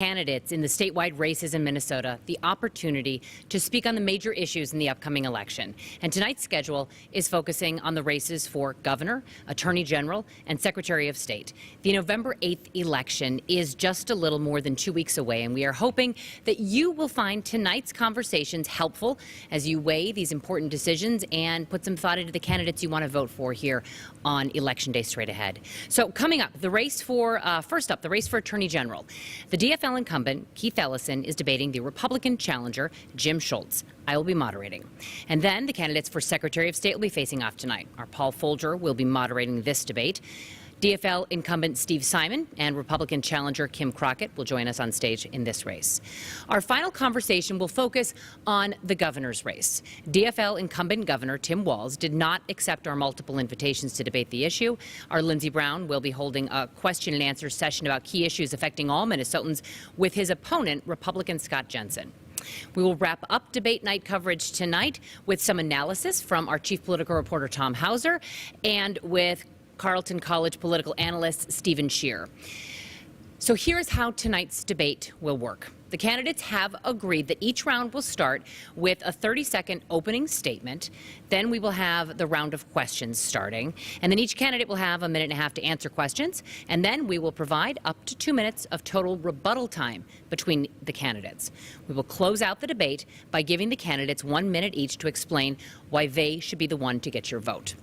Candidates in the statewide races in Minnesota the opportunity to speak on the major issues in the upcoming election. And tonight's schedule is focusing on the races for governor, attorney general, and secretary of state. The November 8th election is just a little more than 2 weeks away, and we are hoping that you will find tonight's conversations helpful as you weigh these important decisions and put some thought into the candidates you want to vote for here on Election Day straight ahead. So coming up, the race for, first up, the race for attorney general. The DFL incumbent, Keith Ellison, is debating the Republican challenger, Jim Schultz. I will be moderating. And then the candidates for Secretary of State will be facing off tonight. Our Paul Folger will be moderating this debate. DFL incumbent Steve Simon and Republican challenger Kim Crockett will join us on stage in this race. Our final conversation will focus on the governor's race. DFL incumbent Governor Tim Walz did not accept our multiple invitations to debate the issue. Our Lindsey Brown will be holding a question and answer session about key issues affecting all Minnesotans with his opponent, Republican Scott Jensen. We will wrap up debate night coverage tonight with some analysis from our chief political reporter Tom Hauser and with Carleton College political analyst Stephen Scheer. So here's how tonight's debate will work. The candidates have agreed that each round will start with a 30-second opening statement. Then we will have the round of questions starting. And then each candidate will have a minute and a half to answer questions. And then we will provide up to 2 minutes of total rebuttal time between the candidates. We will close out the debate by giving the candidates 1 minute each to explain why they should be the one to get your vote.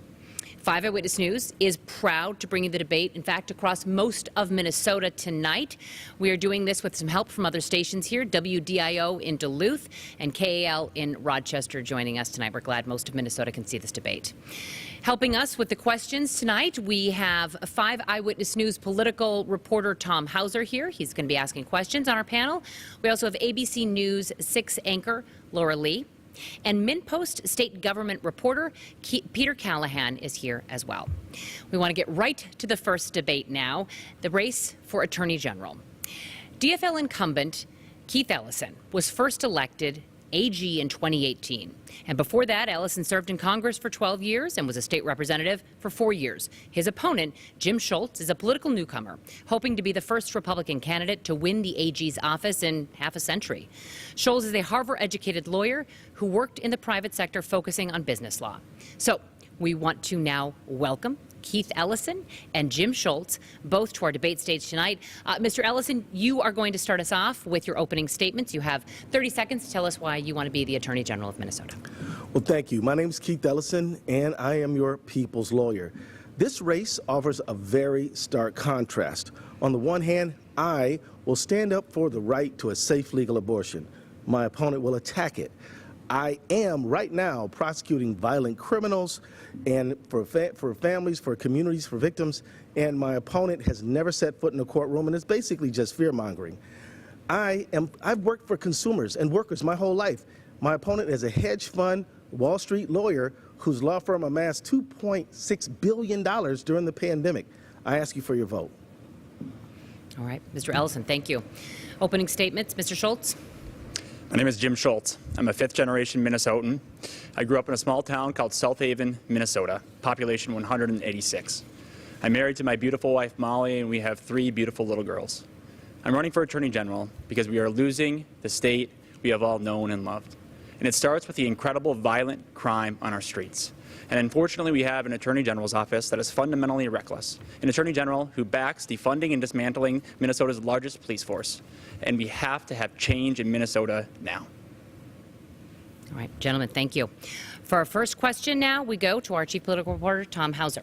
5 Eyewitness News is proud to bring you the debate, in fact, across most of Minnesota tonight. We are doing this with some help from other stations here, WDIO in Duluth and KAL in Rochester joining us tonight. We're glad most of Minnesota can see this debate. Helping us with the questions tonight, we have 5 Eyewitness News political reporter Tom Hauser here. He's going to be asking questions on our panel. We also have ABC News 6 anchor Laura Lee. And MinnPost state government reporter Peter Callahan is here as well. We want to get right to the first debate now, the race for attorney general. DFL incumbent Keith Ellison was first elected AG in 2018. And before that, Ellison served in Congress for 12 years and was a state representative for 4 years. His opponent, Jim Schultz, is a political newcomer, hoping to be the first Republican candidate to win the AG's office in half a century. Schultz is a Harvard-educated lawyer who worked in the private sector focusing on business law. So we want to now welcome Keith Ellison and Jim Schultz, both to our debate stage tonight. Mr. Ellison, you are going to start us off with your opening statements. You have 30 seconds to tell us why you want to be the Attorney General of Minnesota. Well, thank you. My name is Keith Ellison, and I am your people's lawyer. This race offers a very stark contrast. On the one hand, I will stand up for the right to a safe legal abortion. My opponent will attack it. I am right now prosecuting violent criminals and for families, for communities, for victims, and my opponent has never set foot in a courtroom and is basically just fear-mongering. I've worked for consumers and workers my whole life. My opponent is a hedge fund Wall Street lawyer whose law firm amassed $2.6 billion during the pandemic. I ask you for your vote. All right, Mr. Ellison, thank you. Opening statements, Mr. Schultz. My name is Jim Schultz. I'm a fifth-generation Minnesotan. I grew up in a small town called South Haven, Minnesota, population 186. I'm married to my beautiful wife, Molly, and we have 3 beautiful little girls. I'm running for Attorney General because we are losing the state we have all known and loved. And it starts with the incredible violent crime on our streets. And unfortunately, we have an Attorney General's office that is fundamentally reckless, an Attorney General who backs defunding and dismantling Minnesota's largest police force. And we have to have change in Minnesota now. All right, gentlemen, thank you. For our first question now, we go to our chief political reporter, Tom Hauser.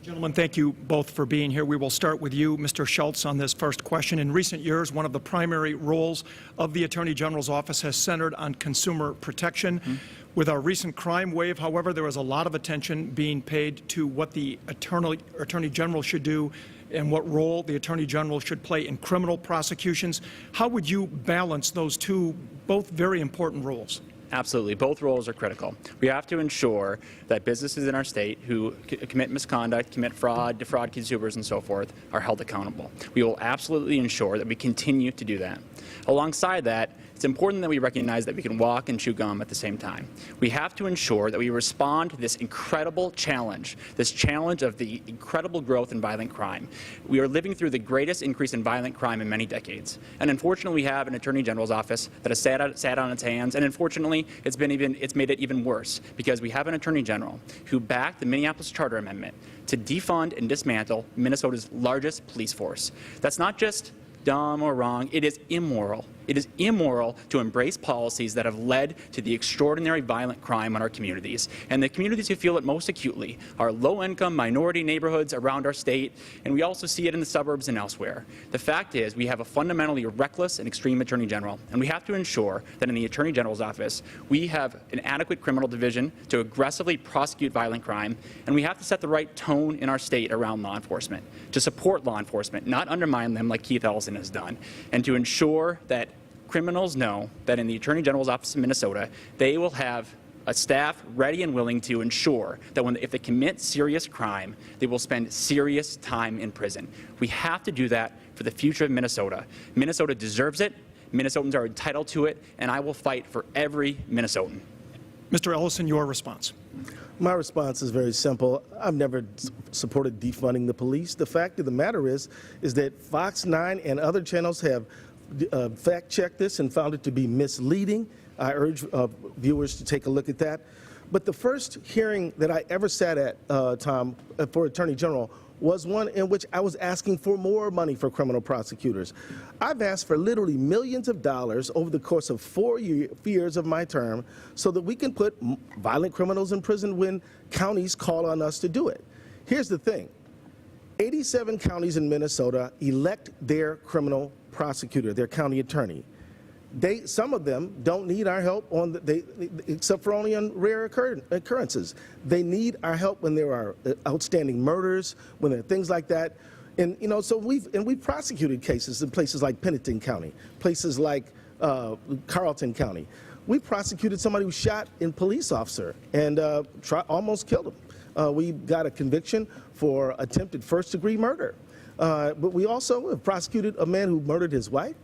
Gentlemen, thank you both for being here. We will start with you, Mr. Schultz, on this first question. In recent years, one of the primary roles of the Attorney General's office has centered on consumer protection. With our recent crime wave, however, there was a lot of attention being paid to what the Attorney General should do and what role the Attorney General should play in criminal prosecutions. How would you balance those two, both very important roles? Absolutely. Both roles are critical. We have to ensure that businesses in our state who commit misconduct, commit fraud, defraud consumers, and so forth are held accountable. We will absolutely ensure that we continue to do that. Alongside that, it's important that we recognize that we can walk and chew gum at the same time. We have to ensure that we respond to this incredible challenge, this challenge of the incredible growth in violent crime. We are living through the greatest increase in violent crime in many decades. And unfortunately, we have an Attorney General's office that has sat on its hands, and unfortunately, it's made it even worse because we have an Attorney General who backed the Minneapolis Charter Amendment to defund and dismantle Minnesota's largest police force. That's not just dumb or wrong, it is immoral. It is immoral to embrace policies that have led to the extraordinary violent crime in our communities. And the communities who feel it most acutely are low-income minority neighborhoods around our state, and we also see it in the suburbs and elsewhere. The fact is, we have a fundamentally reckless and extreme Attorney General, and we have to ensure that in the Attorney General's office, we have an adequate criminal division to aggressively prosecute violent crime, and we have to set the right tone in our state around law enforcement, to support law enforcement, not undermine them like Keith Ellison has done, and to ensure that criminals know that in the Attorney General's office in Minnesota, they will have a staff ready and willing to ensure that if they commit serious crime, they will spend serious time in prison. We have to do that for the future of Minnesota. Minnesota deserves it, Minnesotans are entitled to it, and I will fight for every Minnesotan. Mr. Ellison, your response. My response is very simple. I've never supported defunding the police. The fact of the matter is that Fox 9 and other channels have fact-checked this and found it to be misleading. I urge viewers to take a look at that. But the first hearing that I ever sat at, Tom, for Attorney General was one in which I was asking for more money for criminal prosecutors. I've asked for literally millions of dollars over the course of 4 years of my term so that we can put violent criminals in prison when counties call on us to do it. Here's the thing. 87 counties in Minnesota elect their criminal prosecutor, their county attorney. Some of them don't need our help except for only on rare occurrences. They need our help when there are outstanding murders, when there are things like that. And so we've prosecuted cases in places like Pennington County, places like Carlton County. We prosecuted somebody who shot a police officer and almost killed him. We got a conviction for attempted first-degree murder. But we also have prosecuted a man who murdered his wife.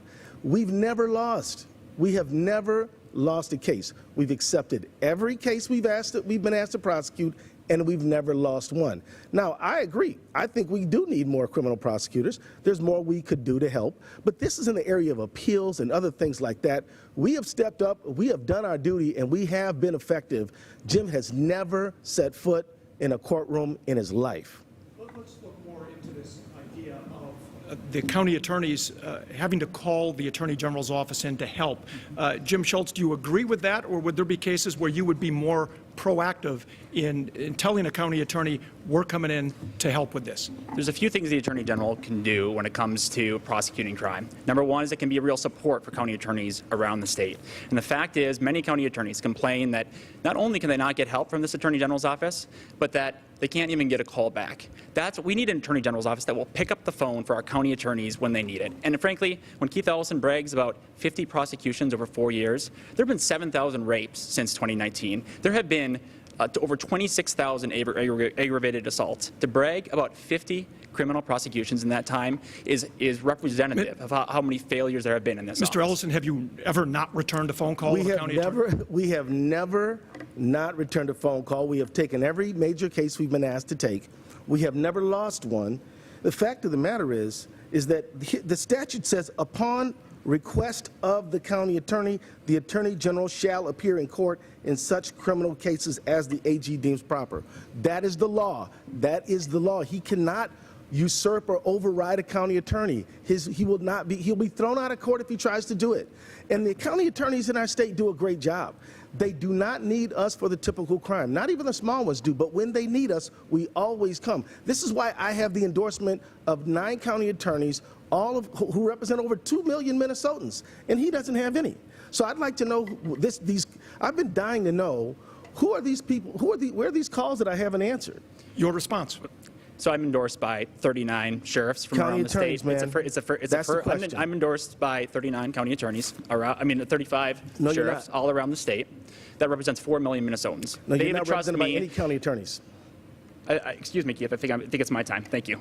We've never lost. We have never lost a case. We've accepted every case we've been asked to prosecute, and we've never lost one. Now, I agree. I think we do need more criminal prosecutors. There's more we could do to help. But this is in the area of appeals and other things like that. We have stepped up, we have done our duty, and we have been effective. Jim has never set foot in a courtroom in his life. Let's look more into this idea of the county attorneys having to call the Attorney General's office in to help. Jim Schultz, do you agree with that, or would there be cases where you would be more proactive in telling a county attorney, we're coming in to help with this? There's a few things the Attorney General can do when it comes to prosecuting crime. Number one is it can be a real support for county attorneys around the state. And the fact is, many county attorneys complain that not only can they not get help from this Attorney General's office, but that they can't even get a call back. We need an Attorney General's office that will pick up the phone for our county attorneys when they need it. And frankly, when Keith Ellison brags about 50 prosecutions over 4 years, there have been 7,000 rapes since 2019. There have been over 26,000 aggravated assaults. To brag about 50 criminal prosecutions in that time is representative of how many failures there have been in this office. Mr. Ellison, have you ever not returned a phone call with a county attorney? We have never not returned a phone call. We have taken every major case we've been asked to take. We have never lost one. The fact of the matter is that the statute says upon request of the county attorney, the Attorney General shall appear in court in such criminal cases as the AG deems proper. That is the law. That is the law. He cannot usurp or override a county attorney. He'll be thrown out of court if he tries to do it. And the county attorneys in our state do a great job. They do not need us for the typical crime. Not even the small ones do, but when they need us, we always come. This is why I have the endorsement of 9 county attorneys, all of who represent over 2 million Minnesotans, and he doesn't have any. So I'd like to know I've been dying to know who are these people, where are these calls that I haven't answered? Your response. So I'm endorsed by 39 sheriffs from County around the attorneys, state. man. That's the question. I'm endorsed by 39 county attorneys, 35 No, you're sheriffs not. all around the state. That represents 4 million Minnesotans. No, They you're not would trust represented by me. any county attorneys. Excuse me, Keith. I think it's my time. Thank you.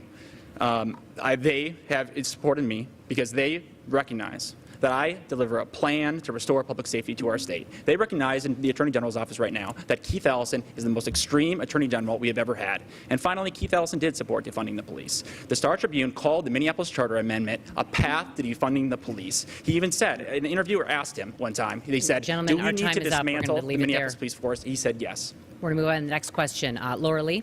They have supported me because they recognize that I deliver a plan to restore public safety to our state. They recognize in the Attorney General's office right now that Keith Ellison is the most extreme Attorney General we have ever had. And finally, Keith Ellison did support defunding the police. The Star Tribune called the Minneapolis Charter Amendment a path to defunding the police. He even said, an interviewer asked him one time, they said, Gentlemen, do we our need time to is up. We're dismantle gonna the leave it Minneapolis there. police force? He said yes. We're going to move on to the next question. Laura Lee.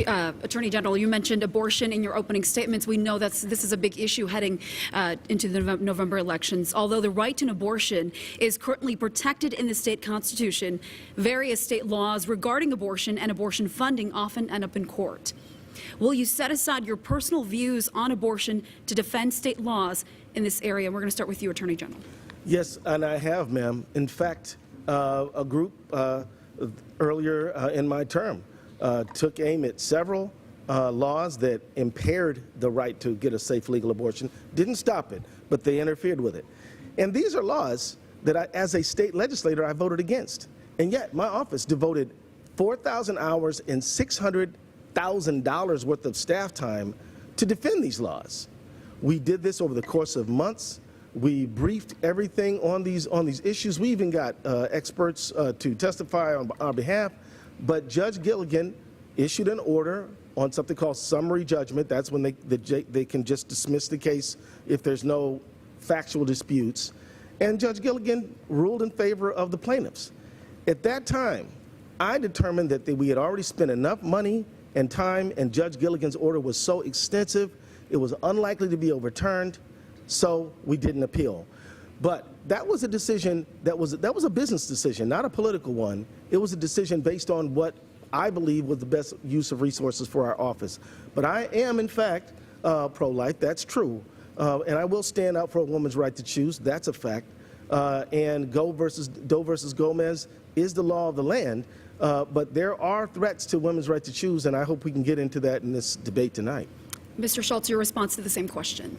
Attorney General, you mentioned abortion in your opening statements. We know this is a big issue heading into the November elections. Although the right to an abortion is currently protected in the state constitution, various state laws regarding abortion and abortion funding often end up in court. Will you set aside your personal views on abortion to defend state laws in this area? And we're going to start with you, Attorney General. Yes, and I have, ma'am. In fact, a group earlier in my term took aim at several laws that impaired the right to get a safe legal abortion. Didn't stop it, but they interfered with it. And these are laws that as a state legislator, I voted against. And yet my office devoted 4,000 hours and $600,000 worth of staff time to defend these laws. We did this over the course of months. We briefed everything on these issues. We even got experts to testify on our behalf. But Judge Gilligan issued an order on something called summary judgment. That's when they can just dismiss the case if there's no factual disputes. And Judge Gilligan ruled in favor of the plaintiffs. At that time, I determined that we had already spent enough money and time, and Judge Gilligan's order was so extensive, it was unlikely to be overturned, so we didn't appeal. But that was a decision that was a business decision, not a political one. It was a decision based on what I believe was the best use of resources for our office. But I am, in fact, pro-life. That's true. And I will stand up for a woman's right to choose. That's a fact. And Doe versus Gomez is the law of the land. But there are threats to women's right to choose, and I hope we can get into that in this debate tonight. Mr. Schultz, your response to the same question.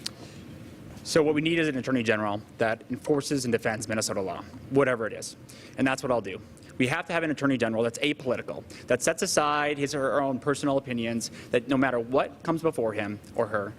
So what we need is an Attorney General that enforces and defends Minnesota law, whatever it is. And that's what I'll do. We have to have an Attorney General that's apolitical, that sets aside his or her own personal opinions, that no matter what comes before him or her,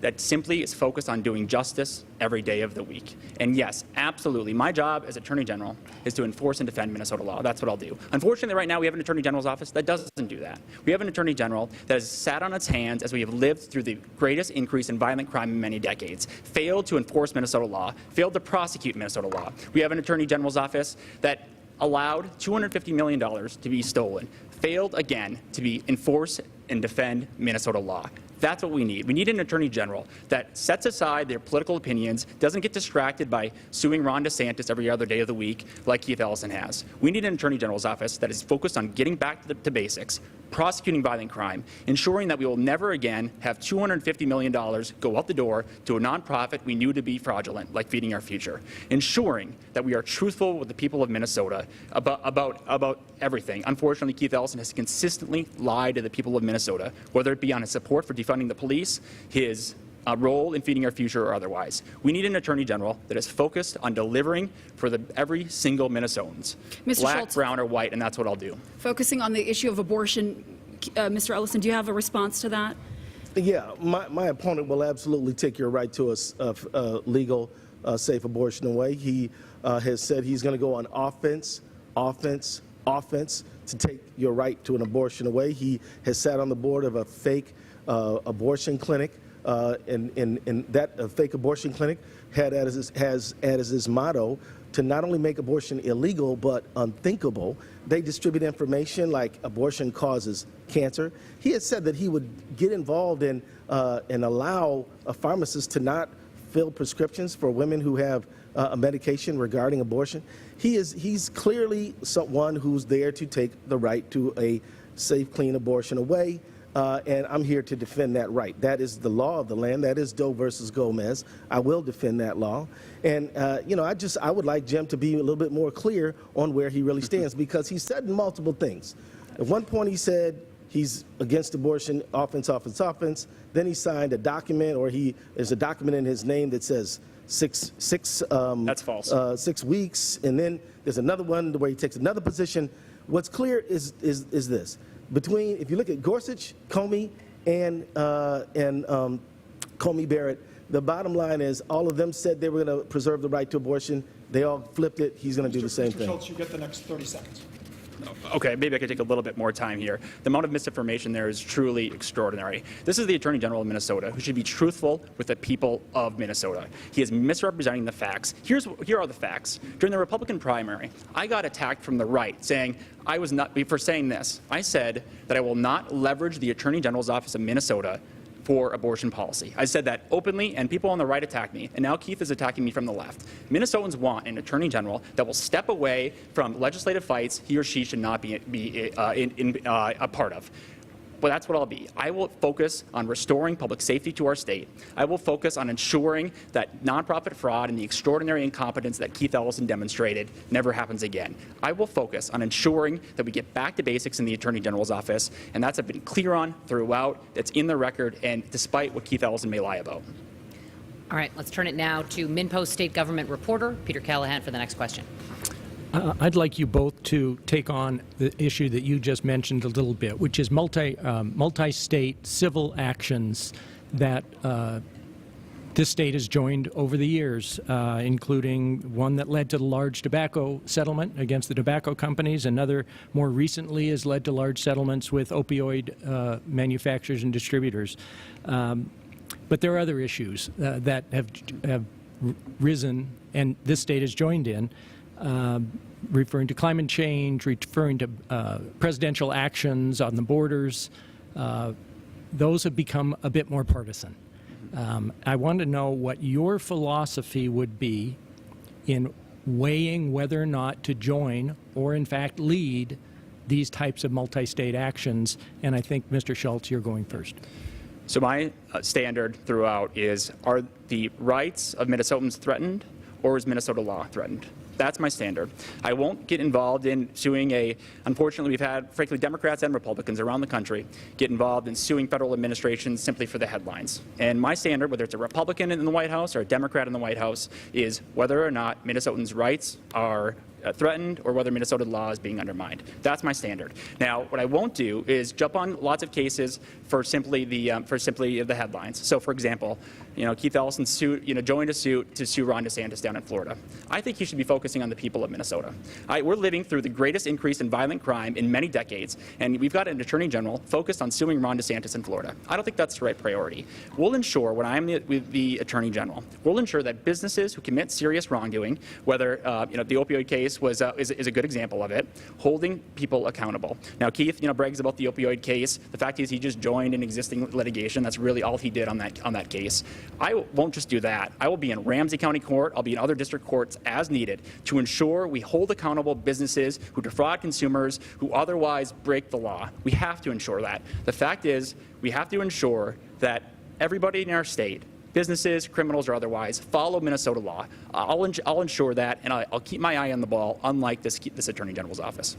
that simply is focused on doing justice every day of the week. And yes, absolutely, my job as Attorney General is to enforce and defend Minnesota law. That's what I'll do. Unfortunately, right now, we have an Attorney General's office that doesn't do that. We have an Attorney General that has sat on its hands as we have lived through the greatest increase in violent crime in many decades, failed to enforce Minnesota law, failed to prosecute Minnesota law. We have an Attorney General's office that allowed $250 million to be stolen, failed again to enforce and defend Minnesota law. That's what we need. We need an Attorney General that sets aside their political opinions, doesn't get distracted by suing Ron DeSantis every other day of the week like Keith Ellison has. We need an Attorney General's office that is focused on getting back to basics, prosecuting violent crime, ensuring that we will never again have $250 million go out the door to a nonprofit we knew to be fraudulent, like Feeding Our Future, ensuring that we are truthful with the people of Minnesota about everything. Unfortunately, Keith Ellison has consistently lied to the people of Minnesota, whether it be on his support for defunding the police, his role in Feeding Our Future, or otherwise. We need an Attorney General that is focused on delivering for every single Minnesotans, Mr. black, Schultz, brown, or white, and that's what I'll do. focusing on the issue of abortion, Mr. Ellison, do you have a response to that? Yeah, my opponent will absolutely take your right to a legal, safe abortion away. He has said he's going to go on offense to take your right to an abortion away. He has sat on the board of a fake abortion clinic, and that fake abortion clinic has as his motto to not only make abortion illegal but unthinkable. They distribute information like abortion causes cancer. He has said that he would get involved in and allow a pharmacist to not fill prescriptions for women who have a medication regarding abortion. He's clearly someone who's there to take the right to a safe, clean abortion away. And I'm here to defend that right. That is the law of the land. That is Doe versus Gomez. I will defend that law. And, I would like Jim to be a little bit more clear on where he really stands, because he said multiple things. At one point he said he's against abortion, offense, offense, offense. Then he signed a document, or there's a document in his name that says That's false. 6 weeks, and then there's another one where he takes another position. What's clear is this: if you look at Gorsuch, Comey, and Comey Barrett, the bottom line is all of them said they were going to preserve the right to abortion. They all flipped it. He's going to do the same Mr. thing. Schultz, you get the next 30 seconds. Okay, maybe I could take a little bit more time here. The amount of misinformation there is truly extraordinary. This is the Attorney General of Minnesota, who should be truthful with the people of Minnesota. He is misrepresenting the facts. Here are the facts. During the Republican primary, I got attacked from the right, saying I was not for saying this. I said that I will not leverage the Attorney General's office of Minnesota for abortion policy. I said that openly, and people on the right attacked me, and now Keith is attacking me from the left. Minnesotans want an attorney general that will step away from legislative fights he or she should not be a part of. Well, that's what I'll be. I will focus on restoring public safety to our state. I will focus on ensuring that nonprofit fraud and the extraordinary incompetence that Keith Ellison demonstrated never happens again. I will focus on ensuring that we get back to basics in the Attorney General's office, and that's been clear on throughout. That's in the record, and despite what Keith Ellison may lie about. All right, let's turn it now to MinnPost state government reporter Peter Callahan for the next question. I'd like you both to take on the issue that you just mentioned a little bit, which is multi-state civil actions that this state has joined over the years, including one that led to the large tobacco settlement against the tobacco companies. Another, more recently, has led to large settlements with opioid manufacturers and distributors. But there are other issues that have risen, and this state has joined in. Referring to climate change, referring to presidential actions on the borders, those have become a bit more partisan. I want to know what your philosophy would be in weighing whether or not to join or, in fact, lead these types of multi-state actions. And I think, Mr. Schultz, you're going first. So my standard throughout is, are the rights of Minnesotans threatened, or is Minnesota law threatened? That's my standard. I won't get involved in suing unfortunately we've had, frankly, Democrats and Republicans around the country get involved in suing federal administrations simply for the headlines. And my standard, whether it's a Republican in the White House or a Democrat in the White House, is whether or not Minnesotans' rights are threatened or whether Minnesota law is being undermined. That's my standard. Now, what I won't do is jump on lots of cases for simply the headlines. So, for example, Keith Ellison joined a suit to sue Ron DeSantis down in Florida. I think he should be focusing on the people of Minnesota. We're living through the greatest increase in violent crime in many decades, and we've got an attorney general focused on suing Ron DeSantis in Florida. I don't think that's the right priority. We'll ensure, when I'm the attorney general, we'll ensure that businesses who commit serious wrongdoing, whether the opioid case is a good example of it, holding people accountable. Now, Keith, brags about the opioid case. The fact is, he just joined an existing litigation. That's really all he did on that case. I won't just do that. I will be in Ramsey County Court. I'll be in other district courts as needed to ensure we hold accountable businesses who defraud consumers, who otherwise break the law. We have to ensure that. The fact is, we have to ensure that everybody in our state, businesses, criminals, or otherwise, follow Minnesota law. I'll ensure that, and I'll keep my eye on the ball, unlike this Attorney General's office.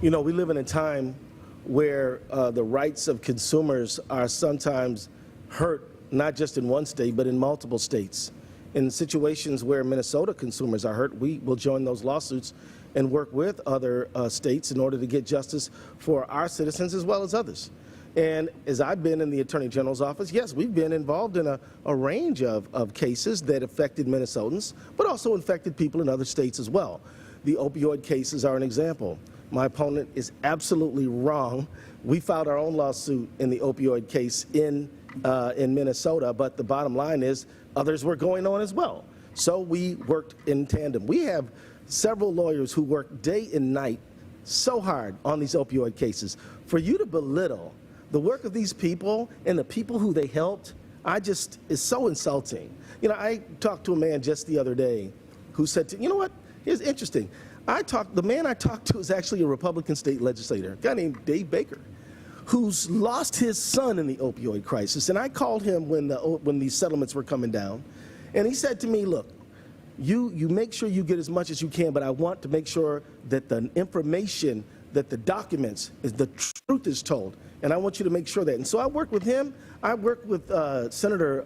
We live in a time where the rights of consumers are sometimes hurt, not just in one state, but in multiple states. In situations where Minnesota consumers are hurt, we will join those lawsuits and work with other states in order to get justice for our citizens as well as others. And as I've been in the Attorney General's office, yes, we've been involved in a range of cases that affected Minnesotans, but also affected people in other states as well. The opioid cases are an example. My opponent is absolutely wrong. We filed our own lawsuit in the opioid case in Minnesota, but the bottom line is others were going on as well. So we worked in tandem. We have several lawyers who work day and night so hard on these opioid cases. For you to belittle the work of these people and the people who they helped, is so insulting. I talked to a man just the other day who said, here's interesting. The man I talked to is actually a Republican state legislator, a guy named Dave Baker, who's lost his son in the opioid crisis. And I called him when these settlements were coming down, and he said to me, look, you make sure you get as much as you can, but I want to make sure that the information that the documents, the truth is told. And I want you to make sure that. And so I work with him. I work with Senator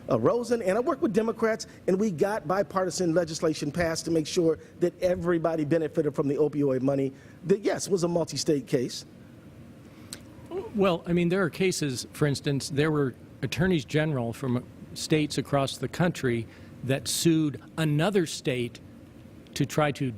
Rosen, and I work with Democrats, and we got bipartisan legislation passed to make sure that everybody benefited from the opioid money. That, yes, was a multi-state case. Well, I mean, there are cases, for instance, there were attorneys general from states across the country that sued another state to try to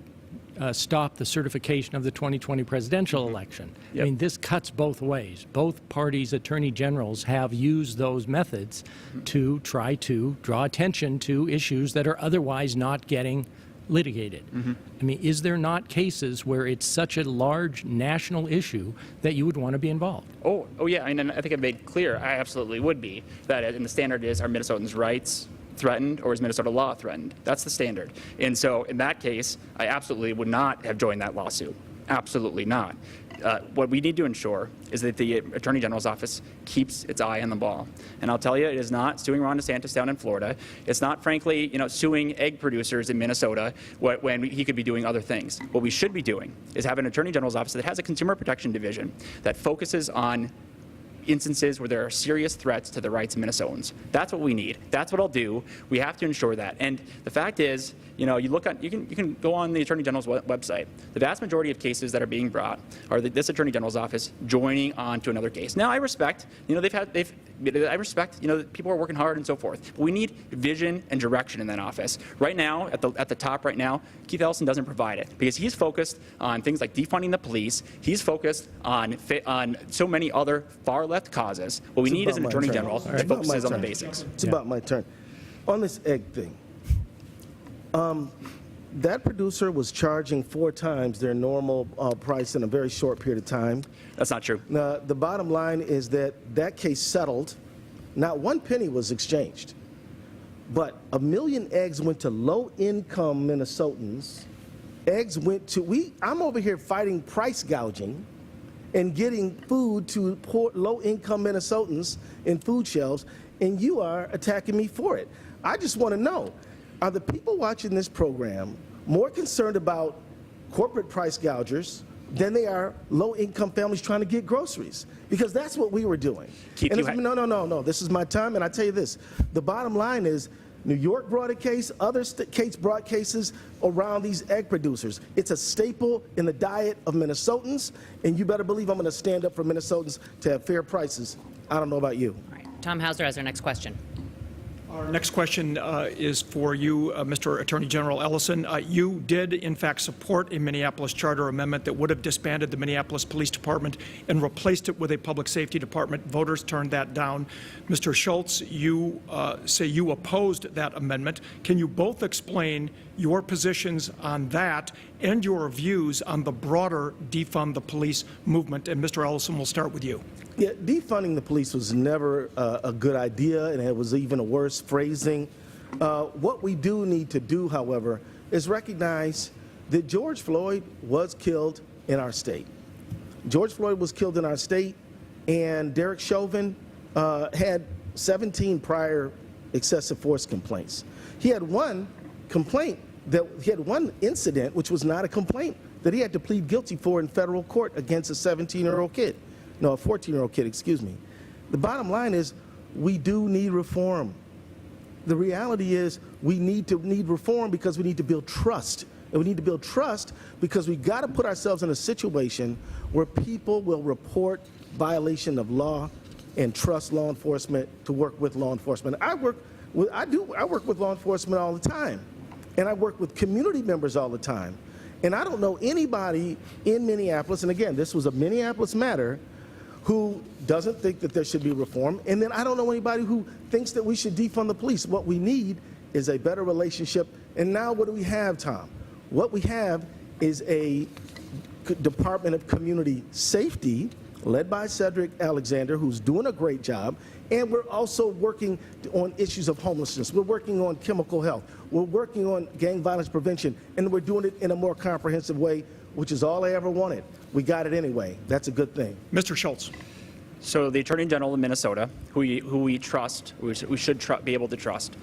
stop the certification of the 2020 presidential election. Yep. I mean, this cuts both ways. Both parties' attorney generals have used those methods to try to draw attention to issues that are otherwise not getting litigated. I mean, is there not cases where it's such a large national issue that you would want to be involved? Oh yeah, and I think I made clear I absolutely would be. That, and the standard is, are Minnesotans' rights threatened, or is Minnesota law threatened? That's the standard. And so in that case, I absolutely would not have joined that lawsuit. Absolutely not. What we need to ensure is that the Attorney General's office keeps its eye on the ball. And I'll tell you, it is not suing Ron DeSantis down in Florida. It's not, frankly, suing egg producers in Minnesota when he could be doing other things. What we should be doing is have an Attorney General's office that has a consumer protection division that focuses on instances where there are serious threats to the rights of Minnesotans. That's what we need. That's what I'll do. We have to ensure that. And the fact is, you can go on the Attorney General's website. The vast majority of cases that are being brought are this Attorney General's office joining on to another case. Now, I respect, I respect, that people are working hard and so forth. But we need vision and direction in that office. Right now, at the top right now, Keith Ellison doesn't provide it because he's focused on things like defunding the police. He's focused on so many other far left causes. What we need is an Attorney General that focuses on the basics. It's about my turn. On this egg thing, that producer was charging 4 times their normal price in a very short period of time. That's not true. Now, the bottom line is that case settled. Not 1 penny was exchanged. But 1 million eggs went to low-income Minnesotans. Eggs went to, I'm over here fighting price gouging and getting food to poor, low-income Minnesotans in food shelves, and you are attacking me for it. I just want to know, are the people watching this program more concerned about corporate price gougers than they are low-income families trying to get groceries? Because that's what we were doing. No, this is my time, and I tell you this. The bottom line is, New York brought a case, other states brought cases around these egg producers. It's a staple in the diet of Minnesotans, and you better believe I'm going to stand up for Minnesotans to have fair prices. I don't know about you. All right. Tom Hauser has our next question. Our next question is for you, Mr. Attorney General Ellison. You did, in fact, support a Minneapolis charter amendment that would have disbanded the Minneapolis Police Department and replaced it with a public safety department. Voters turned that down. Mr. Schultz, you say you opposed that amendment. Can you both explain your positions on that and your views on the broader defund the police movement? And Mr. Ellison, we'll start with you. Yeah, defunding the police was never a good idea, and it was even a worse phrasing. What we do need to do, however, is recognize that George Floyd was killed in our state. George Floyd was killed in our state, and Derek Chauvin had 17 prior excessive force complaints. He had one complaint, he had one incident, which was not a complaint, that he had to plead guilty for in federal court against a 17-year-old kid. No, a 14-year-old kid, excuse me. The bottom line is we do need reform. The reality is we need reform because we need to build trust. And we need to build trust because we've got to put ourselves in a situation where people will report violation of law and trust law enforcement to work with law enforcement. I work with law enforcement all the time. And I work with community members all the time. And I don't know anybody in Minneapolis, and again, this was a Minneapolis matter, who doesn't think that there should be reform. And then I don't know anybody who thinks that we should defund the police. What we need is a better relationship. And now what do we have, Tom? What we have is a Department of Community Safety led by Cedric Alexander, who's doing a great job. And we're also working on issues of homelessness. We're working on chemical health. We're working on gang violence prevention. And we're doing it in a more comprehensive way, which is all I ever wanted. We got it anyway. That's a good thing. Mr. Schultz. So the Attorney General of Minnesota, who we trust, we should be able to trust,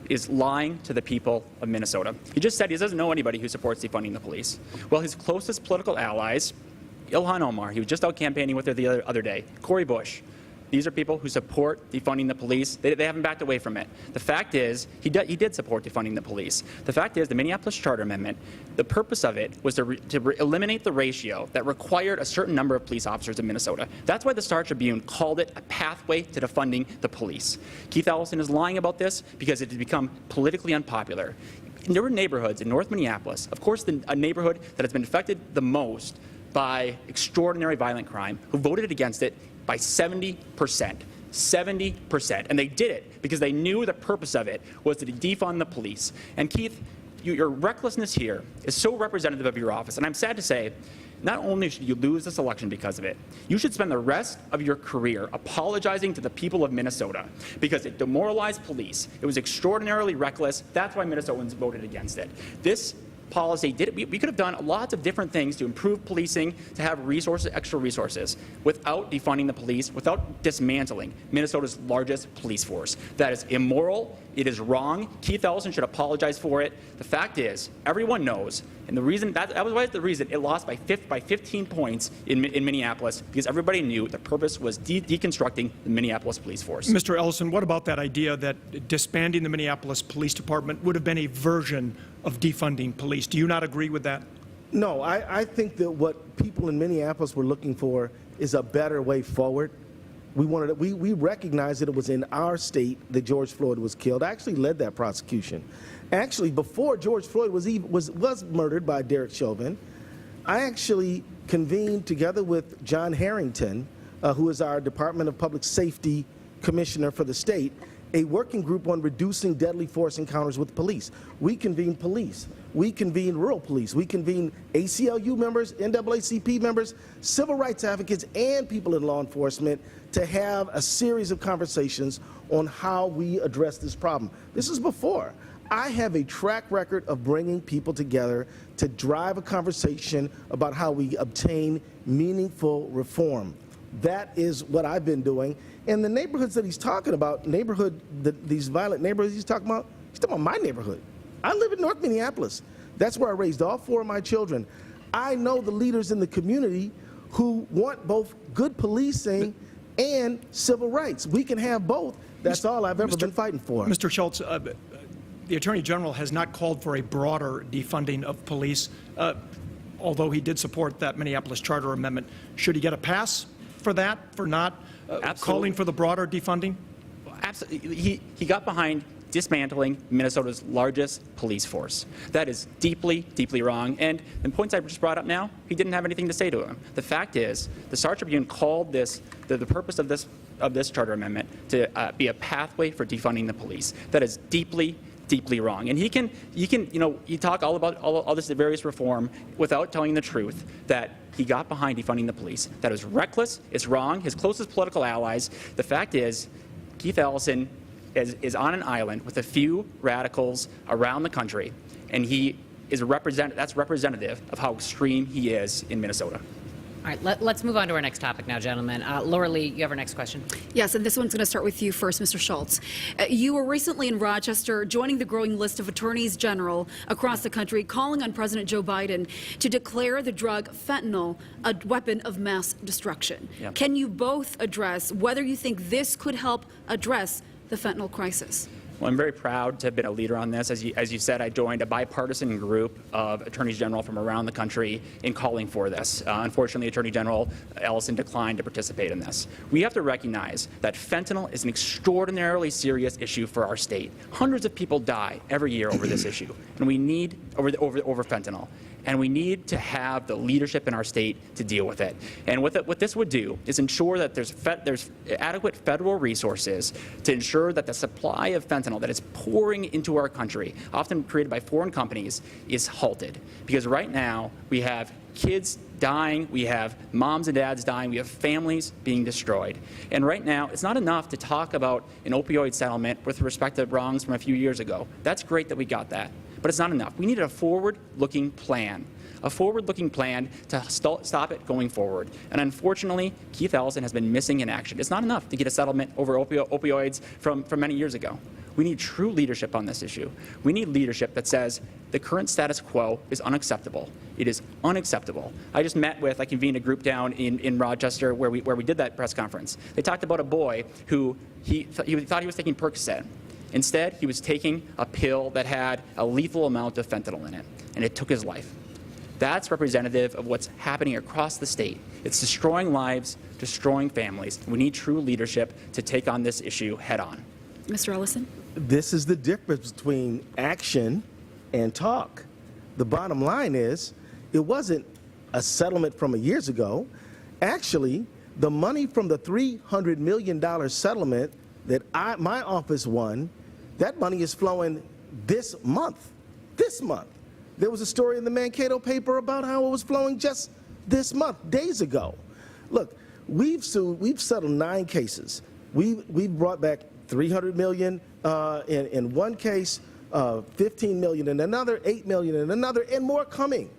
is lying to the people of Minnesota. He just said he doesn't know anybody who supports defunding the police. Well, his closest political allies Ilhan Omar, he was just out campaigning with her the other day. Cori Bush. These are people who support defunding the police. They haven't backed away from it. The fact is, he did support defunding the police. The fact is, the Minneapolis Charter Amendment, the purpose of it was to eliminate the ratio that required a certain number of police officers in Minnesota. That's why the Star Tribune called it a pathway to defunding the police. Keith Ellison is lying about this because it has become politically unpopular. There were neighborhoods in North Minneapolis, of course, a neighborhood that has been affected the most by extraordinary violent crime, who voted against it by 70%. 70%. And they did it because they knew the purpose of it was to defund the police. And Keith, your recklessness here is so representative of your office. And I'm sad to say, not only should you lose this election because of it, you should spend the rest of your career apologizing to the people of Minnesota because it demoralized police. It was extraordinarily reckless. That's why Minnesotans voted against it. This policy we could have done lots of different things to improve policing, to have resources, extra resources, without defunding the police, without dismantling Minnesota's largest police force. That is immoral. It is wrong. Keith Ellison should apologize for it. The fact is, everyone knows, and the reason that was the reason it lost by 15 points in Minneapolis, because everybody knew the purpose was deconstructing the Minneapolis police force. Mr. Ellison, what about that idea that disbanding the Minneapolis Police Department would have been a version of defunding police? Do you not agree with that? No, I think that what people in Minneapolis were looking for is a better way forward. We recognized that it was in our state that George Floyd was killed. I actually led that prosecution. Actually, before George Floyd was murdered by Derek Chauvin, I actually convened together with John Harrington, who is our Department of Public Safety Commissioner for the state, a working group on reducing deadly force encounters with police. We convened police. We convened rural police. We convened ACLU members, NAACP members, civil rights advocates, and people in law enforcement to have a series of conversations on how we address this problem. This is before. I have a track record of bringing people together to drive a conversation about how we obtain meaningful reform. That is what I've been doing. And the neighborhoods that he's talking about, these violent neighborhoods he's talking about my neighborhood. I live in North Minneapolis. That's where I raised all 4 of my children. I know the leaders in the community who want both good policing and civil rights. We can have both. That's all I've ever been fighting for. Mr. Schultz, the Attorney General has not called for a broader defunding of police, although he did support that Minneapolis Charter Amendment. Should he get a pass for that, for not calling for the broader defunding? Absolutely. He got behind dismantling Minnesota's largest police force. That is deeply, deeply wrong. And the points I just brought up now, he didn't have anything to say to him. The fact is, the Star Tribune called this, the purpose of this charter amendment to be a pathway for defunding the police. That is deeply, deeply wrong. And you talk all about all this various reform without telling the truth that he got behind defunding the police. That is reckless. It's wrong. His closest political allies. The fact is, Keith Ellison is on an island with a few radicals around the country, and he is that's representative of how extreme he is in Minnesota. All right, let's move on to our next topic now, gentlemen. Laura Lee, you have our next question. Yes, and this one's going to start with you first, Mr. Schultz. You were recently in Rochester joining the growing list of attorneys general across the country calling on President Joe Biden to declare the drug fentanyl a weapon of mass destruction. Yep. Can you both address whether you think this could help address the fentanyl crisis? Well, I'm very proud to have been a leader on this. As you said, I joined a bipartisan group of attorneys general from around the country in calling for this. Unfortunately, Attorney General Ellison declined to participate in this. We have to recognize that fentanyl is an extraordinarily serious issue for our state. Hundreds of people die every year over this issue, and we need over fentanyl. And we need to have the leadership in our state to deal with it. And what this would do is ensure that there's adequate federal resources to ensure that the supply of fentanyl that is pouring into our country, often created by foreign companies, is halted. Because right now we have kids dying, we have moms and dads dying, we have families being destroyed. And right now, it's not enough to talk about an opioid settlement with respect to wrongs from a few years ago. That's great that we got that. But it's not enough. We needed a forward-looking plan to stop it going forward. And unfortunately, Keith Ellison has been missing in action. It's not enough to get a settlement over opioids from many years ago. We need true leadership on this issue. We need leadership that says the current status quo is unacceptable. It is unacceptable. I convened a group down in Rochester where we did that press conference. They talked about a boy who he thought he was taking Percocet. Instead, he was taking a pill that had a lethal amount of fentanyl in it, and it took his life. That's representative of what's happening across the state. It's destroying lives, destroying families. We need true leadership to take on this issue head on. Mr. Ellison? This is the difference between action and talk. The bottom line is, it wasn't a settlement from years ago. Actually, the money from the $300 million settlement that my office won, that money is flowing this month. This month. There was a story in the Mankato paper about how it was flowing just this month, days ago. Look, we've settled 9 cases. We've brought back $300 million in one case, $15 million in another, $8 million in another, and more coming.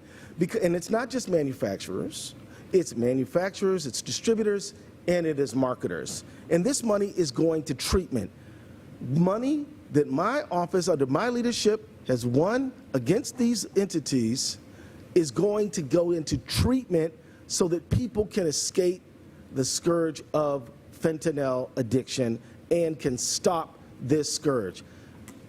And it's not just manufacturers, it's distributors, and it is marketers. And this money is going to treatment. Money that my office, under my leadership, has won against these entities is going to go into treatment so that people can escape the scourge of fentanyl addiction and can stop this scourge.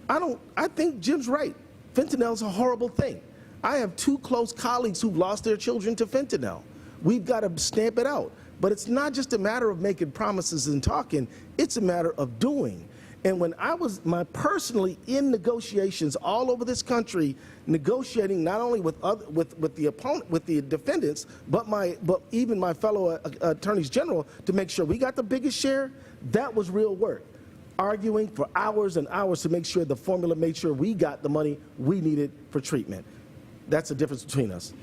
I think Jim's right. Fentanyl is a horrible thing. I have 2 close colleagues who've lost their children to fentanyl. We've got to stamp it out. But it's not just a matter of making promises and talking, it's a matter of doing. And when I was personally in negotiations all over this country, negotiating not only with the defendants, but even my fellow attorneys general to make sure we got the biggest share, that was real work. Arguing for hours and hours to make sure the formula made sure we got the money we needed for treatment. That's the difference between us.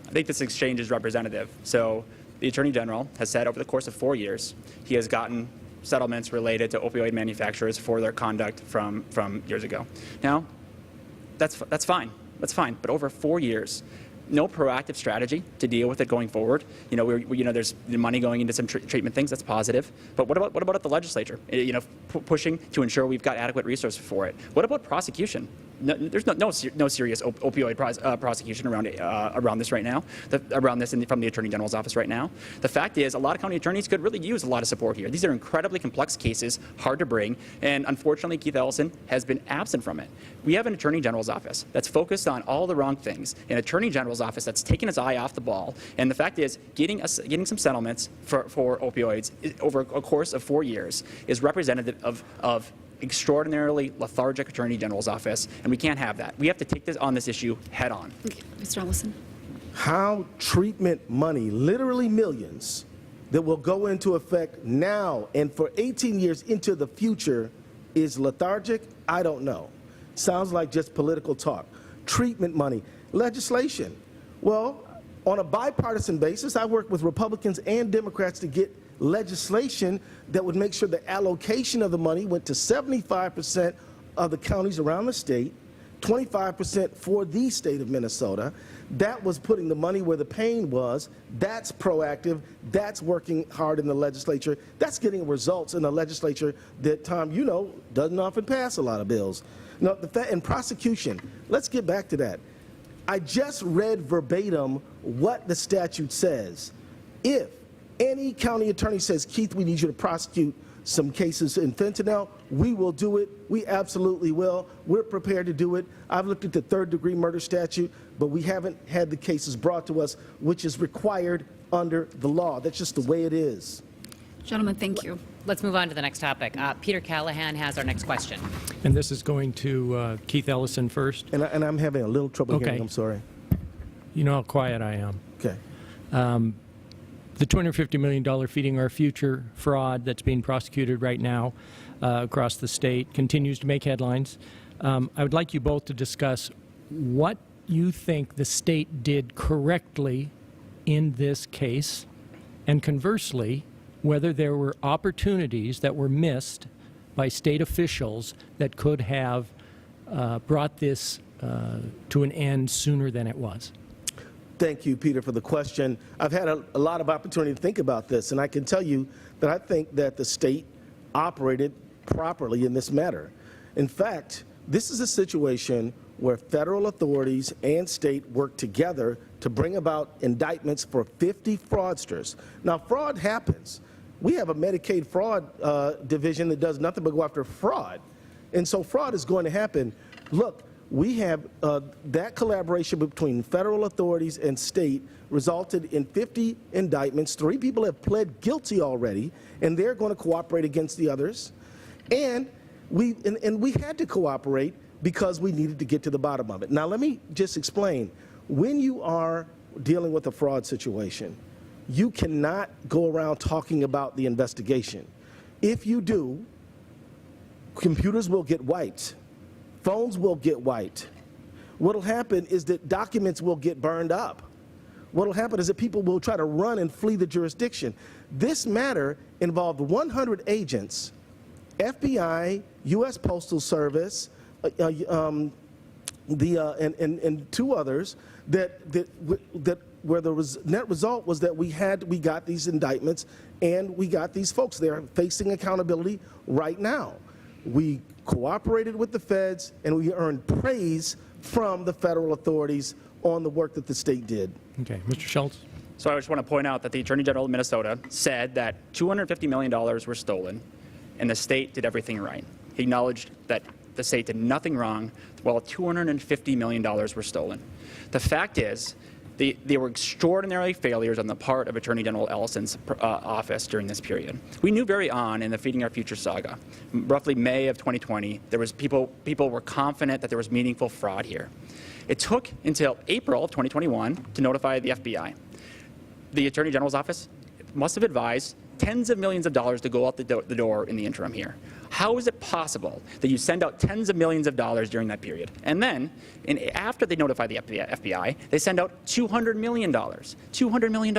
I think this exchange is representative. So the Attorney General has said over the course of 4 years, he has gotten settlements related to opioid manufacturers for their conduct from years ago. Now, that's fine. That's fine. But over 4 years, no proactive strategy to deal with it going forward. There's money going into some treatment things. That's positive. But what about at the legislature? Pushing to ensure we've got adequate resources for it. What about prosecution? There's no serious opioid prosecution around this right now. From the Attorney General's office right now. The fact is, a lot of county attorneys could really use a lot of support here. These are incredibly complex cases, hard to bring, and unfortunately, Keith Ellison has been absent from it. We have an Attorney General's office that's focused on all the wrong things, an Attorney General's office that's taken his eye off the ball. And the fact is, getting some settlements for opioids over a course of 4 years is representative of extraordinarily lethargic Attorney General's office, and we can't have that. We have to take this issue head on. Okay. Mr. Ellison. How treatment money, literally millions, that will go into effect now and for 18 years into the future is lethargic, I don't know. Sounds like just political talk. Treatment money, legislation. Well, on a bipartisan basis, I work with Republicans and Democrats to get legislation that would make sure the allocation of the money went to 75% of the counties around the state, 25% for the state of Minnesota. That was putting the money where the pain was. That's proactive. That's working hard in the legislature. That's getting results in the legislature that, Tom, doesn't often pass a lot of bills. Now, and prosecution, let's get back to that. I just read verbatim what the statute says. If any county attorney says, Keith, we need you to prosecute some cases in fentanyl, we will do it. We absolutely will. We're prepared to do it. I've looked at the 3rd-degree murder statute, but we haven't had the cases brought to us, which is required under the law. That's just the way it is. Gentlemen, thank you. Let's move on to the next topic. Peter Callahan has our next question. And this is going to Keith Ellison first. And I'm having a little trouble hearing. I'm sorry. You know how quiet I am. Okay. The $250 million Feeding Our Future fraud that's being prosecuted right now across the state continues to make headlines. I would like you both to discuss what you think the state did correctly in this case, and conversely, whether there were opportunities that were missed by state officials that could have brought this to an end sooner than it was. Thank you, Peter, for the question. I've had a lot of opportunity to think about this, and I can tell you that I think that the state operated properly in this matter. In fact, this is a situation where federal authorities and state work together to bring about indictments for 50 fraudsters. Now, fraud happens. We have a Medicaid fraud division that does nothing but go after fraud. And so fraud is going to happen. Look, we have that collaboration between federal authorities and state resulted in 50 indictments. 3 people have pled guilty already, and they're going to cooperate against the others. And we had to cooperate because we needed to get to the bottom of it. Now, let me just explain. When you are dealing with a fraud situation, you cannot go around talking about the investigation. If you do, computers will get wiped. Phones will get wiped. What will happen is that documents will get burned up. What will happen is that people will try to run and flee the jurisdiction. This matter involved 100 agents, FBI, U.S. Postal Service, and 2 others where the net result was that we got these indictments and we got these folks. They're facing accountability right now. We cooperated with the feds and we earned praise from the federal authorities on the work that the state did. Okay, Mr. Schultz. So I just want to point out that the Attorney General of Minnesota said that $250 million were stolen and the state did everything right. He acknowledged that the state did nothing wrong while $250 million were stolen. The fact is, they were extraordinary failures on the part of Attorney General Ellison's office during this period. We knew very on in the Feeding Our Future saga, roughly May of 2020, there was people were confident that there was meaningful fraud here. It took until April of 2021 to notify the FBI. The Attorney General's office must have advised tens of millions of dollars to go out the door in the interim here. How is it possible that you send out tens of millions of dollars during that period? And then, after they notify the FBI, they send out $200 million. $200 million.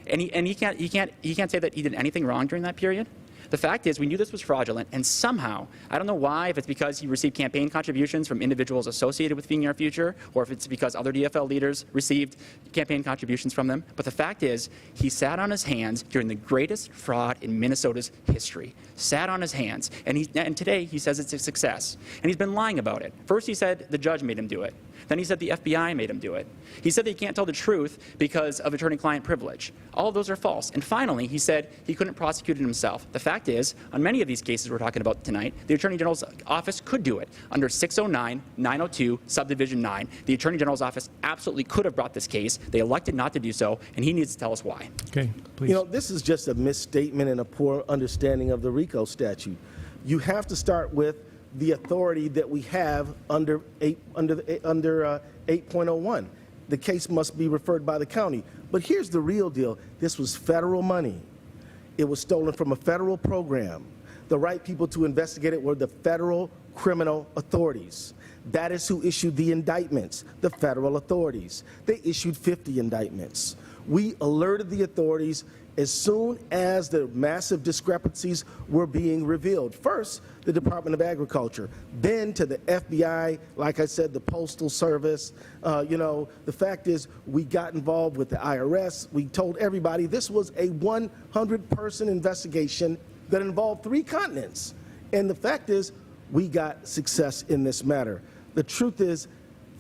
And he can't say that he did anything wrong during that period? The fact is, we knew this was fraudulent, and somehow, I don't know why, if it's because he received campaign contributions from individuals associated with Feeding Our Future, or if it's because other DFL leaders received campaign contributions from them, but the fact is, he sat on his hands during the greatest fraud in Minnesota's history. Sat on his hands, and today he says it's a success. And he's been lying about it. First he said the judge made him do it. Then he said the FBI made him do it. He said that he can't tell the truth because of attorney-client privilege. All of those are false. And finally, he said he couldn't prosecute it himself. The fact is, on many of these cases we're talking about tonight, the Attorney General's office could do it. Under 609, 902, Subdivision 9, the Attorney General's office absolutely could have brought this case. They elected not to do so, and he needs to tell us why. Okay, please. You know, this is just a misstatement and a poor understanding of the RICO statute. You have to start with the authority that we have under 8.01. The case must be referred by the county. But here's the real deal. This was federal money. It was stolen from a federal program. The right people to investigate it were the federal criminal authorities. That is who issued the indictments, the federal authorities. They issued 50 indictments. We alerted the authorities as soon as the massive discrepancies were being revealed. First, the Department of Agriculture, then to the FBI, like I said, the Postal Service. The fact is we got involved with the IRS. We told everybody this was a 100-person investigation that involved 3 continents. And the fact is we got success in this matter. The truth is,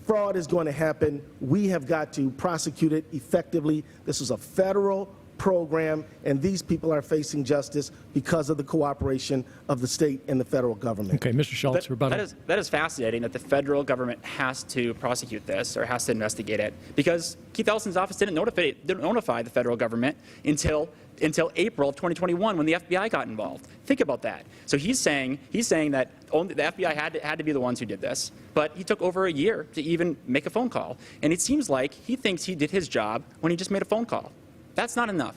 fraud is going to happen. We have got to prosecute it effectively. This was a federal program, and these people are facing justice because of the cooperation of the state and the federal government. Okay, Mr. Schultz, rebuttal. That is fascinating that the federal government has to prosecute this or has to investigate it, because Keith Ellison's office didn't notify the federal government until April of 2021 when the FBI got involved. Think about that. So he's saying that only the FBI had to be the ones who did this, but he took over a year to even make a phone call. And it seems like he thinks he did his job when he just made a phone call. That's not enough.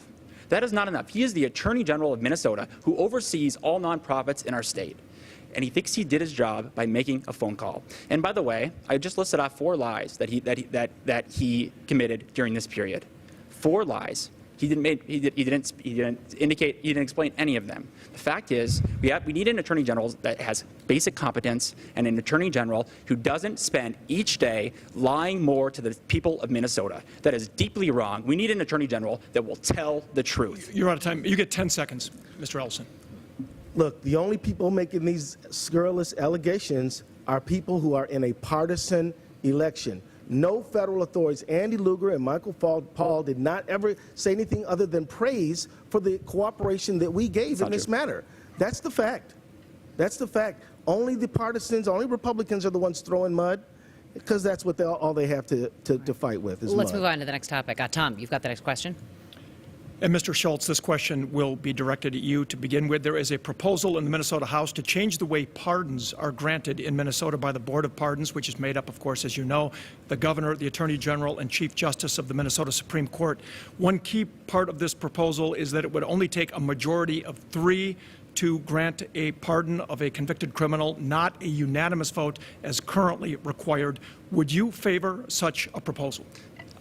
That is not enough. He is the Attorney General of Minnesota who oversees all nonprofits in our state. And he thinks he did his job by making a phone call. And by the way, I just listed off 4 lies that he committed during this period. 4 lies. He didn't explain any of them. The fact is, we need an Attorney General that has basic competence and an Attorney General who doesn't spend each day lying more to the people of Minnesota. That is deeply wrong. We need an Attorney General that will tell the truth. You're out of time. You get 10 seconds, Mr. Ellison. Look, the only people making these scurrilous allegations are people who are in a partisan election. No federal authorities, Andy Lugar and Michael Paul, did not ever say anything other than praise for the cooperation that we gave in this matter. That's the fact. That's the fact. Only the partisans, only Republicans are the ones throwing mud, because that's what all they have to fight with is Let's mud. move on to the next topic. Tom, you've got the next question. And Mr. Schultz, this question will be directed at you to begin with. There is a proposal in the Minnesota House to change the way pardons are granted in Minnesota by the Board of Pardons, which is made up, of course, as you know, the Governor, the Attorney General, and Chief Justice of the Minnesota Supreme Court. One key part of this proposal is that it would only take a majority of 3 to grant a pardon of a convicted criminal, not a unanimous vote as currently required. Would you favor such a proposal?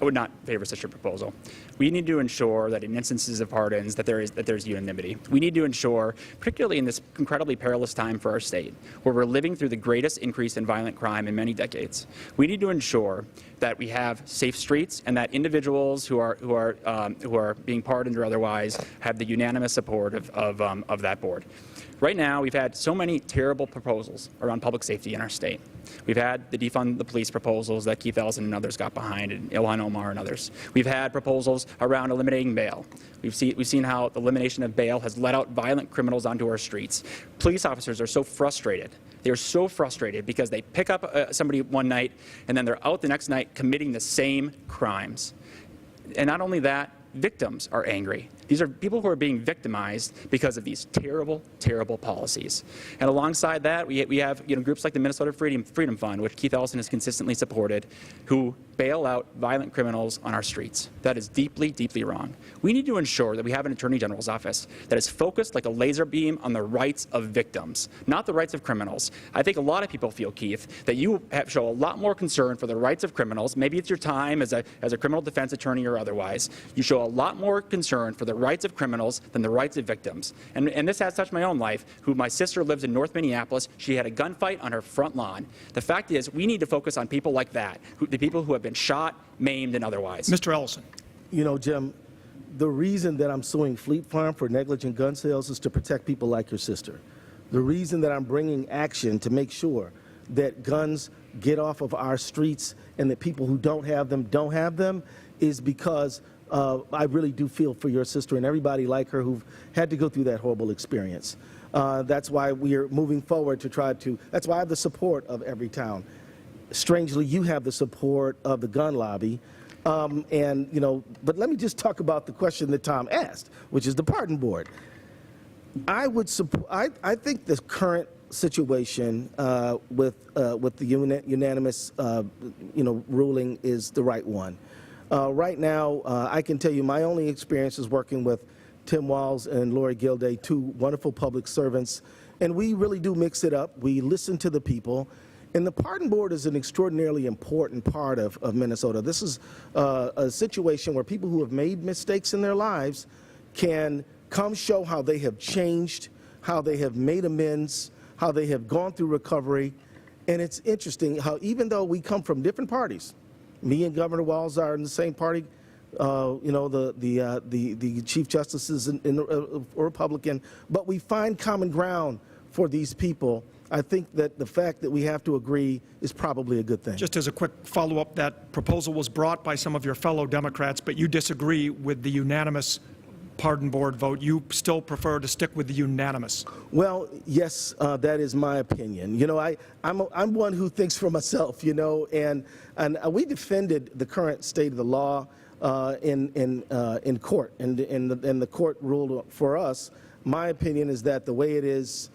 I would not favor such a proposal. We need to ensure that in instances of pardons that there's unanimity. We need to ensure, particularly in this incredibly perilous time for our state, where we're living through the greatest increase in violent crime in many decades, we need to ensure that we have safe streets and that individuals who are being pardoned or otherwise have the unanimous support of that board. Right now, we've had so many terrible proposals around public safety in our state. We've had the defund the police proposals that Keith Ellison and others got behind, and Ilhan Omar and others. We've had proposals around eliminating bail. We've seen how the elimination of bail has let out violent criminals onto our streets. Police officers are so frustrated. They are so frustrated because they pick up somebody one night and then they're out the next night committing the same crimes. And not only that, victims are angry. These are people who are being victimized because of these terrible, terrible policies. And alongside that, we have groups like the Minnesota Freedom Fund, which Keith Ellison has consistently supported, who bail out violent criminals on our streets. That is deeply, deeply wrong. We need to ensure that we have an Attorney General's office that is focused like a laser beam on the rights of victims, not the rights of criminals. I think a lot of people feel, Keith, that you show a lot more concern for the rights of criminals. Maybe it's your time as a criminal defense attorney or otherwise. You show a lot more concern for the rights of criminals than the rights of victims. And this has touched my own life, my sister lives in North Minneapolis. She had a gunfight on her front lawn. The fact is, we need to focus on people like that, the people who have been shot, maimed, and otherwise. Mr. Ellison. You know, Jim, the reason that I'm suing Fleet Farm for negligent gun sales is to protect people like your sister. The reason that I'm bringing action to make sure that guns get off of our streets and that people who don't have them is because I really do feel for your sister and everybody like her who've had to go through that horrible experience. That's why we are moving forward to that's why I have the support of every town. Strangely, you have the support of the gun lobby. But let me just talk about the question that Tom asked, which is the pardon board. I think the current situation with the unanimous ruling is the right one. Right now, I can tell you my only experience is working with Tim Walz and Lori Gilday, 2 wonderful public servants, and we really do mix it up. We listen to the people, and the pardon board is an extraordinarily important part of Minnesota. This is a situation where people who have made mistakes in their lives can come show how they have changed, how they have made amends, how they have gone through recovery, and it's interesting how even though we come from different parties, me and Governor Walz are in the same party. The Chief Justice is a Republican, but we find common ground for these people. I think that the fact that we have to agree is probably a good thing. Just as a quick follow-up, that proposal was brought by some of your fellow Democrats, but you disagree with the unanimous pardon board vote. You still prefer to stick with the unanimous. Well, yes, that is my opinion. I'm one who thinks for myself, and we defended the current state of the law in court, and the court ruled for us. My opinion is that the way it is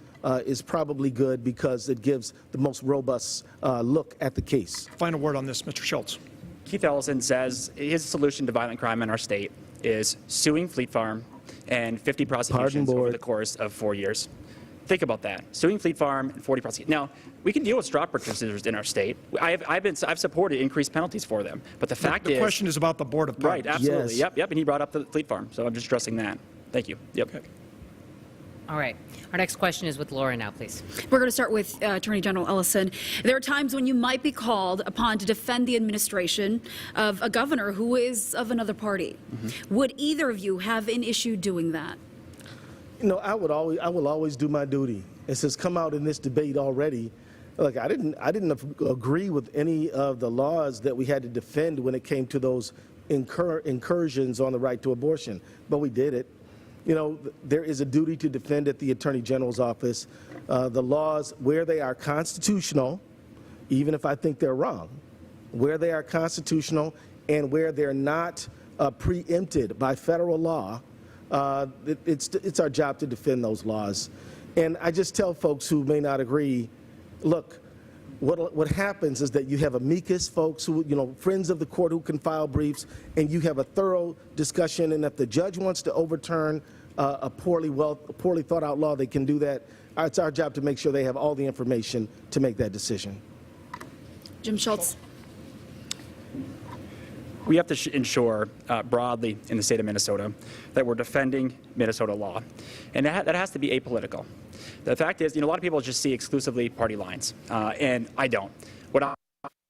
probably good because it gives the most robust look at the case. Final word on this, Mr. Schultz. Keith Ellison says his solution to violent crime in our state is suing Fleet Farm and 50 prosecutions over the course of 4 years. Think about that. Suing Fleet Farm and 40 prosecutions. Now, we can deal with straw purchasers in our state. I've supported increased penalties for them. But the fact is... The question is about the Board of Pardons. Right, absolutely. Yes. Yep, and he brought up the Fleet Farm. So I'm just addressing that. Thank you. Yep. Okay. All right. Our next question is with Laura now, please. We're going to start with Attorney General Ellison. There are times when you might be called upon to defend the administration of a governor who is of another party. Mm-hmm. Would either of you have an issue doing that? You know, I will always do my duty. It has come out in this debate already. Look, I didn't agree with any of the laws that we had to defend when it came to those incursions on the right to abortion, but we did it. You know, there is a duty to defend at the Attorney General's office the laws where they are constitutional, even if I think they're wrong, where they are constitutional and where they're not preempted by federal law. It's our job to defend those laws. And I just tell folks who may not agree, look, what happens is that you have amicus folks who, you know, friends of the court who can file briefs, and you have a thorough discussion, and if the judge wants to overturn a poorly thought out law, they can do that. It's our job to make sure they have all the information to make that decision. Jim Schultz. We have to ensure broadly in the state of Minnesota that we're defending Minnesota law, and that has to be apolitical. The fact is, you know, a lot of people just see exclusively party lines, and I don't. What I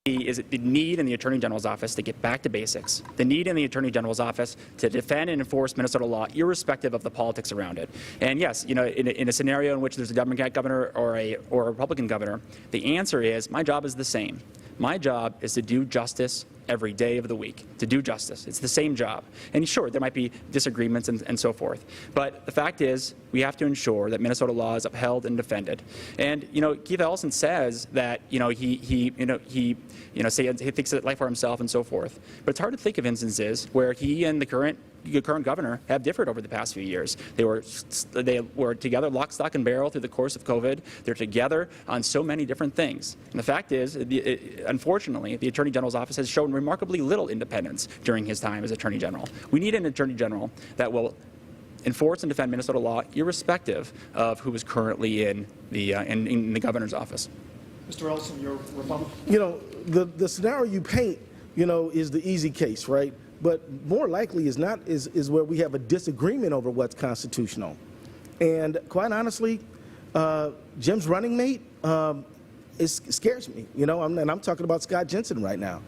see is the need in the Attorney General's office to get back to basics, the need in the Attorney General's office to defend and enforce Minnesota law, irrespective of the politics around it. And yes, you know, in a scenario in which there's a Democrat governor or a Republican governor, the answer is my job is the same. My job is to do justice every day of the week, to do justice. It's the same job. And sure, there might be disagreements and so forth. But the fact is, we have to ensure that Minnesota law is upheld and defended. And, you know, Keith Ellison says that, you know, he thinks that life for himself and so forth. But it's hard to think of instances where he and the current governor have differed over the past few years. They were together lock, stock, and barrel through the course of COVID. They're together on so many different things. And the fact is, unfortunately, the Attorney General's office has shown remarkably little independence during his time as Attorney General. We need an Attorney General that will enforce and defend Minnesota law, irrespective of who is currently in the governor's office. Mr. Ellison, your rebuttal. You know, the scenario you paint, you know, is the easy case, right? But more likely is where we have a disagreement over what's constitutional. And quite honestly, Jim's running mate scares me, you know, and I'm talking about Scott Jensen right now.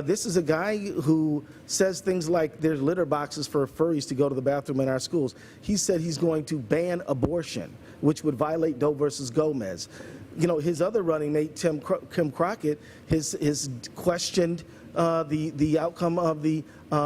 This is a guy who says things like there's litter boxes for furries to go to the bathroom in our schools. He said he's going to ban abortion, which would violate Doe versus Gomez. You know, his other running mate, Kim Crockett, has questioned the outcome of the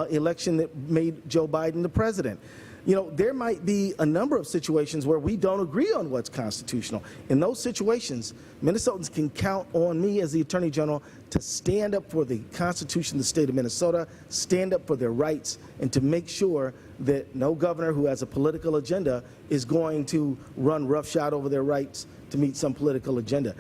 election that made Joe Biden the president. You know, there might be a number of situations where we don't agree on what's constitutional. In those situations, Minnesotans can count on me as the Attorney General to stand up for the Constitution of the state of Minnesota, stand up for their rights, and to make sure that no governor who has a political agenda is going to run roughshod over their rights to meet some political agenda.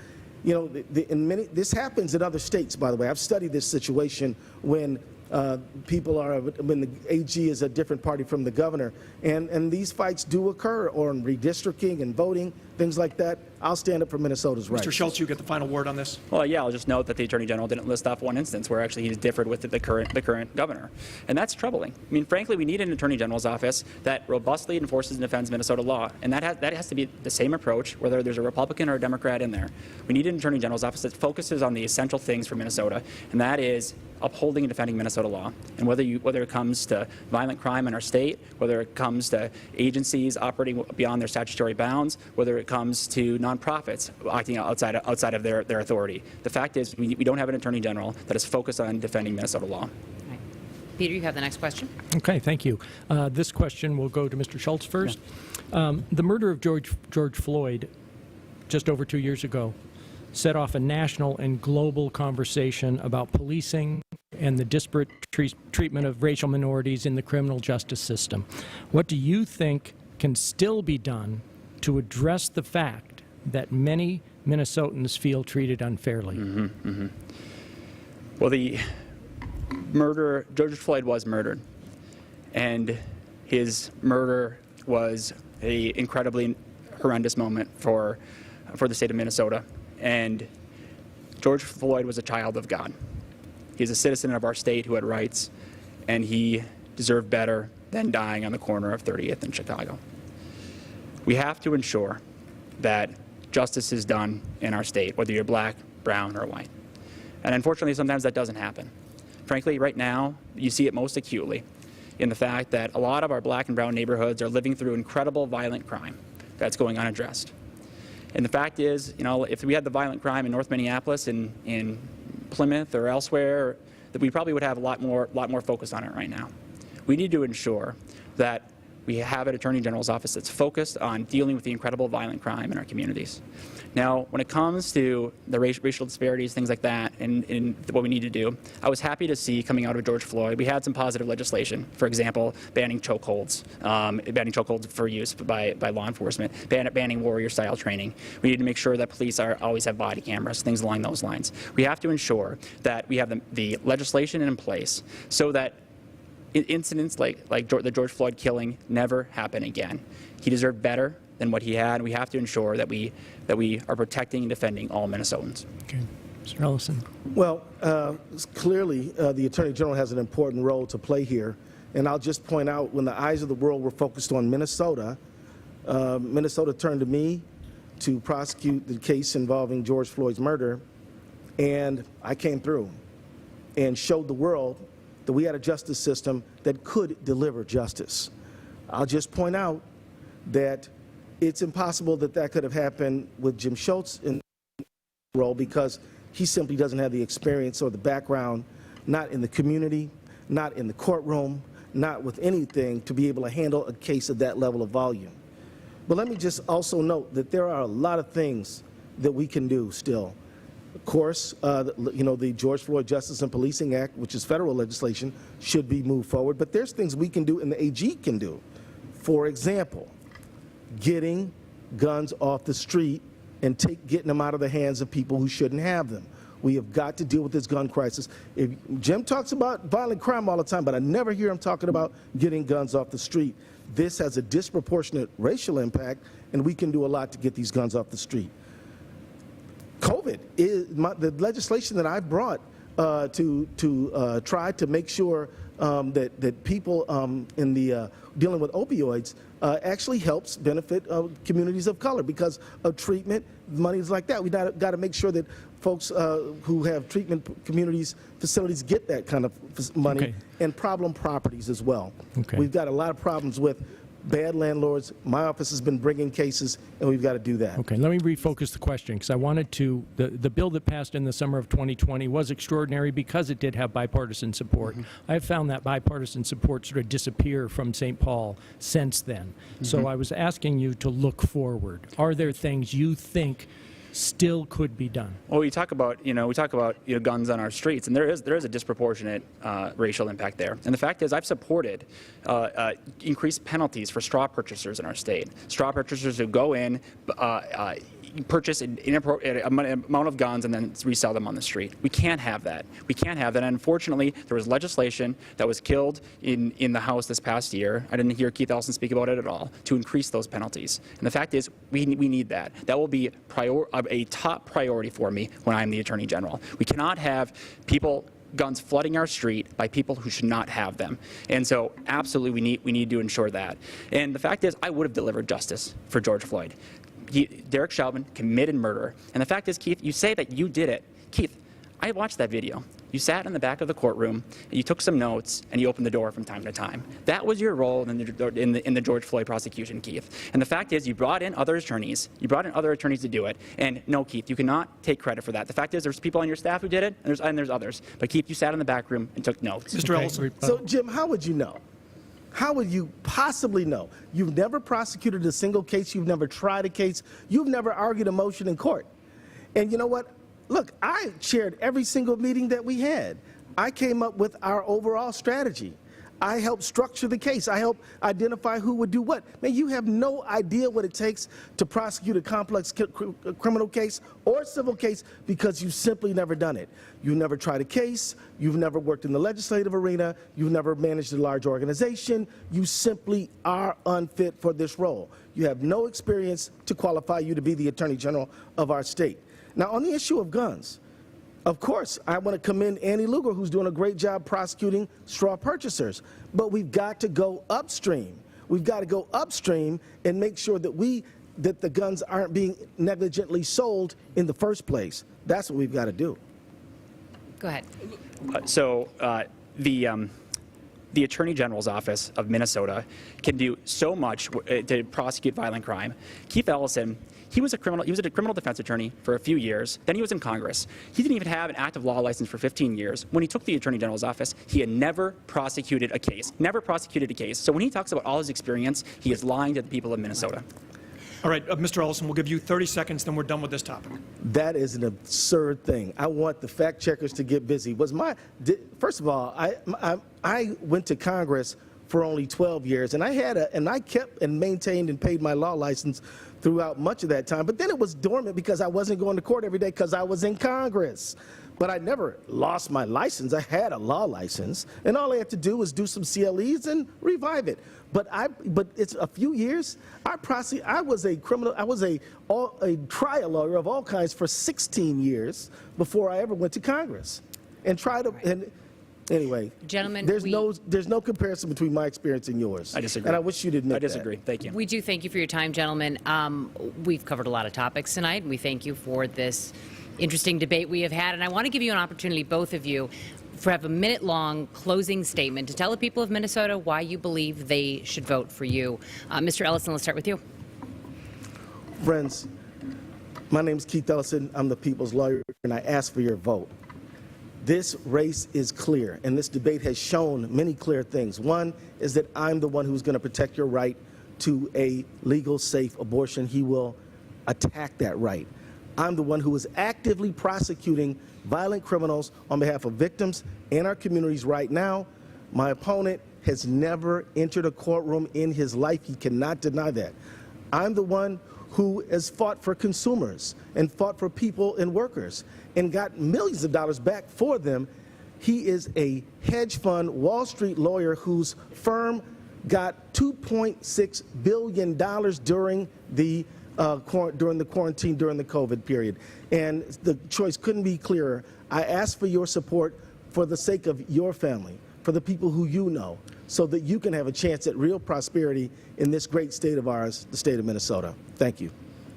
You know, this happens in other states, by the way. I've studied this situation when when the AG is a different party from the governor, and these fights do occur on redistricting and voting, things like that. I'll stand up for Minnesota's rights. Mr. Schultz, you get the final word on this. Well, yeah, I'll just note that the Attorney General didn't list off one instance where actually he's differed with the current governor, and that's troubling. I mean, frankly, we need an Attorney General's office that robustly enforces and defends Minnesota law, and that has to be the same approach whether there's a Republican or a Democrat in there. We need an Attorney General's office that focuses on the essential things for Minnesota, and that is upholding and defending Minnesota law. And whether it comes to violent crime in our state, whether it comes to agencies operating beyond their statutory bounds, whether it comes to nonprofits acting outside of their authority. The fact is we don't have an Attorney General that is focused on defending Minnesota law. Right. Peter, you have the next question. Okay, thank you. This question will go to Mr. Schultz first. Yeah. The murder of George Floyd just over 2 years ago set off a national and global conversation about policing and the disparate treatment of racial minorities in the criminal justice system. What do you think can still be done to address the fact that many Minnesotans feel treated unfairly? Well, George Floyd was murdered, and his murder was an incredibly horrendous moment for the state of Minnesota. And George Floyd was a child of God. He's a citizen of our state who had rights, and he deserved better than dying on the corner of 30th and Chicago. We have to ensure that justice is done in our state, whether you're black, brown, or white. And unfortunately, sometimes that doesn't happen. Frankly, right now, you see it most acutely in the fact that a lot of our black and brown neighborhoods are living through incredible violent crime that's going unaddressed. And the fact is, if we had the violent crime in North Minneapolis, in Plymouth or elsewhere, that we probably would have a lot more focus on it right now. We need to ensure that we have an Attorney General's office that's focused on dealing with the incredible violent crime in our communities. Now, when it comes to the racial disparities, things like that, and what we need to do, I was happy to see coming out of George Floyd, we had some positive legislation. For example, banning chokeholds for use by law enforcement, banning warrior-style training. We need to make sure that police always have body cameras, things along those lines. We have to ensure that we have the legislation in place so that incidents like the George Floyd killing never happen again. He deserved better than what he had. We have to ensure that we are protecting and defending all Minnesotans. Okay. Mr. Ellison. Well, clearly the Attorney General has an important role to play here. And I'll just point out, when the eyes of the world were focused on Minnesota, Minnesota turned to me to prosecute the case involving George Floyd's murder. And I came through and showed the world that we had a justice system that could deliver justice. I'll just point out that it's impossible that could have happened with Jim Schultz in the role, because he simply doesn't have the experience or the background, not in the community, not in the courtroom, not with anything, to be able to handle a case of that level of volume. But let me just also note that there are a lot of things that we can do still. Of course, the George Floyd Justice and Policing Act, which is federal legislation, should be moved forward. But there's things we can do and the AG can do. For example, getting guns off the street and getting them out of the hands of people who shouldn't have them. We have got to deal with this gun crisis. Jim talks about violent crime all the time, but I never hear him talking about getting guns off the street. This has a disproportionate racial impact, and we can do a lot to get these guns off the street. COVID is the legislation that I brought to try to make sure that people in the dealing with opioids actually helps benefit communities of color because of treatment, monies like that. We got to make sure that folks who have treatment facilities get that kind of money, okay, and problem properties as well. Okay. We've got a lot of problems with bad landlords. My office has been bringing cases, and we've got to do that. Okay, let me refocus the question, because I wanted to, the bill that passed in the summer of 2020 was extraordinary because it did have bipartisan support. Mm-hmm. I've found that bipartisan support sort of disappear from St. Paul since then. Mm-hmm. So I was asking you to look forward. Are there things you think still could be done? Well, we talk about guns on our streets, and there is a disproportionate racial impact there. And the fact is, I've supported increased penalties for straw purchasers in our state. Straw purchasers who go in, purchase an inappropriate amount of guns and then resell them on the street. We can't have that. We can't have that. And unfortunately, there was legislation that was killed in the House this past year. I didn't hear Keith Ellison speak about it at all, to increase those penalties. And the fact is, we need that. That will be a top priority for me when I'm the Attorney General. We cannot have guns flooding our street by people who should not have them. And so absolutely we need to ensure that. And the fact is, I would have delivered justice for George Floyd. Derek Chauvin committed murder. And the fact is, Keith, you say that you did it. Keith, I watched that video. You sat in the back of the courtroom, and you took some notes, and you opened the door from time to time. That was your role in the George Floyd prosecution, Keith. And the fact is, you brought in other attorneys. You brought in other attorneys to do it. And no, Keith, you cannot take credit for that. The fact is, there's people on your staff who did it, and there's others. But Keith, you sat in the back room and took notes. Mr. Ellison. So, Jim, how would you know? How would you possibly know? You've never prosecuted a single case. You've never tried a case. You've never argued a motion in court. And you know what? Look, I chaired every single meeting that we had. I came up with our overall strategy. I helped structure the case. I helped identify who would do what. Man, you have no idea what it takes to prosecute a complex criminal case or civil case because you've simply never done it. You've never tried a case. You've never worked in the legislative arena. You've never managed a large organization. You simply are unfit for this role. You have no experience to qualify you to be the Attorney General of our state. Now, on the issue of guns, of course, I want to commend Annie Lugar, who's doing a great job prosecuting straw purchasers. But we've got to go upstream. We've got to go upstream and make sure that the guns aren't being negligently sold in the first place. That's what we've got to do. Go ahead. the Attorney General's office of Minnesota can do so much to prosecute violent crime. Keith Ellison, he was a criminal defense attorney for a few years. Then he was in Congress. He didn't even have an active law license for 15 years. When he took the Attorney General's office, he had never prosecuted a case. So when he talks about all his experience, he is lying to the people of Minnesota. All right, Mr. Ellison, we'll give you 30 seconds, then we're done with this topic. That is an absurd thing. I want the fact checkers to get busy. First of all, I went to Congress for only 12 years, and I kept and maintained and paid my law license throughout much of that time. But then it was dormant because I wasn't going to court every day because I was in Congress. But I never lost my license. I had a law license, and all I had to do was do some CLEs and revive it. But it's a few years. I was a trial lawyer of all kinds for 16 years before I ever went to Congress, and tried to. And anyway, gentlemen, there's no comparison between my experience and yours. I disagree. And I wish you'd admit I disagree. that. Thank you. We do thank you for your time, gentlemen. We've covered a lot of topics tonight, and we thank you for this interesting debate we have had. And I want to give you an opportunity, both of you, to have a minute-long closing statement to tell the people of Minnesota why you believe they should vote for you. Mr. Ellison, let's start with you. Friends, my name is Keith Ellison. I'm the people's lawyer, and I ask for your vote. This race is clear, and this debate has shown many clear things. One is that I'm the one who's going to protect your right to a legal, safe abortion. He will attack that right. I'm the one who is actively prosecuting violent criminals on behalf of victims in our communities right now. My opponent has never entered a courtroom in his life. He cannot deny that. I'm the one who has fought for consumers and fought for people and workers and got millions of dollars back for them. He is a hedge fund Wall Street lawyer whose firm got $2.6 billion during the quarantine, during the COVID period. And the choice couldn't be clearer. I ask for your support for the sake of your family, for the people who you know, so that you can have a chance at real prosperity in this great state of ours, the state of Minnesota. Thank you.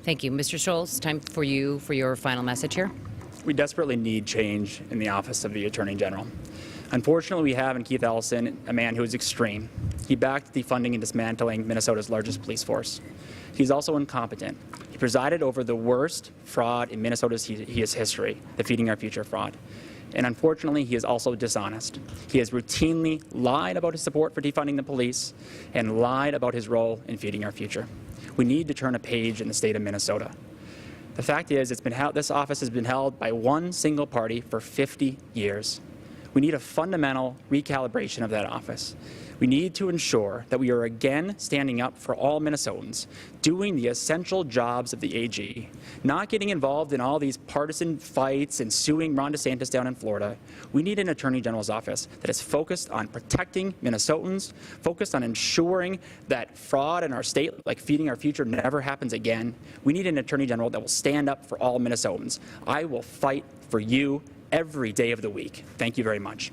Thank you. Mr. Schultz, time for you for your final message here. We desperately need change in the office of the Attorney General. Unfortunately, we have in Keith Ellison a man who is extreme. He backed defunding and dismantling Minnesota's largest police force. He's also incompetent. He presided over the worst fraud in Minnesota's history, the Feeding Our Future fraud. And unfortunately, he is also dishonest. He has routinely lied about his support for defunding the police and lied about his role in Feeding Our Future. We need to turn a page in the state of Minnesota. The fact is, this office has been held by one single party for 50 years. We need a fundamental recalibration of that office. We need to ensure that we are again standing up for all Minnesotans, doing the essential jobs of the AG, not getting involved in all these partisan fights and suing Ron DeSantis down in Florida. We need an Attorney General's office that is focused on protecting Minnesotans, focused on ensuring that fraud in our state, like Feeding Our Future, never happens again. We need an Attorney General that will stand up for all Minnesotans. I will fight for you every day of the week. Thank you very much.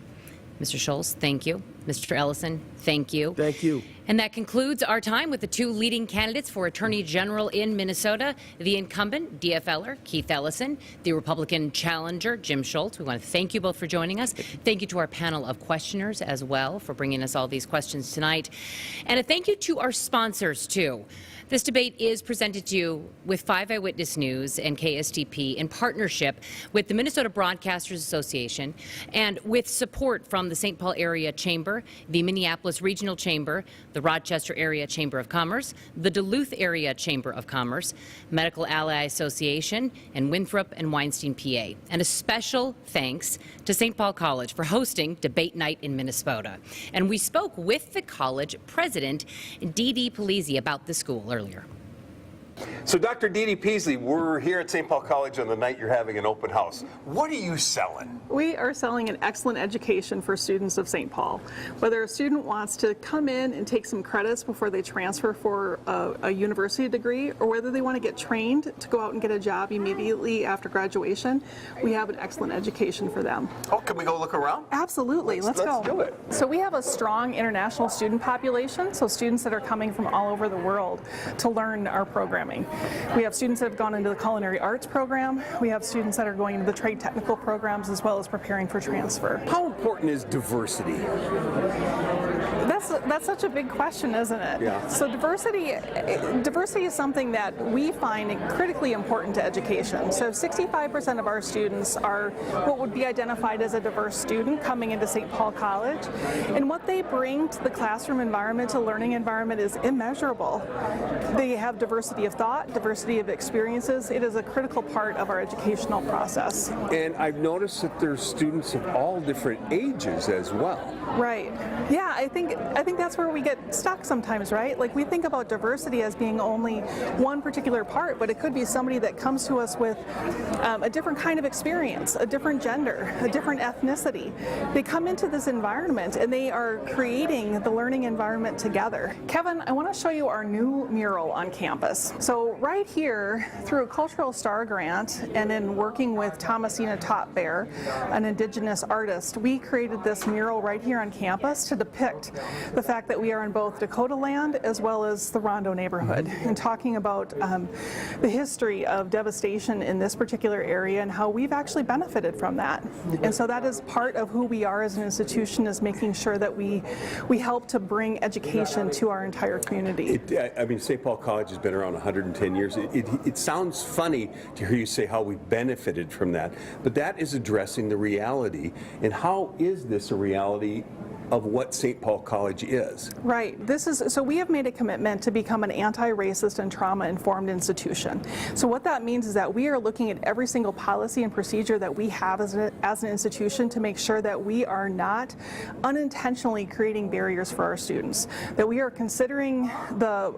Mr. Schultz, thank you. Mr. Ellison, thank you. Thank you. And that concludes our time with the two leading candidates for Attorney General in Minnesota, the incumbent DFLer, Keith Ellison, the Republican challenger, Jim Schultz. We want to thank you both for joining us. Thank you to our panel of questioners as well for bringing us all these questions tonight. And a thank you to our sponsors, too. This debate is presented to you with 5 Eyewitness News and KSTP in partnership with the Minnesota Broadcasters Association and with support from the St. Paul Area Chamber, the Minneapolis Regional Chamber, the Rochester Area Chamber of Commerce, the Duluth Area Chamber of Commerce, Medical Ally Association, and Winthrop and Weinstein, PA. And a special thanks to St. Paul College for hosting Debate Night in Minnesota. And we spoke with the college president, Dee Polizzi, about the school earlier. So, Dr. Dee Peasley, we're here at St. Paul College on the night you're having an open house. What are you selling? We are selling an excellent education for students of St. Paul. Whether a student wants to come in and take some credits before they transfer for a university degree, or whether they want to get trained to go out and get a job immediately after graduation, we have an excellent education for them. Oh, can we go look around? Absolutely. Let's go. Let's do it. So we have a strong international student population, so students that are coming from all over the world to learn our programming. programming. We have students that have gone into the culinary arts program. We have students that are going into the trade technical programs as well as preparing for transfer. How important is diversity? That's such a big question, isn't it? Yeah. So diversity is something that we find critically important to education. So 65% of our students are what would be identified as a diverse student coming into St. Paul College. And what they bring to the classroom environment, to learning environment, is immeasurable. They have diversity of thought, diversity of experiences. It is a critical part of our educational process. And I've noticed that there's students of all different ages as well. Right. Yeah, I think that's where we get stuck sometimes, right? Like, we think about diversity as being only one particular part, but it could be somebody that comes to us with a different kind of experience, a different gender, a different ethnicity. They come into this environment and they are creating the learning environment together. Kevin, I want to show you our new mural on campus. So right here, through a Cultural Star grant and in working with Thomasina Top Bear, an Indigenous artist, we created this mural right here on campus to depict the fact that we are in both Dakota land as well as the Rondo neighborhood, and talking about the history of devastation in this particular area and how we've actually benefited from that. And so that is part of who we are as an institution, is making sure that we help to bring education to our entire community. I mean, St. Paul College has been around 110 years. It sounds funny to hear you say how we benefited from that, but that is addressing the reality. And how is this a reality of what St. Paul College is? Right. So we have made a commitment to become an anti-racist and trauma-informed institution. So what that means is that we are looking at every single policy and procedure that we have as an institution to make sure that we are not unintentionally creating barriers for our students, that we are considering the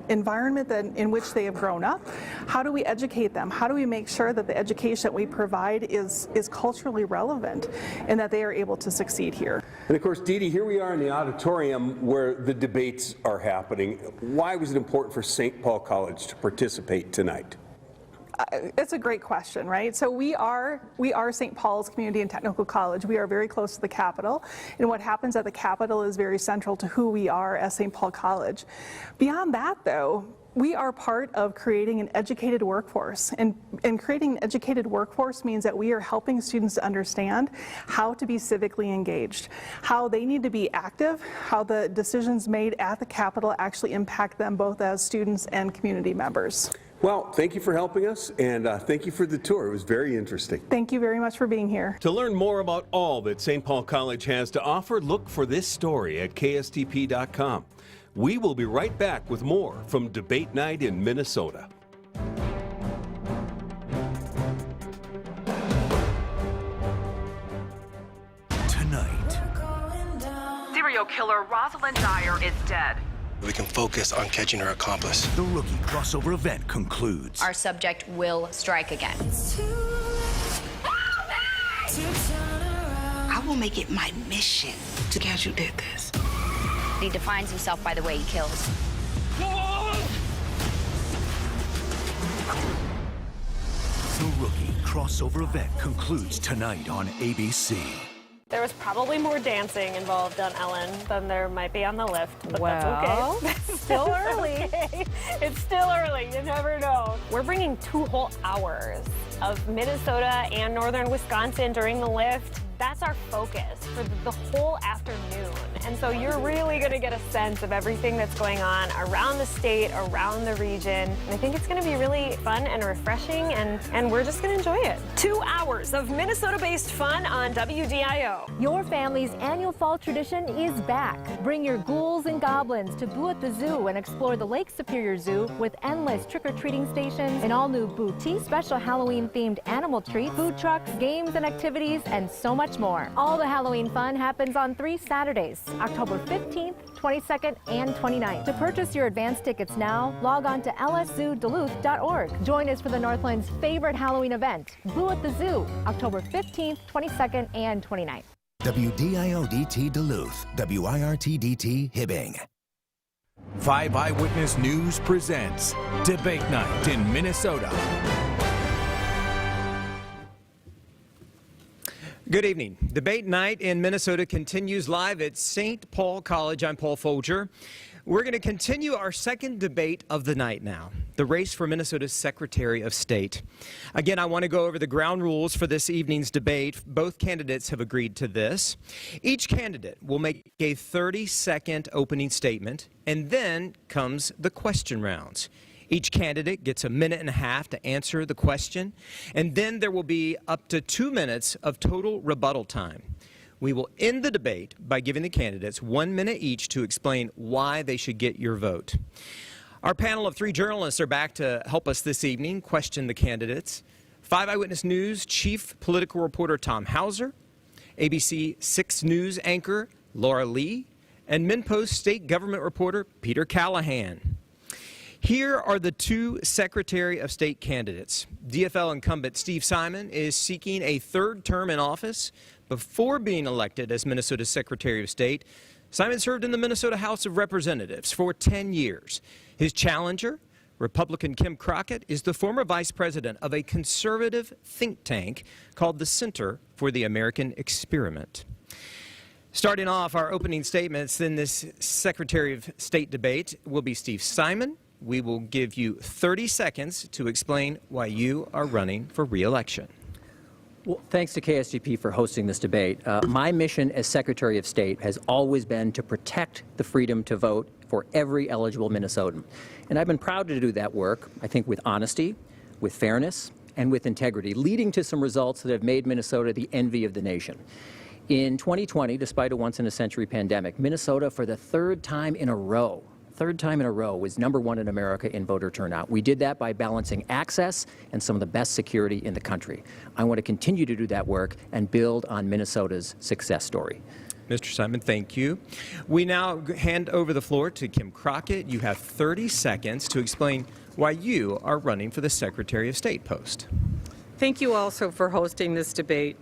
environment in which they have grown up. How do we educate them? How do we make sure that the education that we provide is culturally relevant and that they are able to succeed here? And of course, Dee Dee, here we are in the auditorium where the debates are happening. Why was it important for St. Paul College to participate tonight? It's a great question, right? So we are St. Paul's Community and Technical College. We are very close to the Capitol, and what happens at the Capitol is very central to who we are as St. Paul College. Beyond that, though, we are part of creating an educated workforce, and creating an educated workforce means that we are helping students to understand how to be civically engaged, how they need to be active, how the decisions made at the Capitol actually impact them both as students and community members. Well, thank you for helping us, and thank you for the tour. It was very interesting. Thank you very much for being here. To learn more about all that St. Paul College has to offer, look for this story at kstp.com. We will be right back with more from Debate Night in Minnesota. Tonight, Serial killer Rosalind Dyer is dead. we can focus on catching her accomplice. The rookie crossover event concludes. Our subject will strike again. I will make it my mission to catch who did this. He defines himself by the way he kills. The rookie crossover event concludes tonight on ABC. There was probably more dancing involved on Ellen than there might be on the lift, but Well, that's okay. Still early. Okay. It's still early. You never know. We're bringing 2 whole hours of Minnesota and northern Wisconsin during the lift. That's our focus for the whole afternoon. And so you're really going to get a sense of everything that's going on around the state, around the region. And I think it's going to be really fun and refreshing, and we're just going to enjoy it. 2 hours of Minnesota-based fun on WDIO. Your family's annual fall tradition is back. Bring your ghouls and goblins to Boo at the Zoo and explore the Lake Superior Zoo with endless trick-or-treating stations, an all-new Boo-Tea, special Halloween-themed animal treats, food trucks, games and activities, and so much more. All the Halloween fun happens on 3 Saturdays, October 15th, 22nd, and 29th. To purchase your advance tickets now, log on to lszooduluth.org. Join us for the Northland's favorite Halloween event, Boo at the Zoo, October 15th, 22nd, and 29th. WDIO-DT Duluth, WIRT-DT Hibbing. 5 Eyewitness News presents Debate Night in Minnesota. Good evening. Debate night in Minnesota continues live at St. Paul College. I'm Paul Folger. We're going to continue our second debate of the night now, the race for Minnesota's Secretary of State. Again, I want to go over the ground rules for this evening's debate. Both candidates have agreed to this. Each candidate will make a 30-second opening statement, and then comes the question rounds. Each candidate gets a minute and a half to answer the question, and then there will be up to 2 minutes of total rebuttal time. We will end the debate by giving the candidates 1 minute each to explain why they should get your vote. Our panel of 3 journalists are back to help us this evening question the candidates. 5 Eyewitness News chief political reporter Tom Hauser, ABC 6 News anchor Laura Lee, and MinnPost state government reporter Peter Callahan. Here are the 2 Secretary of State candidates. DFL incumbent Steve Simon is seeking a 3rd term in office. Before being elected as Minnesota's Secretary of State, Simon served in the Minnesota House of Representatives for 10 years. His challenger, Republican Kim Crockett, is the former vice president of a conservative think tank called the Center for the American Experiment. Starting off our opening statements in this Secretary of State debate will be Steve Simon. We will give you 30 seconds to explain why you are running for re-election. Well, thanks to KSGP for hosting this debate. My mission as Secretary of State has always been to protect the freedom to vote for every eligible Minnesotan. And I've been proud to do that work, I think, with honesty, with fairness, and with integrity, leading to some results that have made Minnesota the envy of the nation. In 2020, despite a once-in-a-century pandemic, Minnesota, for the third time in a row, was #1 in America in voter turnout. We did that by balancing access and some of the best security in the country. I want to continue to do that work and build on Minnesota's success story. Mr. Simon, thank you. We now hand over the floor to Kim Crockett. You have 30 seconds to explain why you are running for the Secretary of State post. Thank you also for hosting this debate.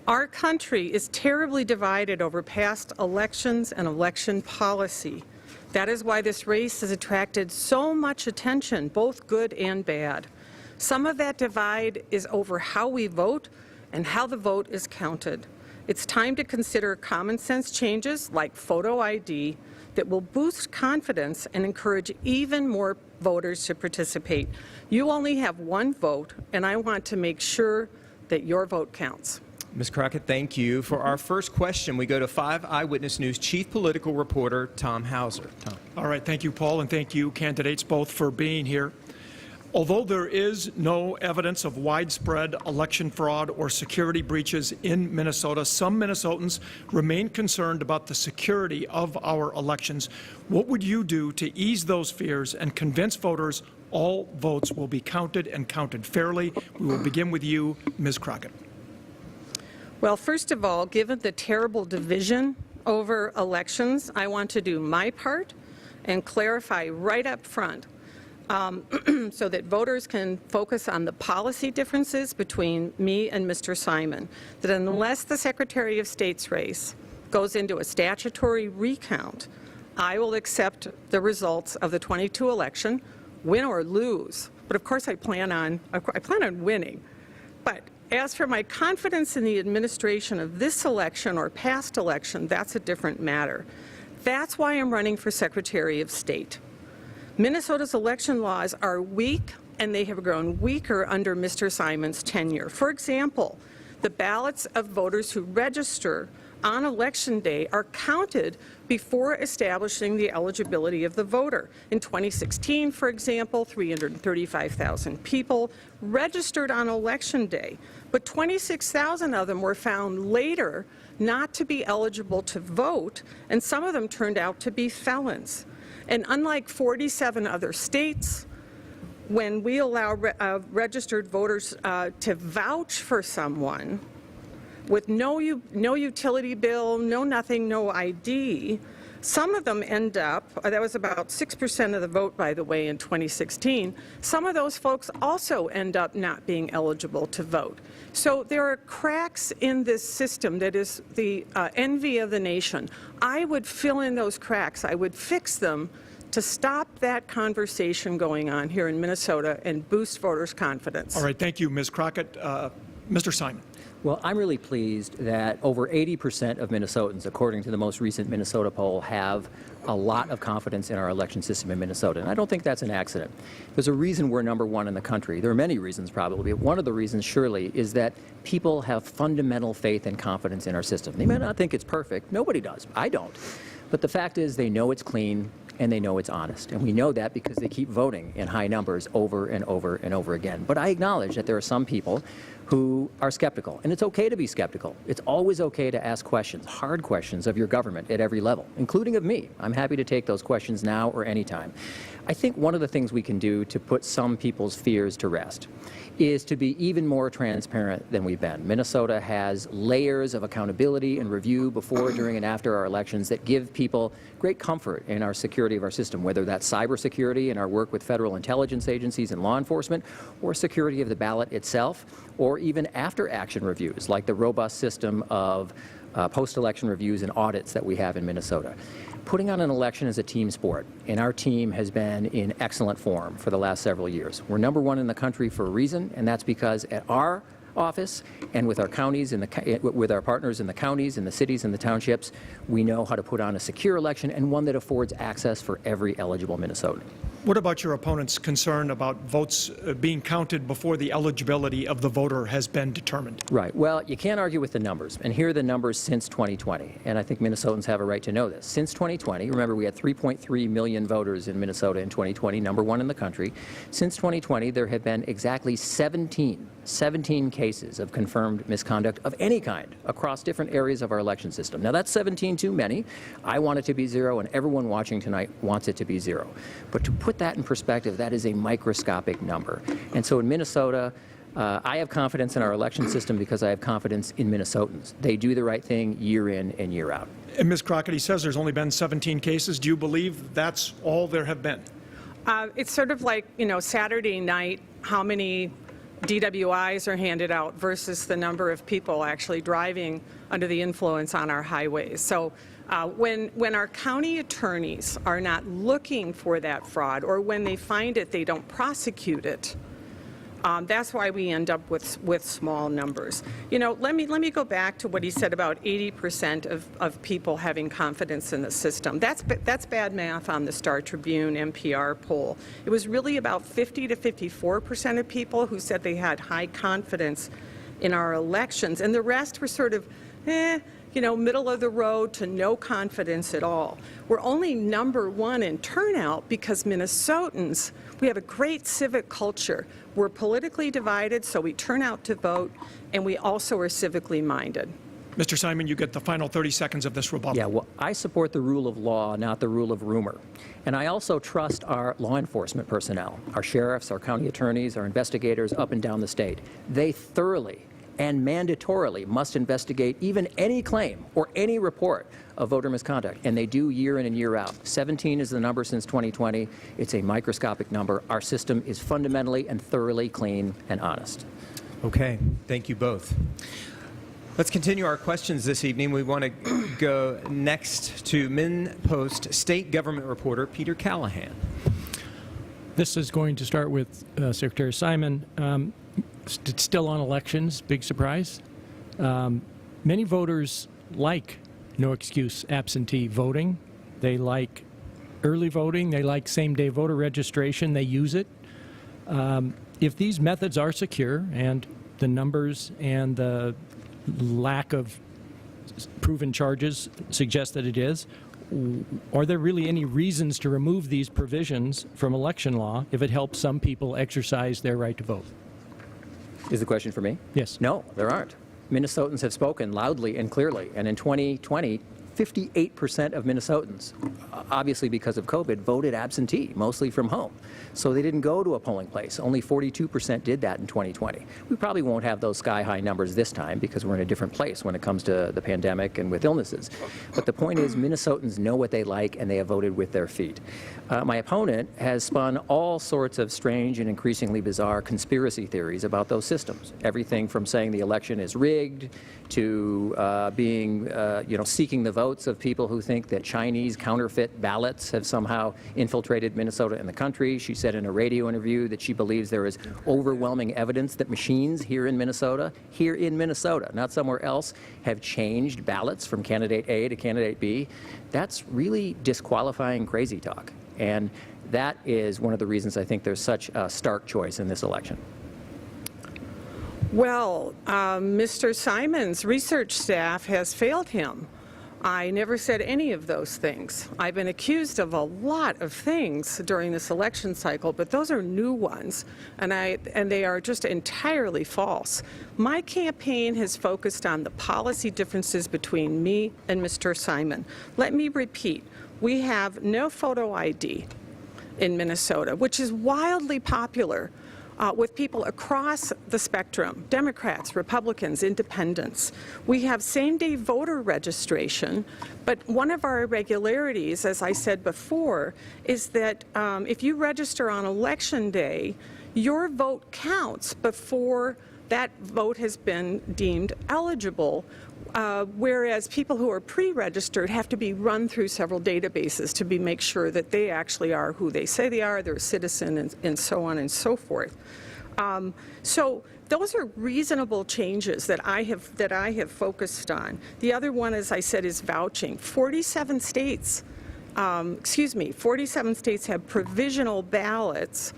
Our country is terribly divided over past elections and election policy. That is why this race has attracted so much attention, both good and bad. Some of that divide is over how we vote and how the vote is counted. It's time to consider common sense changes like photo ID that will boost confidence and encourage even more voters to participate. You only have 1 vote, and I want to make sure that your vote counts. Ms. Crockett, thank you. For our first question, we go to 5 Eyewitness News chief political reporter Tom Hauser. Tom. All right, thank you, Paul, and thank you, candidates, both for being here. Although there is no evidence of widespread election fraud or security breaches in Minnesota, some Minnesotans remain concerned about the security of our elections. What would you do to ease those fears and convince voters all votes will be counted and counted fairly? We will begin with you, Ms. Crockett. Well, first of all, given the terrible division over elections, I want to do my part and clarify right up front so that voters can focus on the policy differences between me and Mr. Simon, that unless the Secretary of State's race goes into a statutory recount, I will accept the results of the 22 election, win or lose. But of course I plan on winning. But as for my confidence in the administration of this election or past election, that's a different matter. That's why I'm running for Secretary of State. Minnesota's election laws are weak, and they have grown weaker under Mr. Simon's tenure. For example, the ballots of voters who register on Election Day are counted before establishing the eligibility of the voter. In 2016, for example, 335,000 people registered on Election Day, but 26,000 of them were found later not to be eligible to vote, and some of them turned out to be felons. And unlike 47 other states, when we allow registered voters to vouch for someone, with no utility bill, no nothing, no ID, some of them end up, that was about 6% of the vote, by the way, in 2016, some of those folks also end up not being eligible to vote. So there are cracks in this system that is the envy of the nation. I would fill in those cracks. I would fix them to stop that conversation going on here in Minnesota and boost voters' confidence. All right, thank you, Ms. Crockett. Mr. Simon. Well, I'm really pleased that over 80% of Minnesotans, according to the most recent Minnesota poll, have a lot of confidence in our election system in Minnesota. And I don't think that's an accident. There's a reason we're #1 in the country. There are many reasons probably, but one of the reasons surely is that people have fundamental faith and confidence in our system. They may not think it's perfect. Nobody does. I don't. But the fact is they know it's clean and they know it's honest. And we know that because they keep voting in high numbers over and over and over again. But I acknowledge that there are some people who are skeptical. And it's okay to be skeptical. It's always okay to ask questions, hard questions of your government at every level, including of me. I'm happy to take those questions now or anytime. I think one of the things we can do to put some people's fears to rest is to be even more transparent than we've been. Minnesota has layers of accountability and review before, during, and after our elections that give people great comfort in our security of our system, whether that's cybersecurity and our work with federal intelligence agencies and law enforcement, or security of the ballot itself, or even after-action reviews, like the robust system of post-election reviews and audits that we have in Minnesota. Putting on an election is a team sport, and our team has been in excellent form for the last several years. We're #1 in the country for a reason, and that's because at our office and with our counties and with our partners in the counties and the cities and the townships, we know how to put on a secure election and one that affords access for every eligible Minnesotan. What about your opponent's concern about votes being counted before the eligibility of the voter has been determined? Right. Well, you can't argue with the numbers. And here are the numbers since 2020. And I think Minnesotans have a right to know this. Since 2020, remember we had 3.3 million voters in Minnesota in 2020, #1 in the country. Since 2020, there have been exactly 17 cases of confirmed misconduct of any kind across different areas of our election system. Now, that's 17 too many. I want it to be 0, and everyone watching tonight wants it to be 0. But to put that in perspective, that is a microscopic number. And so in Minnesota, I have confidence in our election system because I have confidence in Minnesotans. They do the right thing year in and year out. And Ms. Crockett, he says there's only been 17 cases. Do you believe that's all there have been? It's sort of like, Saturday night, how many DWIs are handed out versus the number of people actually driving under the influence on our highways. So when our county attorneys are not looking for that fraud, or when they find it, they don't prosecute it, that's why we end up with small numbers. Let me go back to what he said about 80% of people having confidence in the system. That's bad math on the Star Tribune NPR poll. It was really about 50 to 54% of people who said they had high confidence in our elections, and the rest were sort of, middle of the road to no confidence at all. We're only #1 in turnout because Minnesotans, we have a great civic culture. We're politically divided, so we turn out to vote, and we also are civically minded. Mr. Simon, you get the final 30 seconds of this rebuttal. Yeah, well, I support the rule of law, not the rule of rumor. And I also trust our law enforcement personnel, our sheriffs, our county attorneys, our investigators up and down the state. They thoroughly and mandatorily must investigate even any claim or any report of voter misconduct, and they do year in and year out. 17 is the number since 2020. It's a microscopic number. Our system is fundamentally and thoroughly clean and honest. Okay, thank you both. Let's continue our questions this evening. We want to go next to MinnPost State Government reporter Peter Callahan. This is going to start with Secretary Simon. It's still on elections, big surprise. Many voters like no-excuse absentee voting. They like early voting. They like same-day voter registration. They use it. If these methods are secure, and the numbers and the lack of proven charges suggest that it is, are there really any reasons to remove these provisions from election law if it helps some people exercise their right to vote? Is the question for me? Yes. No, there aren't. Minnesotans have spoken loudly and clearly, and in 2020, 58% of Minnesotans, obviously because of COVID, voted absentee, mostly from home. So they didn't go to a polling place. Only 42% did that in 2020. We probably won't have those sky-high numbers this time because we're in a different place when it comes to the pandemic and with illnesses. But the point is, Minnesotans know what they like, and they have voted with their feet. My opponent has spun all sorts of strange and increasingly bizarre conspiracy theories about those systems. Everything from saying the election is rigged to seeking the vote votes of people who think that Chinese counterfeit ballots have somehow infiltrated Minnesota and the country. She said in a radio interview that she believes there is overwhelming evidence that machines here in Minnesota, not somewhere else, have changed ballots from candidate A to candidate B. That's really disqualifying crazy talk. And that is one of the reasons I think there's such a stark choice in this election. Well, Mr. Simon's research staff has failed him. I never said any of those things. I've been accused of a lot of things during this election cycle, but those are new ones, and they are just entirely false. My campaign has focused on the policy differences between me and Mr. Simon. Let me repeat, we have no photo ID in Minnesota, which is wildly popular with people across the spectrum, Democrats, Republicans, independents. We have same-day voter registration, but one of our irregularities, as I said before, is that if you register on Election Day, your vote counts before that vote has been deemed eligible, whereas people who are pre-registered have to be run through several databases to make sure that they actually are who they say they are, they're a citizen, and so on and so forth. So those are reasonable changes that I have focused on. The other one, as I said, is vouching. 47 states have provisional ballots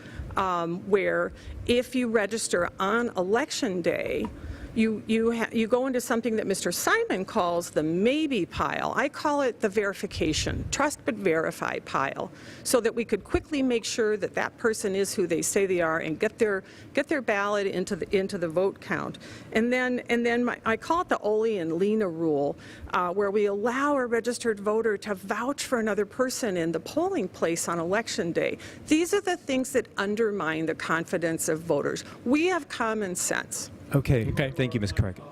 where if you register on Election Day, you go into something that Mr. Simon calls the maybe pile. I call it the verification, trust but verify pile, so that we could quickly make sure that that person is who they say they are and get their ballot into the vote count. And then I call it the Ole and Lena rule, where we allow a registered voter to vouch for another person in the polling place on Election Day. These are the things that undermine the confidence of voters. We have common sense. Okay. Thank you, Ms. Crockett.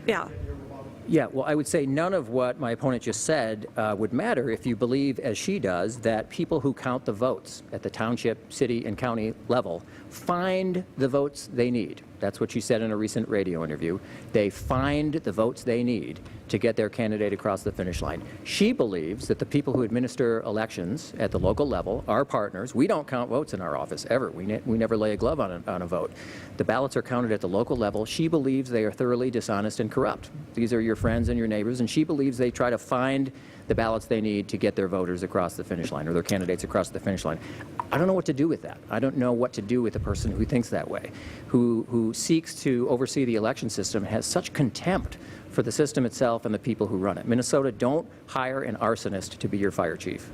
Yeah. Yeah, well, I would say none of what my opponent just said would matter if you believe, as she does, that people who count the votes at the township, city, and county level find the votes they need. That's what she said in a recent radio interview. They find the votes they need to get their candidate across the finish line. She believes that the people who administer elections at the local level are partners. We don't count votes in our office, ever. We never lay a glove on a vote. The ballots are counted at the local level. She believes they are thoroughly dishonest and corrupt. These are your friends and your neighbors, and she believes they try to find the ballots they need to get their voters across the finish line, or their candidates across the finish line. I don't know what to do with that. I don't know what to do with a person who thinks that way, who seeks to oversee the election system, has such contempt for the system itself and the people who run it. Minnesota, don't hire an arsonist to be your fire chief.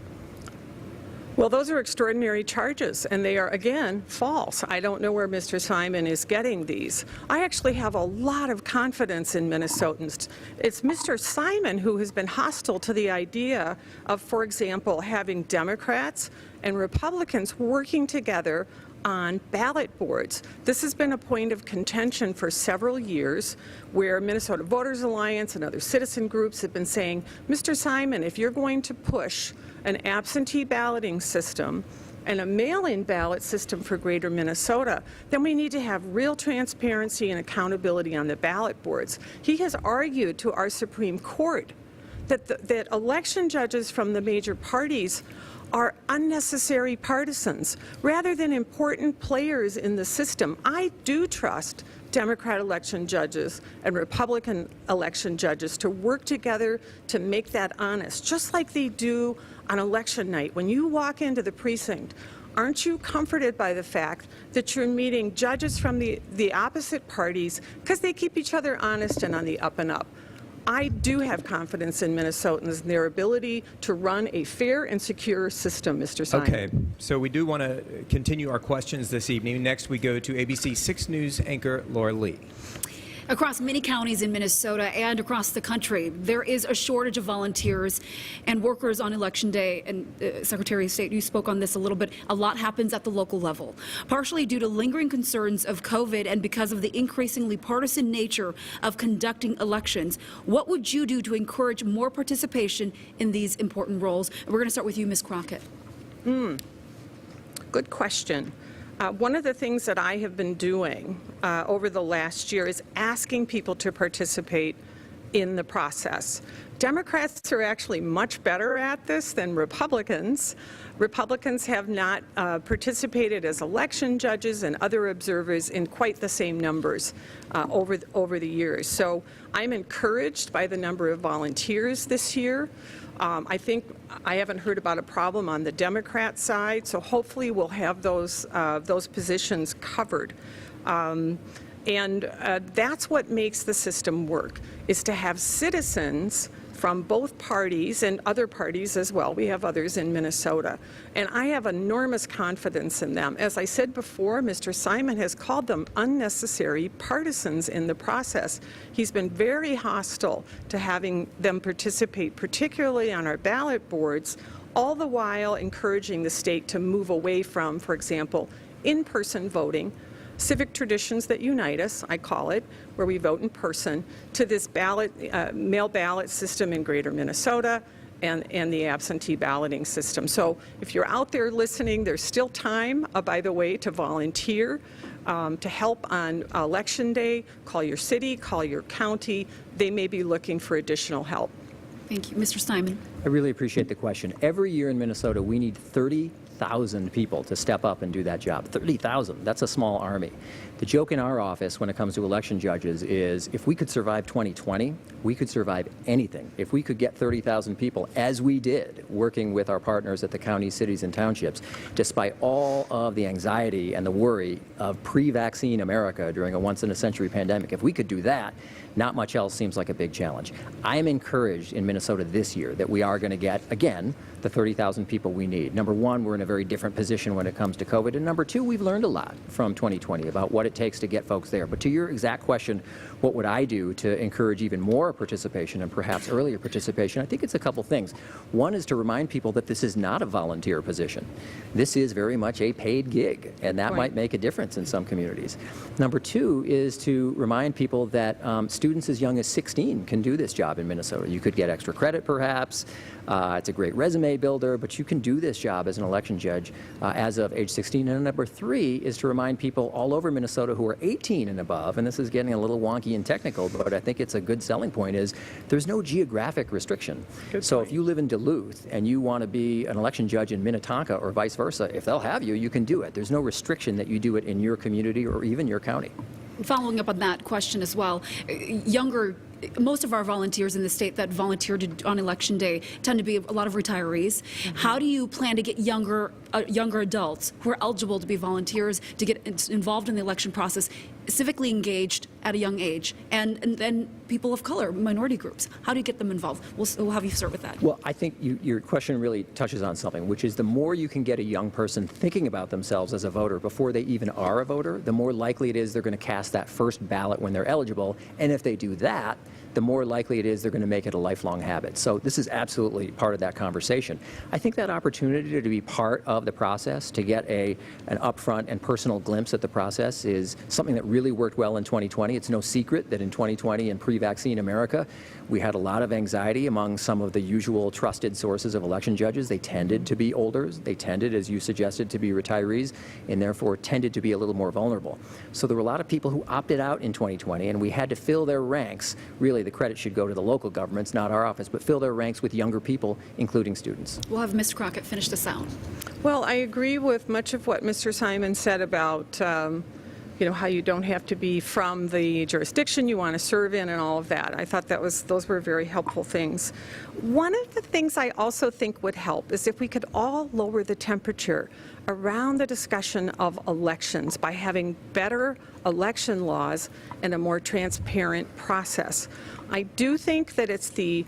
Well, those are extraordinary charges, and they are, again, false. I don't know where Mr. Simon is getting these. I actually have a lot of confidence in Minnesotans. It's Mr. Simon who has been hostile to the idea of, for example, having Democrats and Republicans working together on ballot boards. This has been a point of contention for several years, where Minnesota Voters Alliance and other citizen groups have been saying, Mr. Simon, if you're going to push an absentee balloting system and a mail-in ballot system for greater Minnesota, then we need to have real transparency and accountability on the ballot boards. He has argued to our Supreme Court that election judges from the major parties are unnecessary partisans rather than important players in the system. I do trust Democrat election judges and Republican election judges to work together to make that honest, just like they do on election night. When you walk into the precinct, aren't you comforted by the fact that you're meeting judges from the opposite parties because they keep each other honest and on the up and up? I do have confidence in Minnesotans and their ability to run a fair and secure system, Mr. Simon. Okay, so we do want to continue our questions this evening. Next, we go to ABC 6 News anchor Laura Lee. Across many counties in Minnesota and across the country, there is a shortage of volunteers and workers on Election Day. And Secretary of State, you spoke on this a little bit. A lot happens at the local level, partially due to lingering concerns of COVID and because of the increasingly partisan nature of conducting elections. What would you do to encourage more participation in these important roles? And we're going to start with you, Ms. Crockett. Good question. One of the things that I have been doing over the last year is asking people to participate in the process. Democrats are actually much better at this than Republicans. Republicans have not participated as election judges and other observers in quite the same numbers over the years. So I'm encouraged by the number of volunteers this year. I think I haven't heard about a problem on the Democrat side, so hopefully we'll have those positions covered. And that's what makes the system work, is to have citizens from both parties and other parties as well. We have others in Minnesota. And I have enormous confidence in them. As I said before, Mr. Simon has called them unnecessary partisans in the process. He's been very hostile to having them participate, particularly on our ballot boards, all the while encouraging the state to move away from, for example, in-person voting, civic traditions that unite us, I call it, where we vote in person, to this mail ballot system in greater Minnesota and the absentee balloting system. So if you're out there listening, there's still time, by the way, to volunteer, to help on Election Day. Call your city, call your county. They may be looking for additional help. Thank you. Mr. Simon. I really appreciate the question. Every year in Minnesota, we need 30,000 people to step up and do that job. 30,000, that's a small army. The joke in our office when it comes to election judges is if we could survive 2020, we could survive anything. If we could get 30,000 people, as we did, working with our partners at the counties, cities, and townships, despite all of the anxiety and the worry of pre-vaccine America during a once-in-a-century pandemic, if we could do that, not much else seems like a big challenge. I am encouraged in Minnesota this year that we are going to get, again, the 30,000 people we need. Number one, we're in a very different position when it comes to COVID. And number two, we've learned a lot from 2020 about what it takes to get folks there. But to your exact question, what would I do to encourage even more participation and perhaps earlier participation? I think it's a couple things. One is to remind people that this is not a volunteer position. This is very much a paid gig, and that might make a difference in some communities. Number two is to remind people that students as young as 16 can do this job in Minnesota. You could get extra credit, perhaps. It's a great resume builder, but you can do this job as an election judge as of age 16. And number three is to remind people all over Minnesota who are 18 and above, and this is getting a little wonky and technical, but I think it's a good selling point, is there's no geographic restriction. So if you live in Duluth and you want to be an election judge in Minnetonka or vice versa, if they'll have you, you can do it. There's no restriction that you do it in your community or even your county. Following up on that question as well, most of our volunteers in the state that volunteered on Election Day tend to be a lot of retirees. Mm-hmm. How do you plan to get younger adults who are eligible to be volunteers to get involved in the election process, civically engaged at a young age, and then people of color, minority groups? How do you get them involved? We'll have you start with that. Well, I think your question really touches on something, which is the more you can get a young person thinking about themselves as a voter before they even are a voter, the more likely it is they're going to cast that first ballot when they're eligible. And if they do that, the more likely it is they're going to make it a lifelong habit. So this is absolutely part of that conversation. I think that opportunity to be part of the process, to get an upfront and personal glimpse at the process, is something that really worked well in 2020. It's no secret that in 2020 in pre-vaccine America, we had a lot of anxiety among some of the usual trusted sources of election judges. They tended to be older. They tended, as you suggested, to be retirees, and therefore tended to be a little more vulnerable. So there were a lot of people who opted out in 2020, and we had to fill their ranks. Really, the credit should go to the local governments, not our office, but fill their ranks with younger people, including students. We'll have Ms. Crockett finish this out. Well, I agree with much of what Mr. Simon said about how you don't have to be from the jurisdiction you want to serve in and all of that. I thought those were very helpful things. One of the things I also think would help is if we could all lower the temperature around the discussion of elections by having better election laws and a more transparent process. I do think that it's the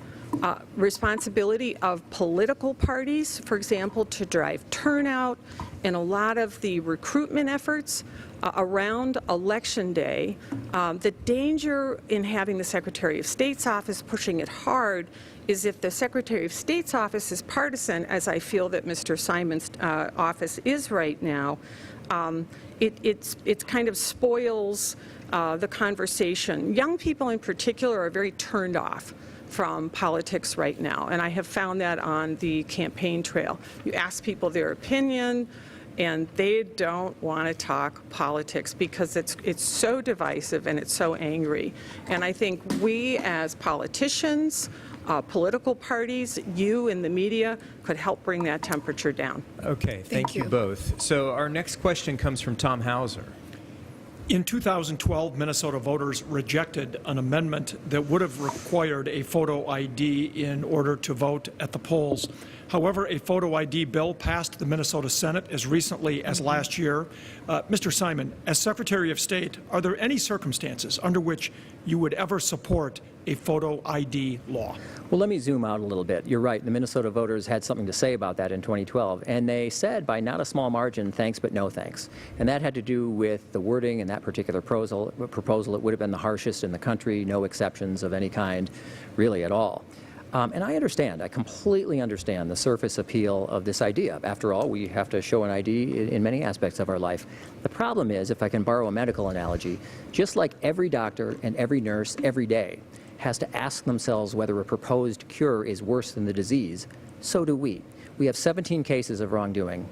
responsibility of political parties, for example, to drive turnout and a lot of the recruitment efforts around Election Day. The danger in having the Secretary of State's office pushing it hard is if the Secretary of State's office is partisan, as I feel that Mr. Simon's office is right now, it kind of spoils the conversation. Young people in particular are very turned off from politics right now, and I have found that on the campaign trail. You ask people their opinion, and they don't want to talk politics because it's so divisive and it's so angry. And I think we as politicians, political parties, you in the media, could help bring that temperature down. Okay, thank you both. So our next question comes from Tom Hauser. In 2012, Minnesota voters rejected an amendment that would have required a photo ID in order to vote at the polls. However, a photo ID bill passed the Minnesota Senate as recently as last year. Mr. Simon, as Secretary of State, are there any circumstances under which you would ever support a photo ID law? Well, let me zoom out a little bit. You're right. The Minnesota voters had something to say about that in 2012, and they said by not a small margin, thanks but no thanks. And that had to do with the wording in that particular proposal. It would have been the harshest in the country, no exceptions of any kind, really at all. And I understand, I completely understand the surface appeal of this idea. After all, we have to show an ID in many aspects of our life. The problem is, if I can borrow a medical analogy, just like every doctor and every nurse every day has to ask themselves whether a proposed cure is worse than the disease, so do we. We have 17 cases of wrongdoing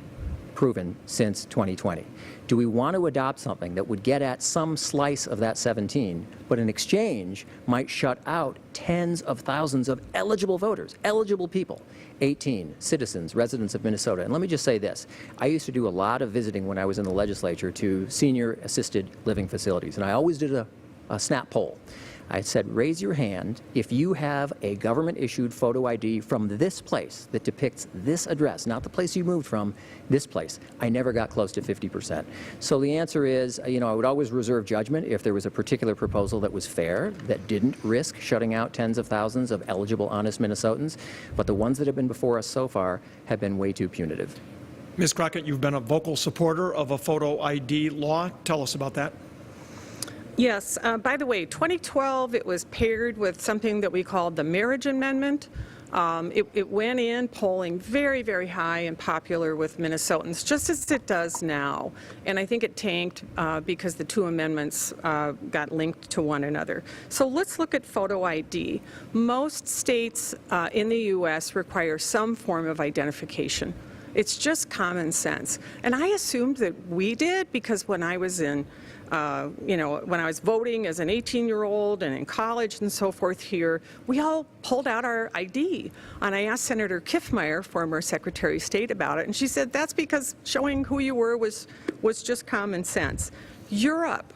proven since 2020. Do we want to adopt something that would get at some slice of that 17, but in exchange might shut out tens of thousands of eligible voters, eligible people, 18 citizens, residents of Minnesota? And let me just say this. I used to do a lot of visiting when I was in the legislature to senior assisted living facilities, and I always did a snap poll. I said, raise your hand if you have a government-issued photo ID from this place that depicts this address, not the place you moved from, this place. I never got close to 50%. So the answer is, I would always reserve judgment if there was a particular proposal that was fair, that didn't risk shutting out tens of thousands of eligible, honest Minnesotans. But the ones that have been before us so far have been way too punitive. Ms. Crockett, you've been a vocal supporter of a photo ID law. Tell us about that. Yes. By the way, 2012, it was paired with something that we called the marriage amendment. It went in polling very, very high and popular with Minnesotans, just as it does now. And I think it tanked because the two amendments got linked to one another. So let's look at photo ID. Most states in the U.S. require some form of identification. It's just common sense. And I assumed that we did because when I was in when I was voting as an 18-year-old and in college and so forth here, we all pulled out our ID. And I asked Senator Kiffmeyer, former Secretary of State, about it, and she said that's because showing who you were was just common sense. Europe,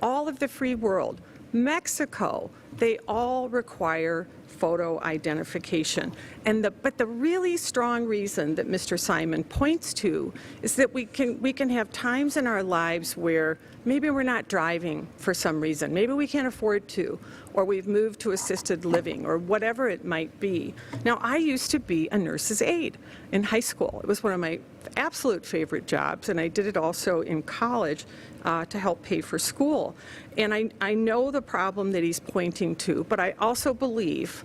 all of the free world, Mexico, they all require photo identification. But the really strong reason that Mr. Simon points to is that we can have times in our lives where maybe we're not driving for some reason, maybe we can't afford to, or we've moved to assisted living, or whatever it might be. Now, I used to be a nurse's aide in high school. It was one of my absolute favorite jobs, and I did it also in college to help pay for school. And I know the problem that he's pointing to, but I also believe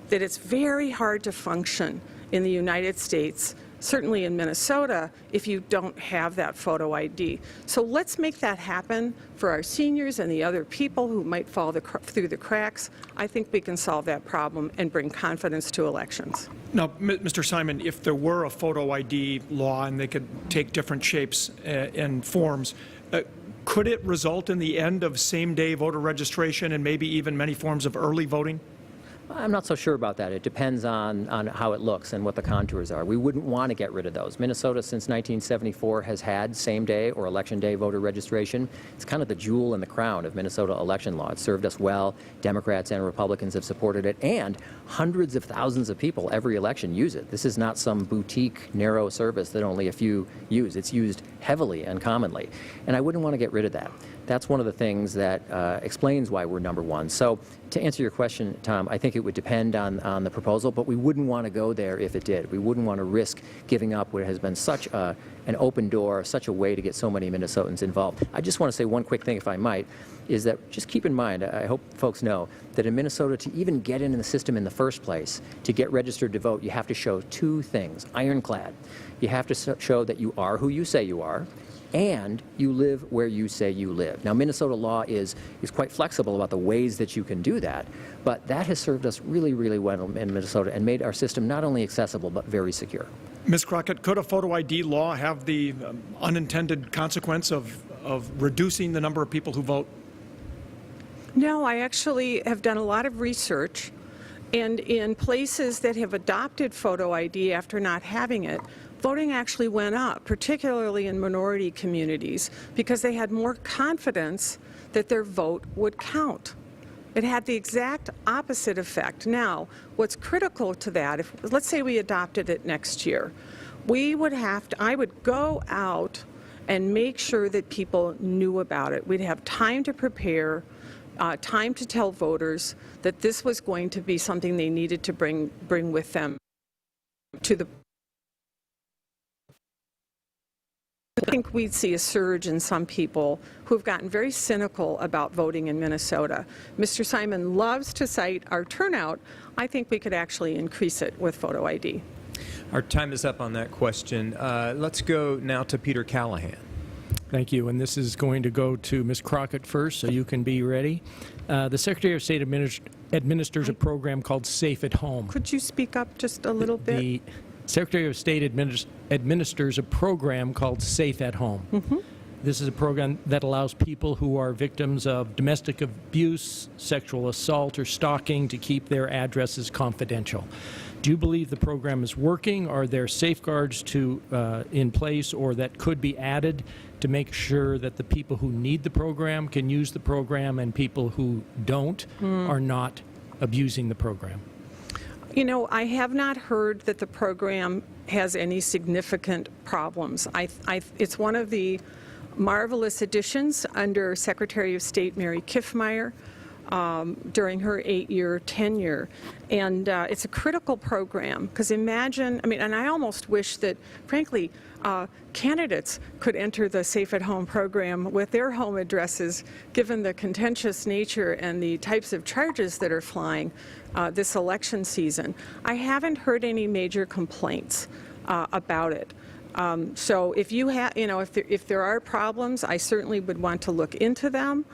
that it's very hard to function in the United States, certainly in Minnesota, if you don't have that photo ID. So let's make that happen for our seniors and the other people who might fall through the cracks. I think we can solve that problem and bring confidence to elections. Now, Mr. Simon, if there were a photo ID law and they could take different shapes and forms, could it result in the end of same-day voter registration and maybe even many forms of early voting? I'm not so sure about that. It depends on how it looks and what the contours are. We wouldn't want to get rid of those. Minnesota, since 1974, has had same-day or election day voter registration. It's kind of the jewel in the crown of Minnesota election law. It served us well. Democrats and Republicans have supported it, and hundreds of thousands of people every election use it. This is not some boutique, narrow service that only a few use. It's used heavily and commonly, and I wouldn't want to get rid of that. That's one of the things that explains why we're number one. So to answer your question, Tom, I think it would depend on the proposal, but we wouldn't want to go there if it did. We wouldn't want to risk giving up what has been such an open door, such a way to get so many Minnesotans involved. I just want to say one quick thing, if I might, is that just keep in mind, I hope folks know, that in Minnesota, to even get in the system in the first place, to get registered to vote, you have to show two things, ironclad. You have to show that you are who you say you are, and you live where you say you live. Now, Minnesota law is quite flexible about the ways that you can do that, but that has served us really, really well in Minnesota and made our system not only accessible, but very secure. Ms. Crockett, could a photo ID law have the unintended consequence of reducing the number of people who vote? No, I actually have done a lot of research, and in places that have adopted photo ID after not having it, voting actually went up, particularly in minority communities, because they had more confidence that their vote would count. It had the exact opposite effect. Now, what's critical to that, if let's say we adopted it next year, I would go out and make sure that people knew about it. We'd have time to prepare, time to tell voters that this was going to be something they needed to bring with them to the. I think we'd see a surge in some people who've gotten very cynical about voting in Minnesota. Mr. Simon loves to cite our turnout. I think we could actually increase it with photo ID. Our time is up on that question. Let's go now to Peter Callahan. Thank you. And this is going to go to Ms. Crockett first, so you can be ready. The Secretary of State administers a program called Safe at Home. Could you speak up just a little bit? The Secretary of State administers a program called Safe at Home. Mm-hmm. This is a program that allows people who are victims of domestic abuse, sexual assault, or stalking to keep their addresses confidential. Do you believe the program is working? Are there safeguards in place or that could be added to make sure that the people who need the program can use the program and people who don't are not abusing the program? You know, I have not heard that the program has any significant problems. It's one of the marvelous additions under Secretary of State Mary Kiffmeyer during her 8-year tenure. And it's a critical program because imagine, and I almost wish that, frankly, candidates could enter the Safe at Home program with their home addresses, given the contentious nature and the types of charges that are flying this election season. I haven't heard any major complaints about it. So if you have, if there are problems, I certainly would want to look into them.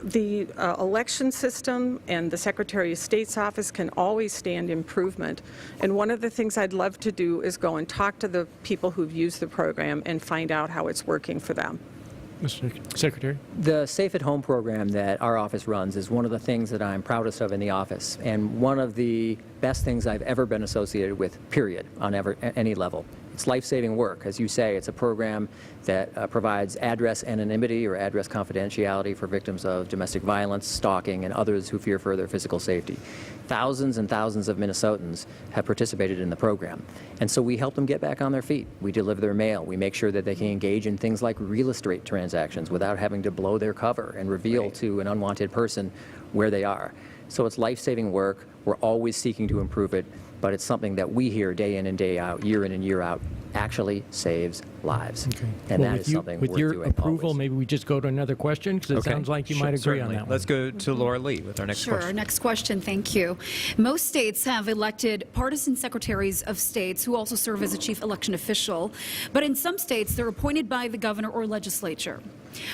The election system and the Secretary of State's office can always stand improvement. And one of the things I'd love to do is go and talk to the people who've used the program and find out how it's working for them. Mr. Secretary? The Safe at Home program that our office runs is one of the things that I'm proudest of in the office, and one of the best things I've ever been associated with, period, on any level. It's life-saving work. As you say, it's a program that provides address anonymity or address confidentiality for victims of domestic violence, stalking, and others who fear for their physical safety. Thousands and thousands of Minnesotans have participated in the program. And so we help them get back on their feet. We deliver their mail. We make sure that they can engage in things like real estate transactions without having to blow their cover and reveal to an unwanted person where they are. So it's life-saving work. We're always seeking to improve it, but it's something that we hear day in and day out, year in and year out, actually saves lives. Okay. And well, that is something with worth your doing approval, always. maybe we just go to another question, because it sounds like you might agree certainly. on that one. Let's go to Laura Lee with our next Sure, question. our next question, thank you. Most states have elected partisan secretaries of states who also serve as a chief election official, but in some states they're appointed by the governor or legislature.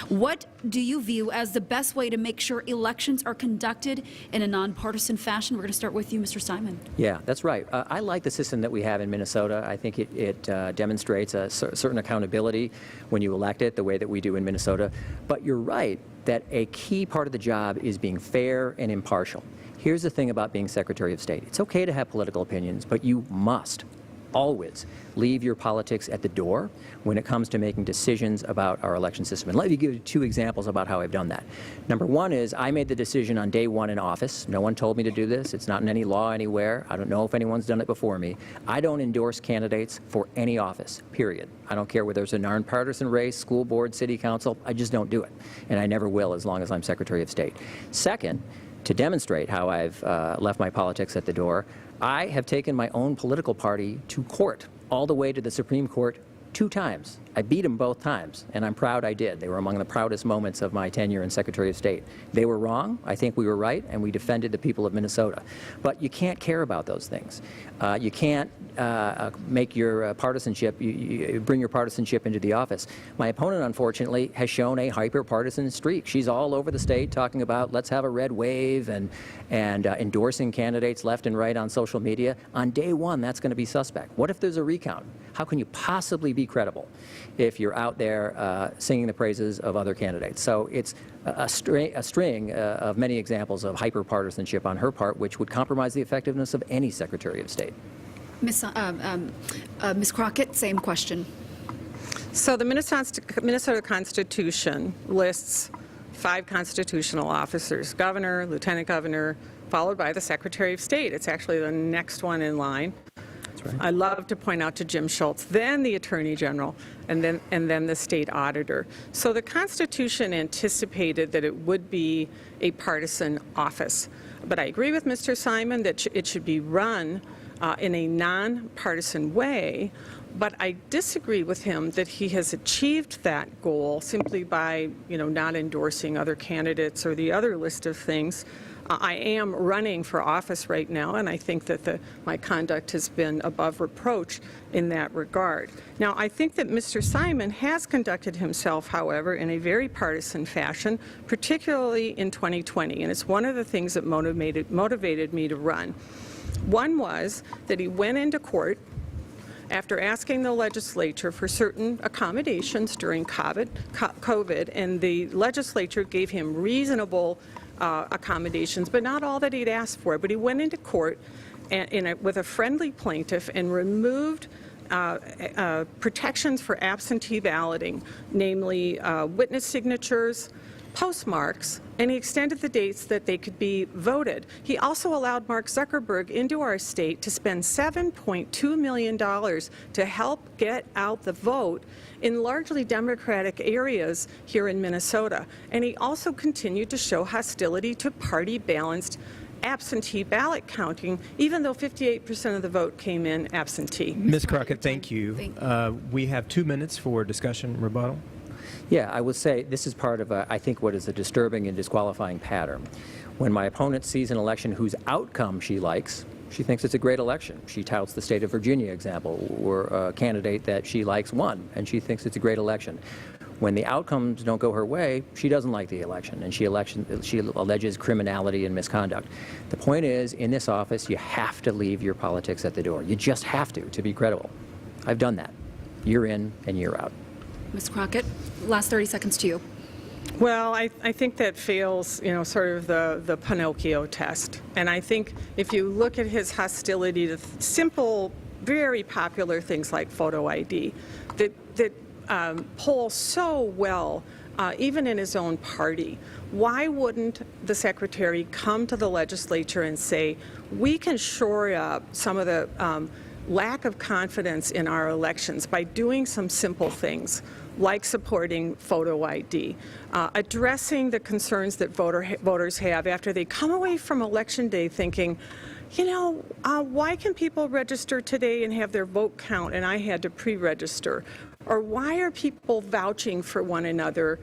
What do you view as the best way to make sure elections are conducted in a nonpartisan fashion? We're going to start with you, Mr. Simon. Yeah, that's right. I like the system that we have in Minnesota. I think it demonstrates a certain accountability when you elect it, the way that we do in Minnesota. But you're right that a key part of the job is being fair and impartial. Here's the thing about being Secretary of State. It's okay to have political opinions, but you must always leave your politics at the door when it comes to making decisions about our election system. And let me give you 2 examples about how I've done that. Number 1 is I made the decision on day 1 in office. No one told me to do this. It's not in any law anywhere. I don't know if anyone's done it before me. I don't endorse candidates for any office, period. I don't care whether it's a nonpartisan race, school board, city council. I just don't do it. And I never will as long as I'm Secretary of State. Second, to demonstrate how I've left my politics at the door, I have taken my own political party to court, all the way to the Supreme Court 2 times I beat them both times, and I'm proud I did. They were among the proudest moments of my tenure as Secretary of State. They were wrong. I think we were right, and we defended the people of Minnesota. But you can't care about those things. You can't make your partisanship, you bring your partisanship into the office. My opponent, unfortunately, has shown a hyper-partisan streak. She's all over the state talking about let's have a red wave and endorsing candidates left and right on social media. On day one, that's going to be suspect. What if there's a recount? How can you possibly be credible if you're out there singing the praises of other candidates? So it's a string of many examples of hyper-partisanship on her part, which would compromise the effectiveness of any Secretary of State. Ms. Crockett, same question. So the Minnesota Constitution lists 5 constitutional officers: governor, lieutenant governor, followed by the Secretary of State. It's actually the next one in line. Right. I love to point out to Jim Schultz, then the Attorney General, and then the state auditor. So the Constitution anticipated that it would be a partisan office. But I agree with Mr. Simon that it should be run in a nonpartisan way. But I disagree with him that he has achieved that goal simply by, not endorsing other candidates or the other list of things. I am running for office right now, and I think that my conduct has been above reproach in that regard. Now, I think that Mr. Simon has conducted himself, however, in a very partisan fashion, particularly in 2020, and it's one of the things that motivated me to run. One was that he went into court after asking the legislature for certain accommodations during COVID, and the legislature gave him reasonable accommodations, but not all that he'd asked for. But he went into court with a friendly plaintiff and removed protections for absentee balloting, namely witness signatures, postmarks, and he extended the dates that they could be voted. He also allowed Mark Zuckerberg into our state to spend $7.2 million to help get out the vote in largely Democratic areas here in Minnesota. And he also continued to show hostility to party-balanced absentee ballot counting, even though 58% of the vote came in absentee. Ms. Crockett, thank you. We have 2 minutes for discussion rebuttal. Yeah, I would say this is part of, I think, what is a disturbing and disqualifying pattern. When my opponent sees an election whose outcome she likes, she thinks it's a great election. She touts the state of Virginia example, where a candidate that she likes won, and she thinks it's a great election. When the outcomes don't go her way, she doesn't like the election, and she alleges criminality and misconduct. The point is, in this office, you have to leave your politics at the door. You just have to be credible. I've done that. Year in and year out. Ms. Crockett, last 30 seconds to you. Well, I think that fails, sort of the Pinocchio test. And I think if you look at his hostility to simple, very popular things like photo ID, that poll so well, even in his own party, why wouldn't the secretary come to the legislature and say, we can shore up some of the lack of confidence in our elections by doing some simple things like supporting photo ID, addressing the concerns that voters have after they come away from Election Day thinking, why can people register today and have their vote count and I had to pre-register? Or why are people vouching for one another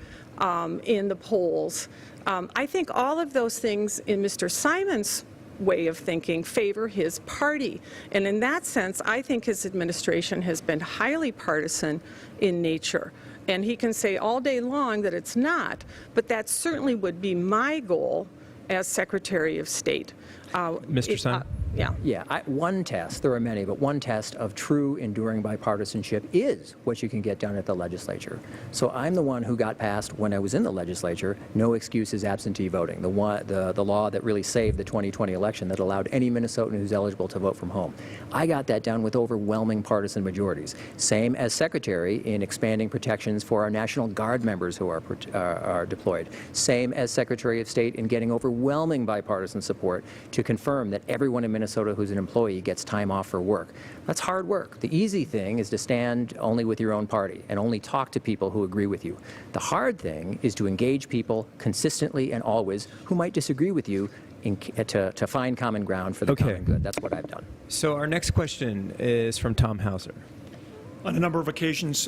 in the polls? I think all of those things in Mr. Simon's way of thinking favor his party. And in that sense, I think his administration has been highly partisan in nature. And he can say all day long that it's not, but that certainly would be my goal as Secretary of State. Mr. Simon? Yeah, one test, there are many, but one test of true enduring bipartisanship is what you can get done at the legislature. So I'm the one who got passed when I was in the legislature, no excuses absentee voting, the law that really saved the 2020 election that allowed any Minnesotan who's eligible to vote from home. I got that done with overwhelming partisan majorities. Same as Secretary in expanding protections for our National Guard members who are deployed. Same as Secretary of State in getting overwhelming bipartisan support to confirm that everyone in Minnesota who's an employee gets time off for work. That's hard work. The easy thing is to stand only with your own party and only talk to people who agree with you. The hard thing is to engage people consistently and always who might disagree with you to find common ground for the common good. That's what I've done. So our next question is from Tom Hauser. On a number of occasions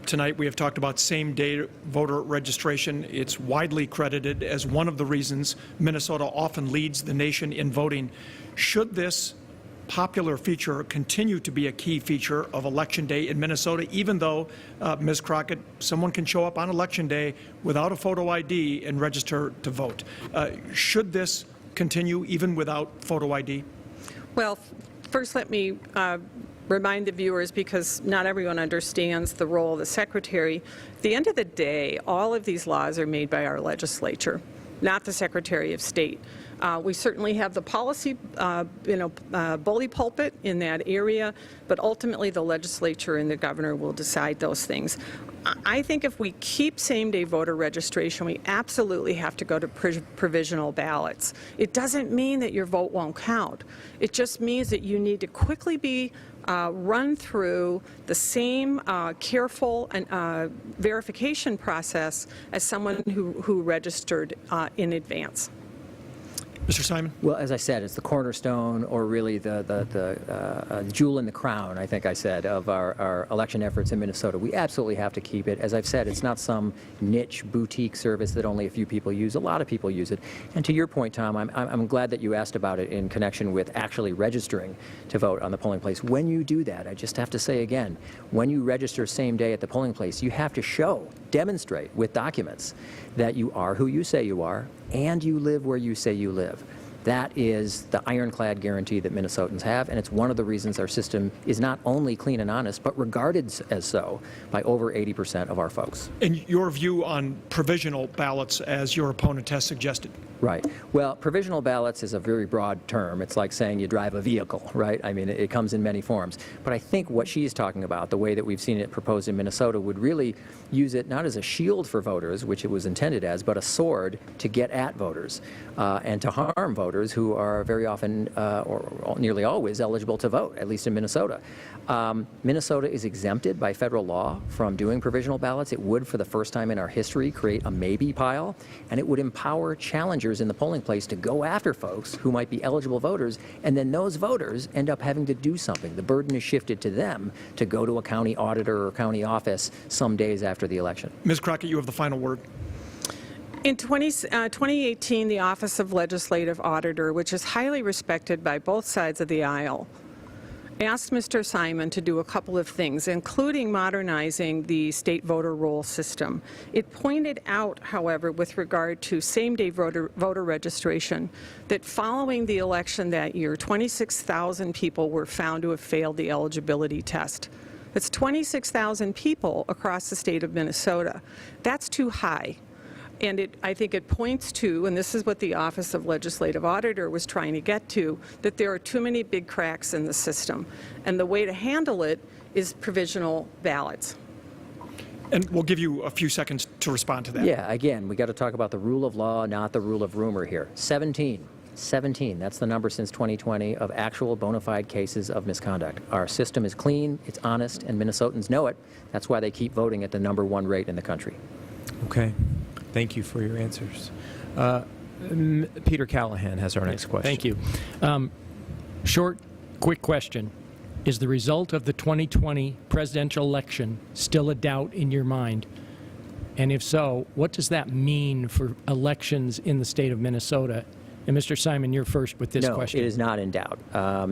tonight, we have talked about same-day voter registration. It's widely credited as one of the reasons Minnesota often leads the nation in voting. Should this popular feature continue to be a key feature of Election Day in Minnesota, even though, Ms. Crockett, someone can show up on Election Day without a photo ID and register to vote? Should this continue even without photo ID? Well, first let me remind the viewers, because not everyone understands the role of the Secretary. At the end of the day, all of these laws are made by our legislature, not the Secretary of State. We certainly have the policy, bully pulpit in that area, but ultimately the legislature and the governor will decide those things. I think if we keep same-day voter registration, we absolutely have to go to provisional ballots. It doesn't mean that your vote won't count. It just means that you need to quickly be run through the same careful and verification process as someone who registered in advance. Mr. Simon? Well, as I said, it's the cornerstone, or really the jewel in the crown, I think I said, of our election efforts in Minnesota. We absolutely have to keep it. As I've said, it's not some niche boutique service that only a few people use. A lot of people use it. And to your point, Tom, I'm glad that you asked about it in connection with actually registering to vote on the polling place. When you do that, I just have to say again, when you register same day at the polling place, you have to demonstrate with documents that you are who you say you are, and you live where you say you live. That is the ironclad guarantee that Minnesotans have, and it's one of the reasons our system is not only clean and honest, but regarded as so by over 80% of our folks. And your view on provisional ballots, as your opponent has suggested? Right. Well, provisional ballots is a very broad term. It's like saying you drive a vehicle, right? I mean, it comes in many forms. But I think what she's talking about, the way that we've seen it proposed in Minnesota, would really use it not as a shield for voters, which it was intended as, but a sword to get at voters and to harm voters who are very often or nearly always eligible to vote, at least in Minnesota. Minnesota is exempted by federal law from doing provisional ballots. It would, for the first time in our history, create a maybe pile, and it would empower challengers in the polling place to go after folks who might be eligible voters, and then those voters end up having to do something. The burden is shifted to them to go to a county auditor or county office some days after the election. Ms. Crockett, you have the final word. In 2018, the Office of Legislative Auditor, which is highly respected by both sides of the aisle, asked Mr. Simon to do a couple of things, including modernizing the state voter roll system. It pointed out, however, with regard to same-day voter registration, that following the election that year, 26,000 people were found to have failed the eligibility test. That's 26,000 people across the state of Minnesota. That's too high. And I think it points to, and this is what the Office of Legislative Auditor was trying to get to, that there are too many big cracks in the system. And the way to handle it is provisional ballots. And we'll give you a few seconds to respond to that. Yeah, again, we got to talk about the rule of law, not the rule of rumor here. 17, that's the number since 2020 of actual bona fide cases of misconduct. Our system is clean, it's honest, and Minnesotans know it. That's why they keep voting at the #1 rate in the country. Okay. Thank you for your answers. Peter Callahan has our next question. Thank you. Short, quick question. Is the result of the 2020 presidential election still a doubt in your mind? And if so, what does that mean for elections in the state of Minnesota? And Mr. Simon, you're first with this question. No, it is not in doubt.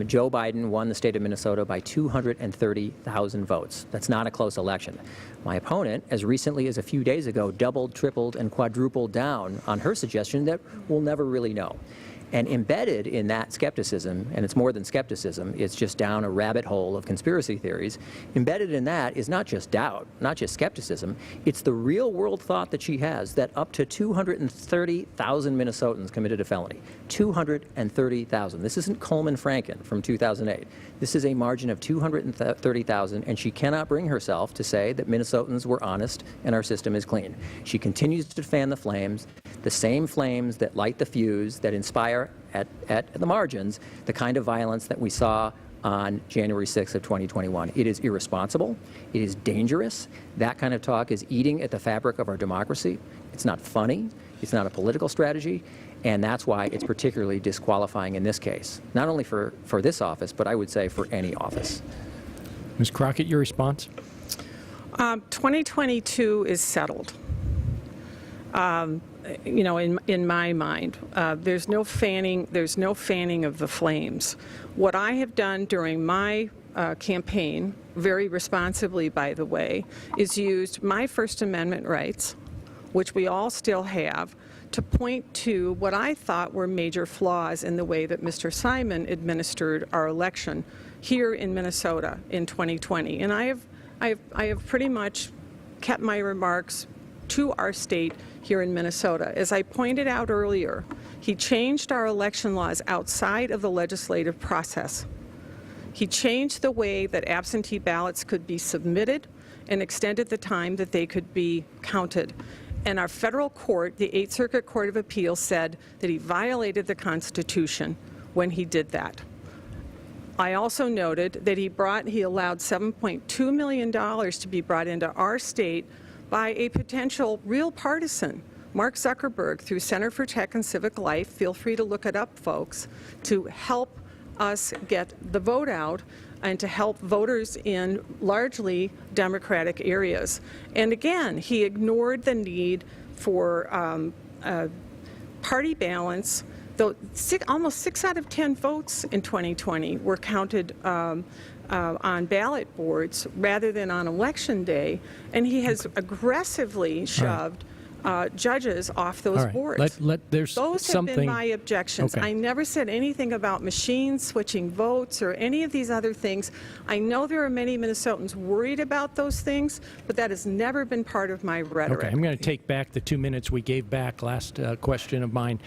Joe Biden won the state of Minnesota by 230,000 votes. That's not a close election. My opponent, as recently as a few days ago, doubled, tripled, and quadrupled down on her suggestion that we'll never really know. And embedded in that skepticism, and it's more than skepticism, it's just down a rabbit hole of conspiracy theories, embedded in that is not just doubt, not just skepticism, it's the real world thought that she has that up to 230,000 Minnesotans committed a felony. 230,000. This isn't Coleman Franken from 2008. This is a margin of 230,000, and she cannot bring herself to say that Minnesotans were honest and our system is clean. She continues to fan the flames, the same flames that light the fuse, that inspire at the margins the kind of violence that we saw on January 6th of 2021. It is irresponsible. It is dangerous. That kind of talk is eating at the fabric of our democracy. It's not funny. It's not a political strategy. And that's why it's particularly disqualifying in this case, not only for this office, but I would say for any office. Ms. Crockett, your response? 2022 is settled. You know, in my mind, there's no fanning of the flames. What I have done during my campaign, very responsibly, by the way, is used my First Amendment rights, which we all still have, to point to what I thought were major flaws in the way that Mr. Simon administered our election here in Minnesota in 2020. And I have pretty much kept my remarks to our state here in Minnesota. As I pointed out earlier, he changed our election laws outside of the legislative process. He changed the way that absentee ballots could be submitted and extended the time that they could be counted. And our federal court, the Eighth Circuit Court of Appeals, said that he violated the Constitution when he did that. I also noted that he allowed $7.2 million to be brought into our state by a potential real partisan, Mark Zuckerberg, through Center for Tech and Civic Life. Feel free to look it up, folks, to help us get the vote out and to help voters in largely Democratic areas. And again, he ignored the need for party balance, though almost 6 out of 10 votes in 2020 were counted on ballot boards rather than on election day, and he has aggressively shoved judges off those boards. Those have been my objections. I never said anything about machines switching votes or any of these other things. I know there are many Minnesotans worried about those things, but that has never been part of my rhetoric. Okay, I'm going to take back the 2 minutes we gave back last question of mine.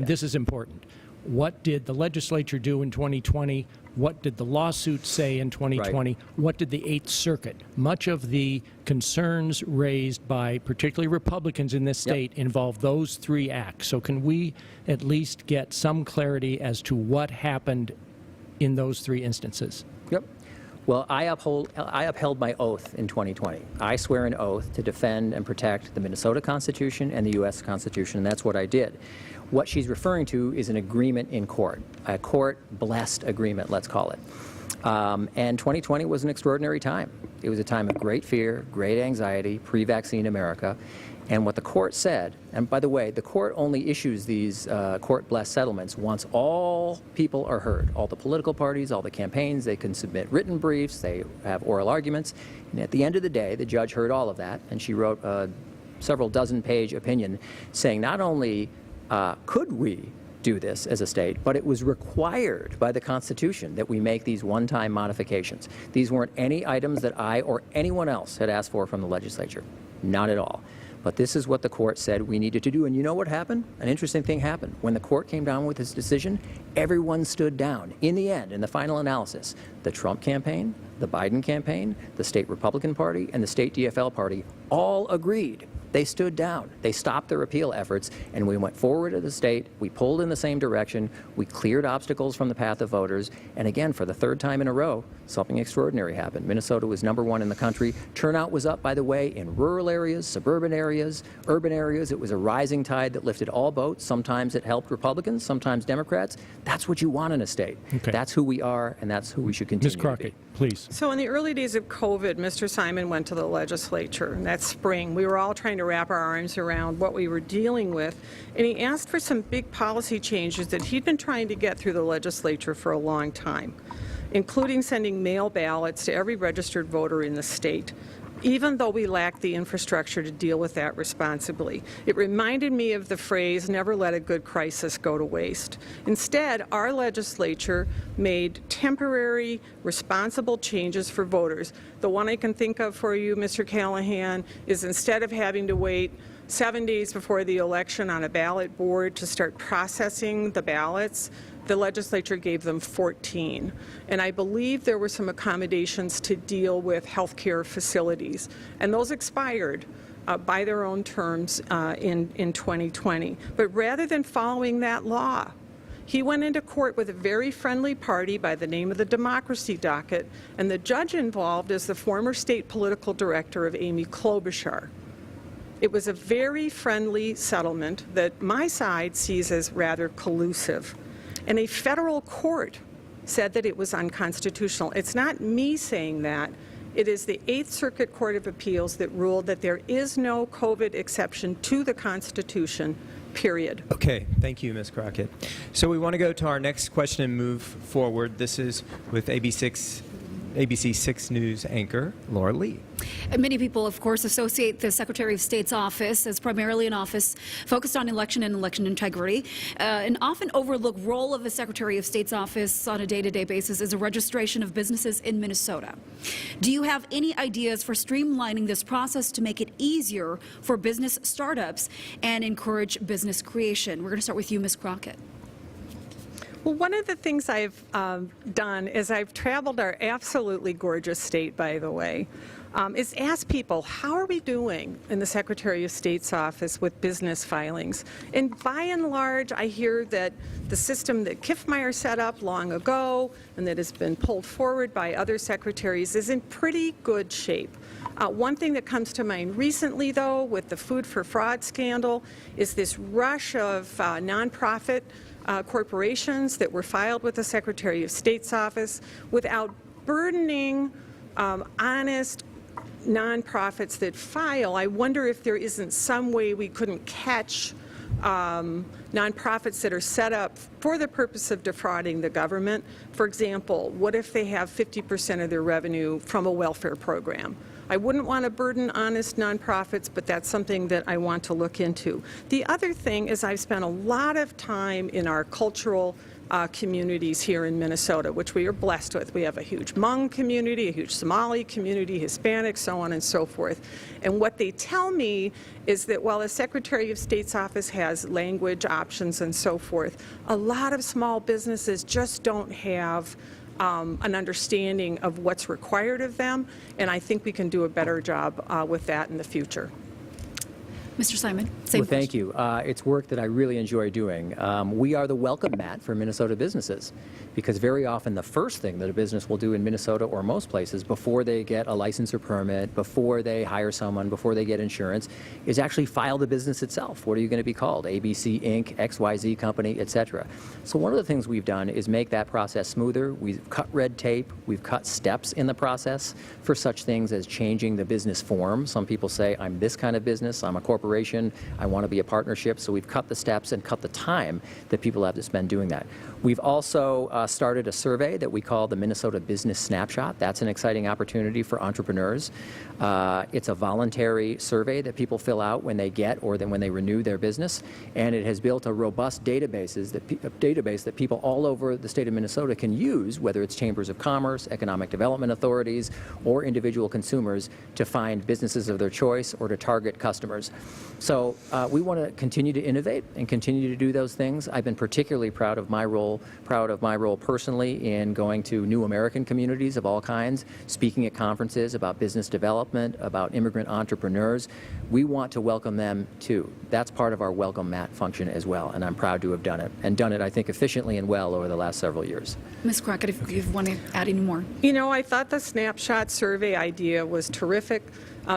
This is important. What did the legislature do in 2020? What did the lawsuit say in 2020? Right. What did the Eighth Circuit? Much of the concerns raised by particularly Republicans in this state involve those 3 acts. So can we at least get some clarity as to what happened in those 3 instances? Yep. Well, I upheld my oath in 2020. I swear an oath to defend and protect the Minnesota Constitution and the U.S. Constitution, and that's what I did. What she's referring to is an agreement in court, a court-blessed agreement, let's call it. And 2020 was an extraordinary time. It was a time of great fear, great anxiety, pre-vaccine America. And what the court said, and by the way, the court only issues these court-blessed settlements once all people are heard, all the political parties, all the campaigns. They can submit written briefs, they have oral arguments, and at the end of the day, the judge heard all of that, and she wrote a several dozen-page opinion saying not only could we do this as a state, but it was required by the Constitution that we make these one-time modifications. These weren't any items that I or anyone else had asked for from the legislature. Not at all. But this is what the court said we needed to do. And you know what happened? An interesting thing happened. When the court came down with its decision, everyone stood down. In the end, in the final analysis, the Trump campaign, the Biden campaign, the state Republican Party, and the state DFL Party all agreed. They stood down. They stopped their appeal efforts, and we went forward as a state. We pulled in the same direction. We cleared obstacles from the path of voters. And again, for the 3rd time in a row, something extraordinary happened. Minnesota was #1 in the country. Turnout was up, by the way, in rural areas, suburban areas, urban areas. It was a rising tide that lifted all boats. Sometimes it helped Republicans, sometimes Democrats. That's what you want in a state. Okay. That's who we are, and that's who we should continue Ms. Crockett, to be. Please. So in the early days of COVID, Mr. Simon went to the legislature that spring. We were all trying to wrap our arms around what we were dealing with, and he asked for some big policy changes that he'd been trying to get through the legislature for a long time, including sending mail ballots to every registered voter in the state, even though we lacked the infrastructure to deal with that responsibly. It reminded me of the phrase, never let a good crisis go to waste. Instead, our legislature made temporary, responsible changes for voters. The one I can think of for you, Mr. Callahan, is instead of having to wait 7 days before the election on a ballot board to start processing the ballots, the legislature gave them 14. And I believe there were some accommodations to deal with healthcare facilities. And those expired by their own terms in 2020. But rather than following that law, he went into court with a very friendly party by the name of the Democracy Docket, and the judge involved is the former state political director of Amy Klobuchar. It was a very friendly settlement that my side sees as rather collusive. And a federal court said that it was unconstitutional. It's not me saying that. It is the Eighth Circuit Court of Appeals that ruled that there is no COVID exception to the Constitution, period. Okay, thank you, Ms. Crockett. So we want to go to our next question and move forward. This is with ABC 6 News anchor Laura Lee. Many people, of course, associate the Secretary of State's office as primarily an office focused on election and election integrity. An often overlooked role of the Secretary of State's office on a day-to-day basis is a registration of businesses in Minnesota. Do you have any ideas for streamlining this process to make it easier for business startups and encourage business creation? We're going to start with you, Ms. Crockett. Well, one of the things I've done is I've traveled our absolutely gorgeous state, by the way, is ask people, how are we doing in the Secretary of State's office with business filings? And by and large, I hear that the system that Kiffmeyer set up long ago and that has been pulled forward by other secretaries is in pretty good shape. One thing that comes to mind recently, though, with the food for fraud scandal is this rush of nonprofit corporations that were filed with the Secretary of State's office without burdening honest nonprofits that file. I wonder if there isn't some way we couldn't catch nonprofits that are set up for the purpose of defrauding the government. For example, what if they have 50% of their revenue from a welfare program? I wouldn't want to burden honest nonprofits, but that's something that I want to look into. The other thing is I've spent a lot of time in our cultural communities here in Minnesota, which we are blessed with. We have a huge Hmong community, a huge Somali community, Hispanic, so on and so forth. And what they tell me is that while the Secretary of State's office has language options and so forth, a lot of small businesses just don't have an understanding of what's required of them, and I think we can do a better job with that in the future. Mr. Simon, well, thank you. It's work that I really enjoy doing. We are the welcome mat for Minnesota businesses, because very often the first thing that a business will do in Minnesota or most places before they get a license or permit, before they hire someone, before they get insurance, is actually file the business itself. What are you going to be called? ABC Inc., XYZ Company, etc. So one of the things we've done is make that process smoother. We've cut red tape. We've cut steps in the process for such things as changing the business form. Some people say, I'm this kind of business, I'm a corporation, I want to be a partnership. So we've cut the steps and cut the time that people have to spend doing that. We've also started a survey that we call the Minnesota Business Snapshot. That's an exciting opportunity for entrepreneurs. It's a voluntary survey that people fill out when they get or then when they renew their business, and it has built a robust database that people all over the state of Minnesota can use, whether it's chambers of commerce, economic development authorities, or individual consumers, to find businesses of their choice or to target customers. So we want to continue to innovate and continue to do those things. I've been particularly proud of my role personally in going to new American communities of all kinds, speaking at conferences about business development, about immigrant entrepreneurs. We want to welcome them too. That's part of our welcome mat function as well, and I'm proud to have done it, and done it, I think, efficiently and well over the last several years. Ms. Crockett, if you want to add any more. You know, I thought the snapshot survey idea was terrific.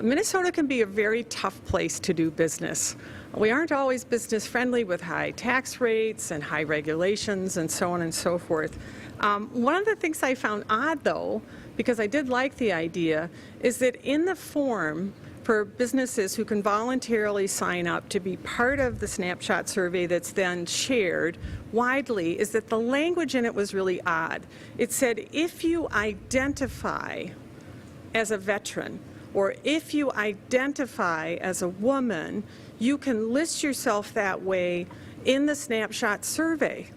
Minnesota can be a very tough place to do business. We aren't always business friendly with high tax rates and high regulations and so on and so forth. One of the things I found odd, though, because I did like the idea, is that in the form for businesses who can voluntarily sign up to be part of the snapshot survey that's then shared widely, is that the language in it was really odd. It said, if you identify as a veteran, or if you identify as a woman, you can list yourself that way in the snapshot survey.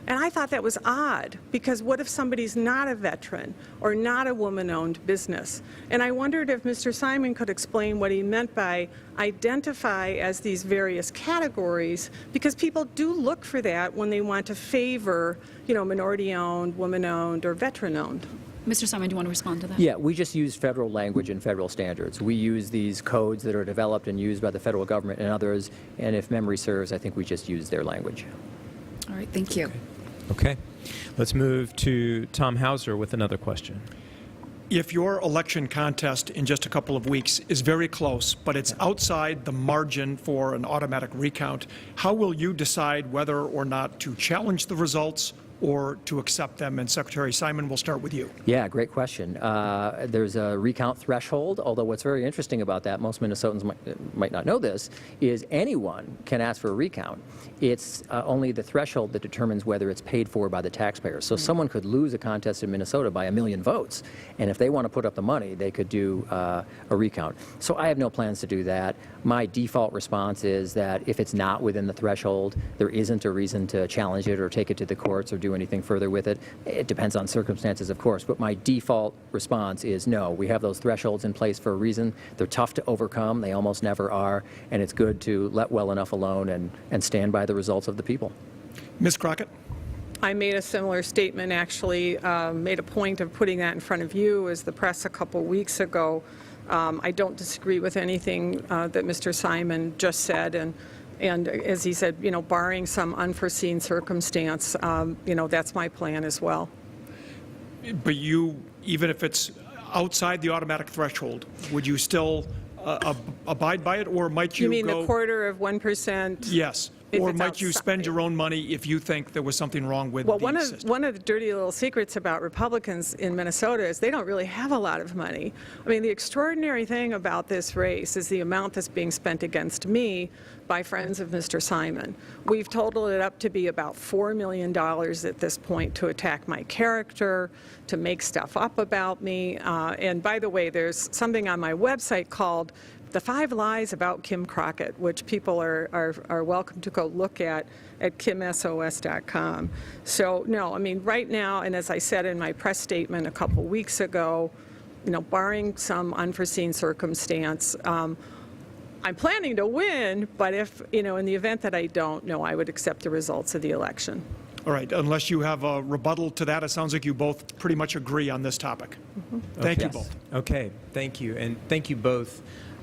And I thought that was odd, because what if somebody's not a veteran or not a woman-owned business? And I wondered if Mr. Simon could explain what he meant by identify as these various categories, because people do look for that when they want to favor, you know, minority-owned, woman-owned, or veteran-owned. Mr. Simon, do you want to respond to that? Yeah, we just use federal language and federal standards. We use these codes that are developed and used by the federal government and others, and if memory serves, I think we just use their language. All right, thank you. Okay. Let's move to Tom Hauser with another question. If your election contest in just a couple of weeks is very close, but it's outside the margin for an automatic recount, how will you decide whether or not to challenge the results or to accept them? And Secretary Simon, we'll start with you. Yeah, great question. There's a recount threshold, although what's very interesting about that, most Minnesotans might not know this, is anyone can ask for a recount. It's only the threshold that determines whether it's paid for by the taxpayers. So someone could lose a contest in Minnesota by 1 million votes, and if they want to put up the money, they could do a recount. So I have no plans to do that. My default response is that if it's not within the threshold, there isn't a reason to challenge it or take it to the courts or do anything further with it. It depends on circumstances, of course, but my default response is no. We have those thresholds in place for a reason. They're tough to overcome. They almost never are, and it's good to let well enough alone and stand by the results of the people. Ms. Crockett? I made a similar statement, actually, made a point of putting that in front of you as the press a couple weeks ago. I don't disagree with anything that Mr. Simon just said, and as he said, you know, barring some unforeseen circumstance, you know, that's my plan as well. But you, even if it's outside the automatic threshold, would you still abide by it, or might you You mean go, the 1/4%? Yes. If Or it's might you outside. spend your own money if you think there was something wrong with Well, the system? one of the dirty little secrets about Republicans in Minnesota is they don't really have a lot of money. I mean, the extraordinary thing about this race is the amount that's being spent against me by friends of Mr. Simon. We've totaled it up to be about $4 million at this point to attack my character, to make stuff up about me. And by the way, there's something on my website called The 5 Lies About Kim Crockett, which people are welcome to go look at kimsos.com. So, no, I mean, right now, and as I said in my press statement a couple weeks ago, you know, barring some unforeseen circumstance, I'm planning to win, but if, you know, in the event that I don't, no, I would accept the results of the election. All right, unless you have a rebuttal to that, it sounds like you both pretty much agree on this topic. Thank you both. Okay, thank you. And thank you both,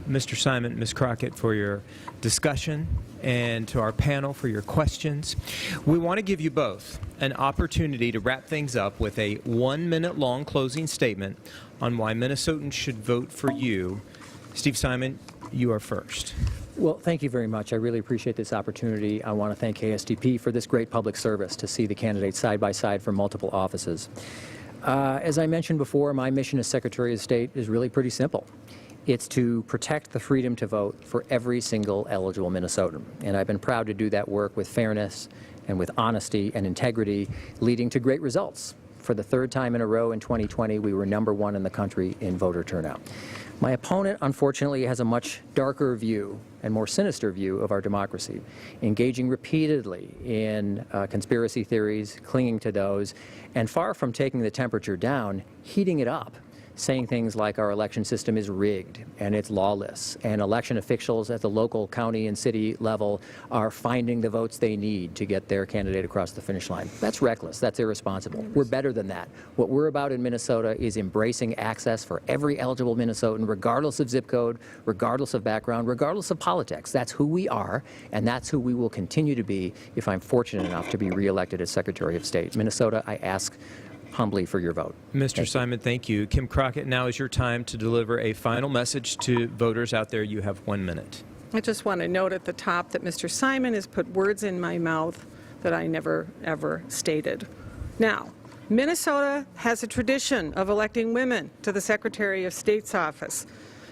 Mr. Simon, Ms. Crockett, for your discussion, and to our panel for your questions. We want to give you both an opportunity to wrap things up with a 1-minute-long closing statement on why Minnesotans should vote for you. Steve Simon, you are first. Well, thank you very much. I really appreciate this opportunity. I want to thank KSTP for this great public service to see the candidates side by side for multiple offices. As I mentioned before, my mission as Secretary of State is really pretty simple. It's to protect the freedom to vote for every single eligible Minnesotan. And I've been proud to do that work with fairness and with honesty and integrity, leading to great results. For the 3rd time in a row in 2020, we were #1 in the country in voter turnout. My opponent, unfortunately, has a much darker view and more sinister view of our democracy, engaging repeatedly in conspiracy theories, clinging to those, and far from taking the temperature down, heating it up, saying things like our election system is rigged and it's lawless, and election officials at the local, county, and city level are finding the votes they need to get their candidate across the finish line. That's reckless. That's irresponsible. We're better than that. What we're about in Minnesota is embracing access for every eligible Minnesotan, regardless of zip code, regardless of background, regardless of politics. That's who we are, and that's who we will continue to be if I'm fortunate enough to be reelected as Secretary of State. Minnesota, I ask humbly for your vote. Mr. Simon, thank you. Kim Crockett, now is your time to deliver a final message to voters out there. You have 1 minute. I just want to note at the top that Mr. Simon has put words in my mouth that I never, ever stated. Now, Minnesota has a tradition of electing women to the Secretary of State's office.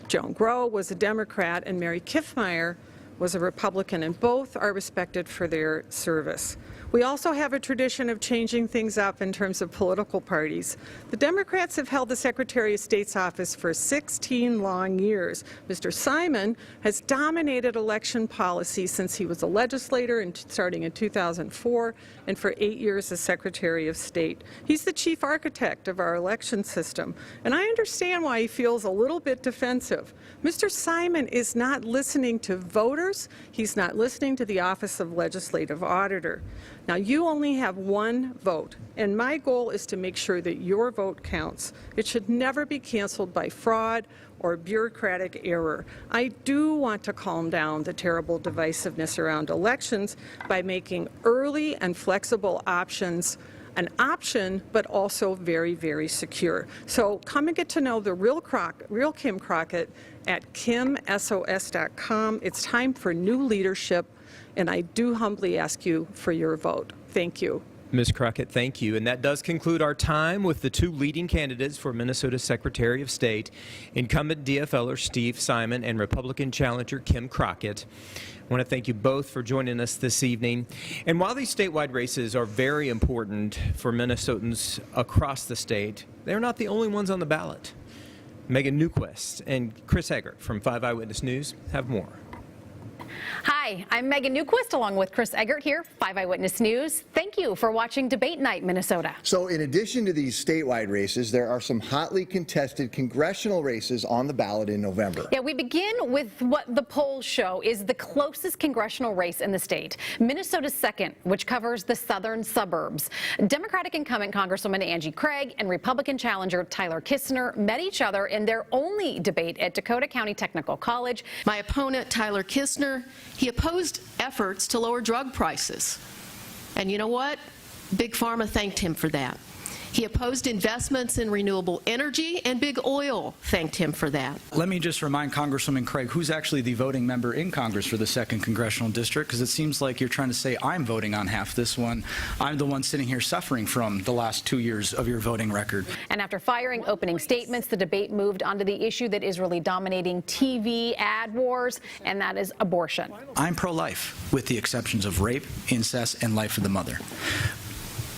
Joan Grow was a Democrat and Mary Kiffmeyer was a Republican, and both are respected for their service. We also have a tradition of changing things up in terms of political parties. The Democrats have held the Secretary of State's office for 16 long years. Mr. Simon has dominated election policy since he was a legislator starting in 2004 and for 8 years as Secretary of State. He's the chief architect of our election system, and I understand why he feels a little bit defensive. Mr. Simon is not listening to voters. He's not listening to the Office of Legislative Auditor. Now, you only have 1 vote, and my goal is to make sure that your vote counts. It should never be canceled by fraud or bureaucratic error. I do want to calm down the terrible divisiveness around elections by making early and flexible options an option, but also very, very secure. So come and get to know the real Kim Crockett at kimsos.com. It's time for new leadership, and I do humbly ask you for your vote. Thank you. Ms. Crockett, thank you. And that does conclude our time with the two leading candidates for Minnesota Secretary of State, incumbent DFLer Steve Simon and Republican challenger Kim Crockett. I want to thank you both for joining us this evening. And while these statewide races are very important for Minnesotans across the state, they're not the only ones on the ballot. Megan Newquist and Chris Eggert from 5 Eyewitness News have more. Hi, I'm Megan Newquist along with Chris Eggert here, 5 Eyewitness News. Thank you for watching Debate Night, Minnesota. So in addition to these statewide races, there are some hotly contested congressional races on the ballot in November. Yeah, we begin with what the polls show is the closest congressional race in the state. Minnesota's second, which covers the southern suburbs. Democratic incumbent Congresswoman Angie Craig and Republican challenger Tyler Kistner met each other in their only debate at Dakota County Technical College. My opponent, Tyler Kistner, he opposed efforts to lower drug prices. And you know what? Big Pharma thanked him for that. He opposed investments in renewable energy, and Big Oil thanked him for that. Let me just remind Congresswoman Craig who's actually the voting member in Congress for the 2nd Congressional District, because it seems like you're trying to say I'm voting on half this one. I'm the one sitting here suffering from the last 2 years of your voting record. And after firing opening statements, the debate moved onto the issue that is really dominating TV ad wars, and that is abortion. I'm pro-life, with the exceptions of rape, incest, and life of the mother.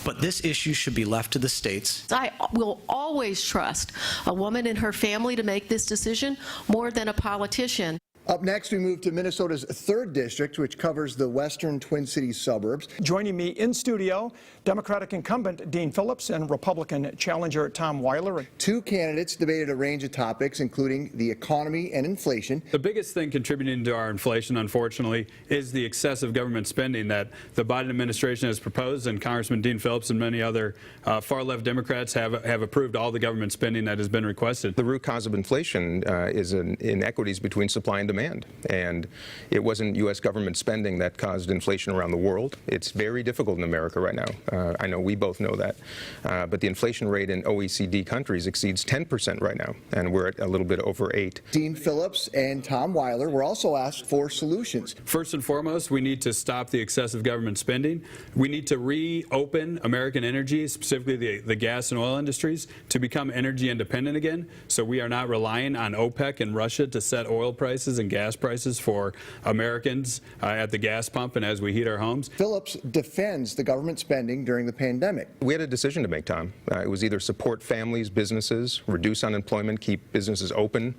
But this issue should be left to the states. I will always trust a woman and her family to make this decision more than a politician. Up next, we move to Minnesota's 3rd district, which covers the western Twin Cities suburbs. Joining me in studio, Democratic incumbent Dean Phillips and Republican challenger Tom Weiler. Two candidates debated a range of topics, including the economy and inflation. The biggest thing contributing to our inflation, unfortunately, is the excessive government spending that the Biden administration has proposed, and Congressman Dean Phillips and many other far-left Democrats have approved all the government spending that has been requested. The root cause of inflation is inequities between supply and demand, and it wasn't U.S. government spending that caused inflation around the world. It's very difficult in America right now. I know we both know that, but the inflation rate in OECD countries exceeds 10% right now, and we're at a little bit over 8. Dean Phillips and Tom Weiler were also asked for solutions. First and foremost, we need to stop the excessive government spending. We need to reopen American energy, specifically the gas and oil industries, to become energy independent again, so we are not relying on OPEC and Russia to set oil prices and gas prices for Americans at the gas pump and as we heat our homes. Phillips defends the government spending during the pandemic. We had a decision to make, Tom. It was either support families, businesses, reduce unemployment, keep businesses open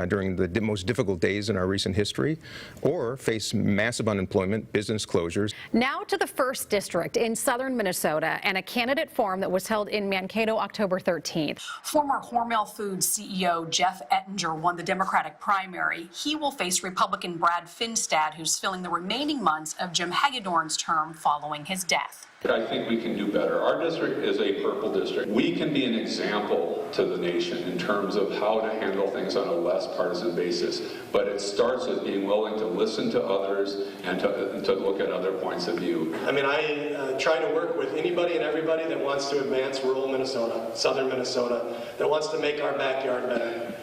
during the most difficult days in our recent history, or face massive unemployment, business closures. Now to the 1st district in southern Minnesota and a candidate forum that was held in Mankato October 13th. Former Hormel Foods CEO Jeff Ettinger won the Democratic primary. He will face Republican Brad Finstad, who's filling the remaining months of Jim Hagedorn's term following his death. I think we can do better. Our district is a purple district. We can be an example to the nation in terms of how to handle things on a less partisan basis. But it starts with being willing to listen to others and to look at other points of view. I mean, I try to work with anybody and everybody that wants to advance rural Minnesota, southern Minnesota, that wants to make our backyard better.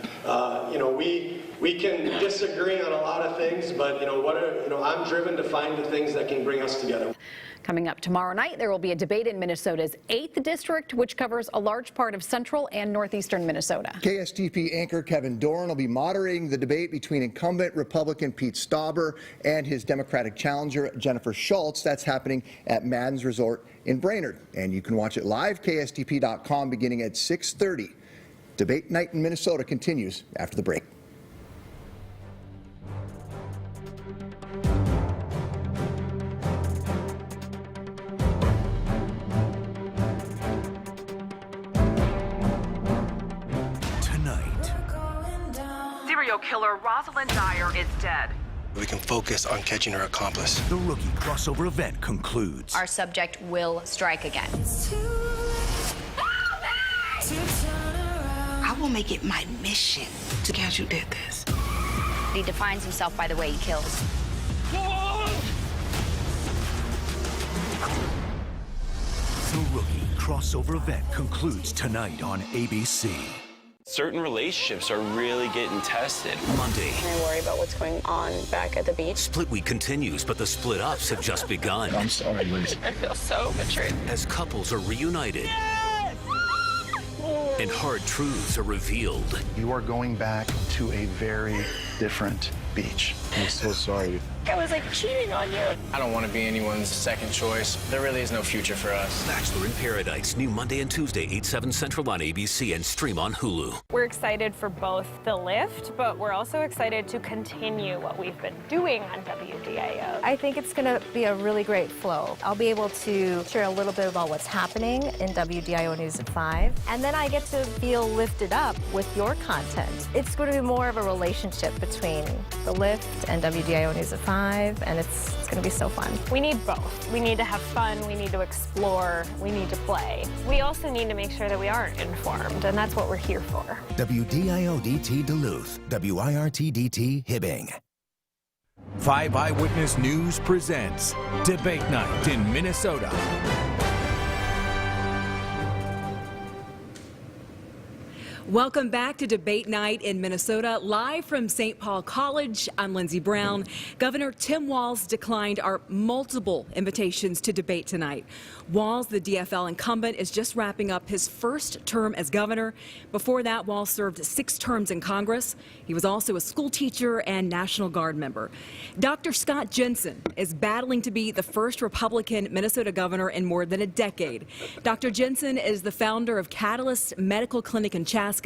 We can disagree on a lot of things, but I'm driven to find the things that can bring us together. Coming up tomorrow night, there will be a debate in Minnesota's 8th district, which covers a large part of central and northeastern Minnesota. KSTP anchor Kevin Doran will be moderating the debate between incumbent Republican Pete Stauber and his Democratic challenger Jennifer Schultz. That's happening at Madden's Resort in Brainerd. And you can watch it live, KSTP.com, beginning at 6:30. Debate night in Minnesota continues after the break. Serial killer Rosalind Dyer is dead. We can focus on catching her accomplice. The rookie crossover event concludes. Our subject will strike again. I will make it my mission to catch who did this. He defines himself by the way he kills. The rookie crossover event concludes tonight on ABC. Certain relationships are really getting tested. Monday. I worry about what's going on back at the beach. Split week continues, but the split ups have just begun. I'm sorry, Liz. I feel so betrayed. As couples are reunited. Yes! And hard truths are revealed. You are going back to a very different beach. I'm so sorry. I was like cheating on you. I don't want to be anyone's second choice. There really is no future for us. Bachelor in Paradise, new Monday and Tuesday, 8/7 Central on ABC and stream on Hulu. We're excited for both the lift, but we're also excited to continue what we've been doing on WDIO. I think it's going to be a really great flow. I'll be able to share a little bit about what's happening in WDIO News at 5, and then I get to feel lifted up with your content. It's going to be more of a relationship between the lift and WDIO News at 5. And it's going to be so fun. We need both. We need to have fun, we need to explore, we need to play. We also need to make sure that we are informed, and that's what we're here for. WDIO-DT Duluth, WIRT-DT Hibbing. 5 Eyewitness News presents Debate Night in Minnesota. Welcome back to Debate Night in Minnesota. Live from St. Paul College, I'm Lindsey Brown. Governor Tim Walz declined our multiple invitations to debate tonight. Walz, the DFL incumbent, is just wrapping up his first term as governor. Before that, Walz served 6 terms in Congress. He was also a school teacher and National Guard member. Dr. Scott Jensen is battling to be the first Republican Minnesota governor in more than a decade. Dr. Jensen is the founder of Catalyst Medical Clinic in Chaska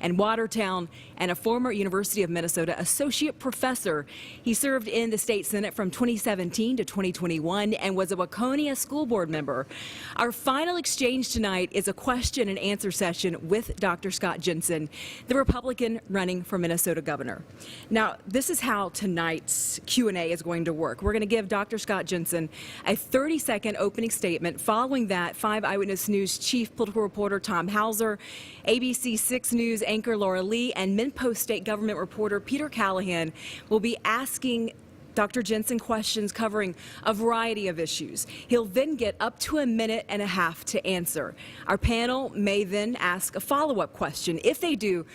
and Watertown, and a former University of Minnesota associate professor. He served in the state Senate from 2017 to 2021 and was a Waconia school board member. Our final exchange tonight is a question and answer session with Dr. Scott Jensen, the Republican running for Minnesota governor. Now, this is how tonight's Q&A is going to work. We're going to give Dr. Scott Jensen a 30-second opening statement. Following that, 5 Eyewitness News chief political reporter Tom Hauser, ABC 6 News anchor Laura Lee, and MinnPost State Government reporter Peter Callahan will be asking Dr. Jensen questions covering a variety of issues. He'll then get up to a minute and a half to answer. Our panel may then ask a follow-up question. If they do,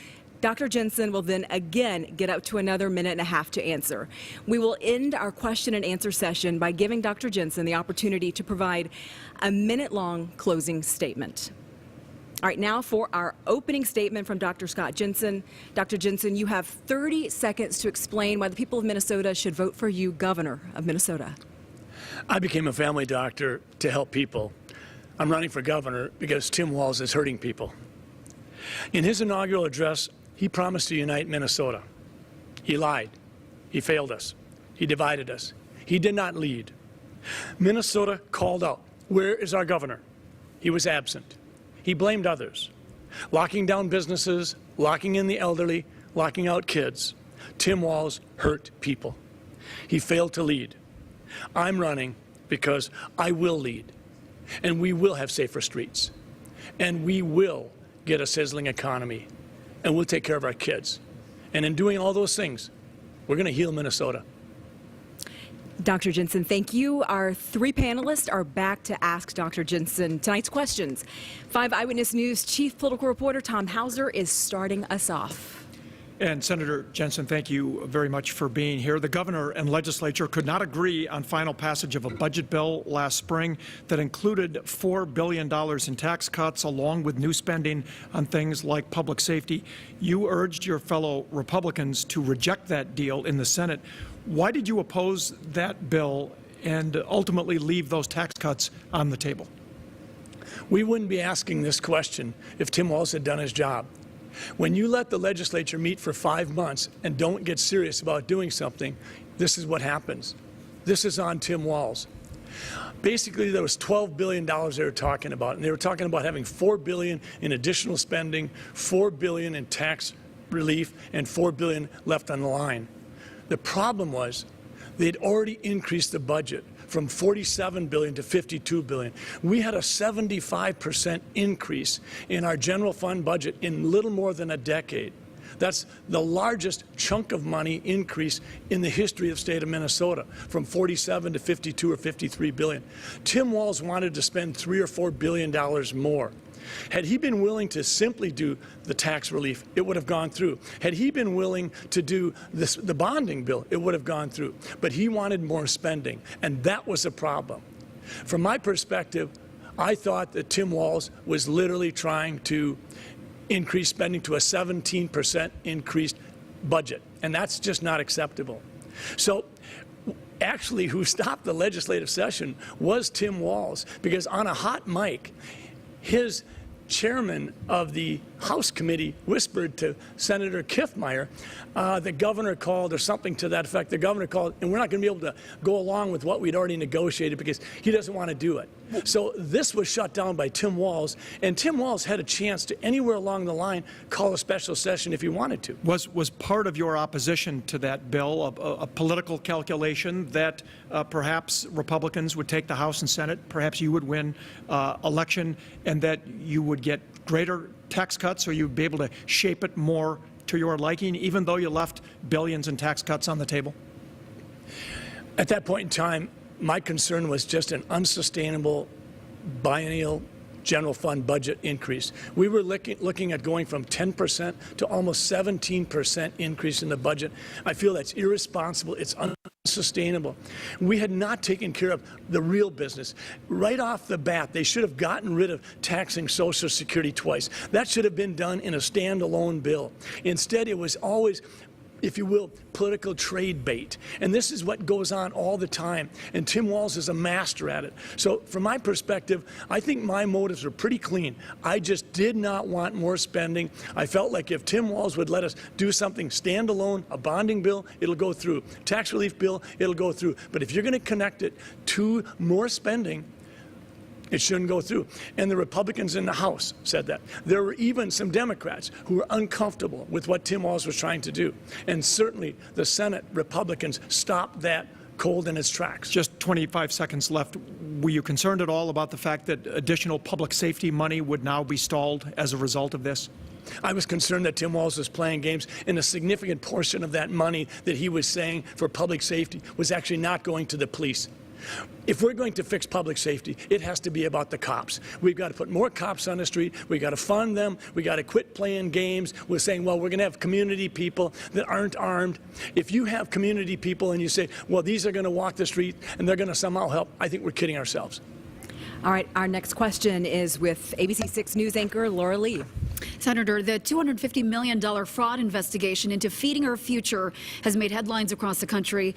Dr. Jensen will then again get up to another minute and a half to answer. We will end our question and answer session by giving Dr. Jensen the opportunity to provide a minute-long closing statement. All right, now for our opening statement from Dr. Scott Jensen. Dr. Jensen, you have 30 seconds to explain why the people of Minnesota should vote for you governor of Minnesota. I became a family doctor to help people. I'm running for governor because Tim Walz is hurting people. In his inaugural address, he promised to unite Minnesota. He lied. He failed us. He divided us. He did not lead. Minnesota called out, "Where is our governor?" He was absent. He blamed others, locking down businesses, locking in the elderly, locking out kids. Tim Walz hurt people. He failed to lead. I'm running because I will lead, and we will have safer streets, and we will get a sizzling economy, and we'll take care of our kids. And in doing all those things, we're going to heal Minnesota. Dr. Jensen, thank you. Our 3 panelists are back to ask Dr. Jensen tonight's questions. 5 Eyewitness News chief political reporter Tom Hauser is starting us off. And Senator Jensen, thank you very much for being here. The governor and legislature could not agree on final passage of a budget bill last spring that included $4 billion in tax cuts along with new spending on things like public safety. You urged your fellow Republicans to reject that deal in the Senate. Why did you oppose that bill and ultimately leave those tax cuts on the table? We wouldn't be asking this question if Tim Walz had done his job. When you let the legislature meet for 5 months and don't get serious about doing something, this is what happens. This is on Tim Walz. Basically, there was $12 billion they were talking about, and they were talking about having $4 billion in additional spending, $4 billion in tax relief, and $4 billion left on the line. The problem was they'd already increased the budget from $47 billion to $52 billion. We had a 75% increase in our general fund budget in little more than a decade. That's the largest chunk of money increase in the history of the state of Minnesota, from 47 to 52 or 53 billion. Tim Walz wanted to spend $3 or $4 billion more. Had he been willing to simply do the tax relief, it would have gone through. Had he been willing to do the bonding bill, it would have gone through. But he wanted more spending, and that was a problem. From my perspective, I thought that Tim Walz was literally trying to increase spending to a 17% increased budget, and that's just not acceptable. So actually, who stopped the legislative session was Tim Walz, because on a hot mic, his chairman of the House committee whispered to Senator Kiffmeyer, the governor called, or something to that effect. The governor called, and we're not going to be able to go along with what we'd already negotiated because he doesn't want to do it. So this was shut down by Tim Walz, and Tim Walz had a chance to anywhere along the line call a special session if he wanted to. Was part of your opposition to that bill a political calculation that perhaps Republicans would take the House and Senate, perhaps you would win election, and that you would get greater tax cuts, or you'd be able to shape it more to your liking, even though you left billions in tax cuts on the table? At that point in time, my concern was just an unsustainable biennial general fund budget increase. We were looking at going from 10% to almost 17% increase in the budget. I feel that's irresponsible. It's unsustainable. We had not taken care of the real business. Right off the bat, they should have gotten rid of taxing Social Security twice. That should have been done in a standalone bill. Instead, it was always, if you will, political trade bait. And this is what goes on all the time. And Tim Walz is a master at it. So from my perspective, I think my motives are pretty clean. I just did not want more spending. I felt like if Tim Walz would let us do something standalone, a bonding bill, it'll go through. Tax relief bill, it'll go through. But if you're going to connect it to more spending, it shouldn't go through. And the Republicans in the House said that. There were even some Democrats who were uncomfortable with what Tim Walz was trying to do. And certainly the Senate Republicans stopped that cold in its tracks. Just 25 seconds left. Were you concerned at all about the fact that additional public safety money would now be stalled as a result of this? I was concerned that Tim Walz was playing games, and a significant portion of that money that he was saying for public safety was actually not going to the police. If we're going to fix public safety, it has to be about the cops. We've got to put more cops on the street. We've got to fund them. We've got to quit playing games. We're saying, well, we're going to have community people that aren't armed. If you have community people and you say, well, these are going to walk the street and they're going to somehow help, I think we're kidding ourselves. All right, our next question is with ABC 6 News anchor Laura Lee. Senator, the $250 million fraud investigation into Feeding Our Future has made headlines across the country.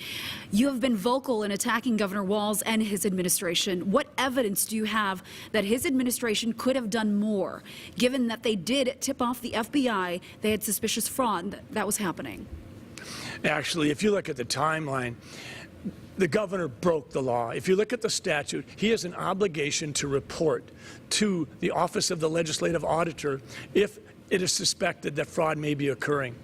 You have been vocal in attacking Governor Walz and his administration. What evidence do you have that his administration could have done more, given that they did tip off the FBI they had suspicious fraud that was happening? Actually, if you look at the timeline, the governor broke the law. If you look at the statute, he has an obligation to report to the Office of the Legislative Auditor if it is suspected that fraud may be occurring.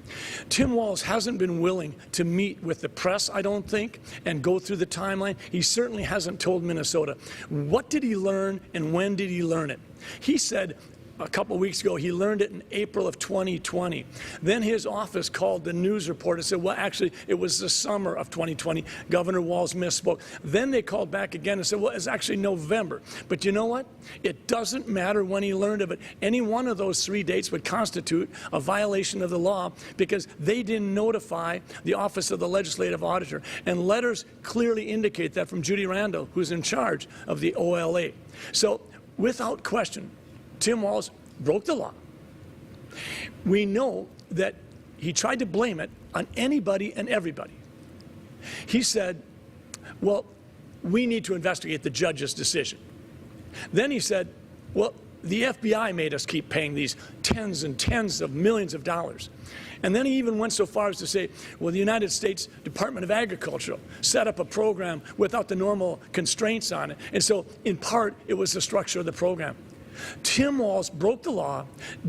Tim Walz hasn't been willing to meet with the press, I don't think, and go through the timeline. He certainly hasn't told Minnesota. What did he learn and when did he learn it? He said a couple weeks ago he learned it in April of 2020. Then his office called the news report and said, well, actually, it was the summer of 2020. Governor Walz misspoke. Then they called back again and said, well, it's actually November. But you know what? It doesn't matter when he learned of it. Any one of those 3 dates would constitute a violation of the law because they didn't notify the Office of the Legislative Auditor. And letters clearly indicate that from Judy Randall, who's in charge of the OLA. So without question, Tim Walz broke the law. We know that he tried to blame it on anybody and everybody. He said, well, we need to investigate the judge's decision. Then he said, well, the FBI made us keep paying these tens and tens of millions of dollars. And then he even went so far as to say, well, the United States Department of Agriculture set up a program without the normal constraints on it. And so, in part, it was the structure of the program. Tim Walz broke the law,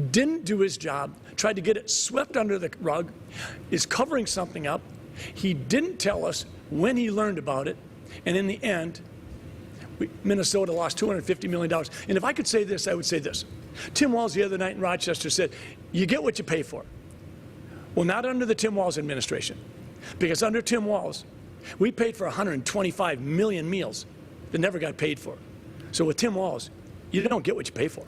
didn't do his job, tried to get it swept under the rug, is covering something up. He didn't tell us when he learned about it, and in the end, Minnesota lost $250 million. And if I could say this, I would say this. Tim Walz the other night in Rochester said, you get what you pay for. Well, not under the Tim Walz administration, because under Tim Walz, we paid for 125 million meals that never got paid for. So with Tim Walz, you don't get what you pay for.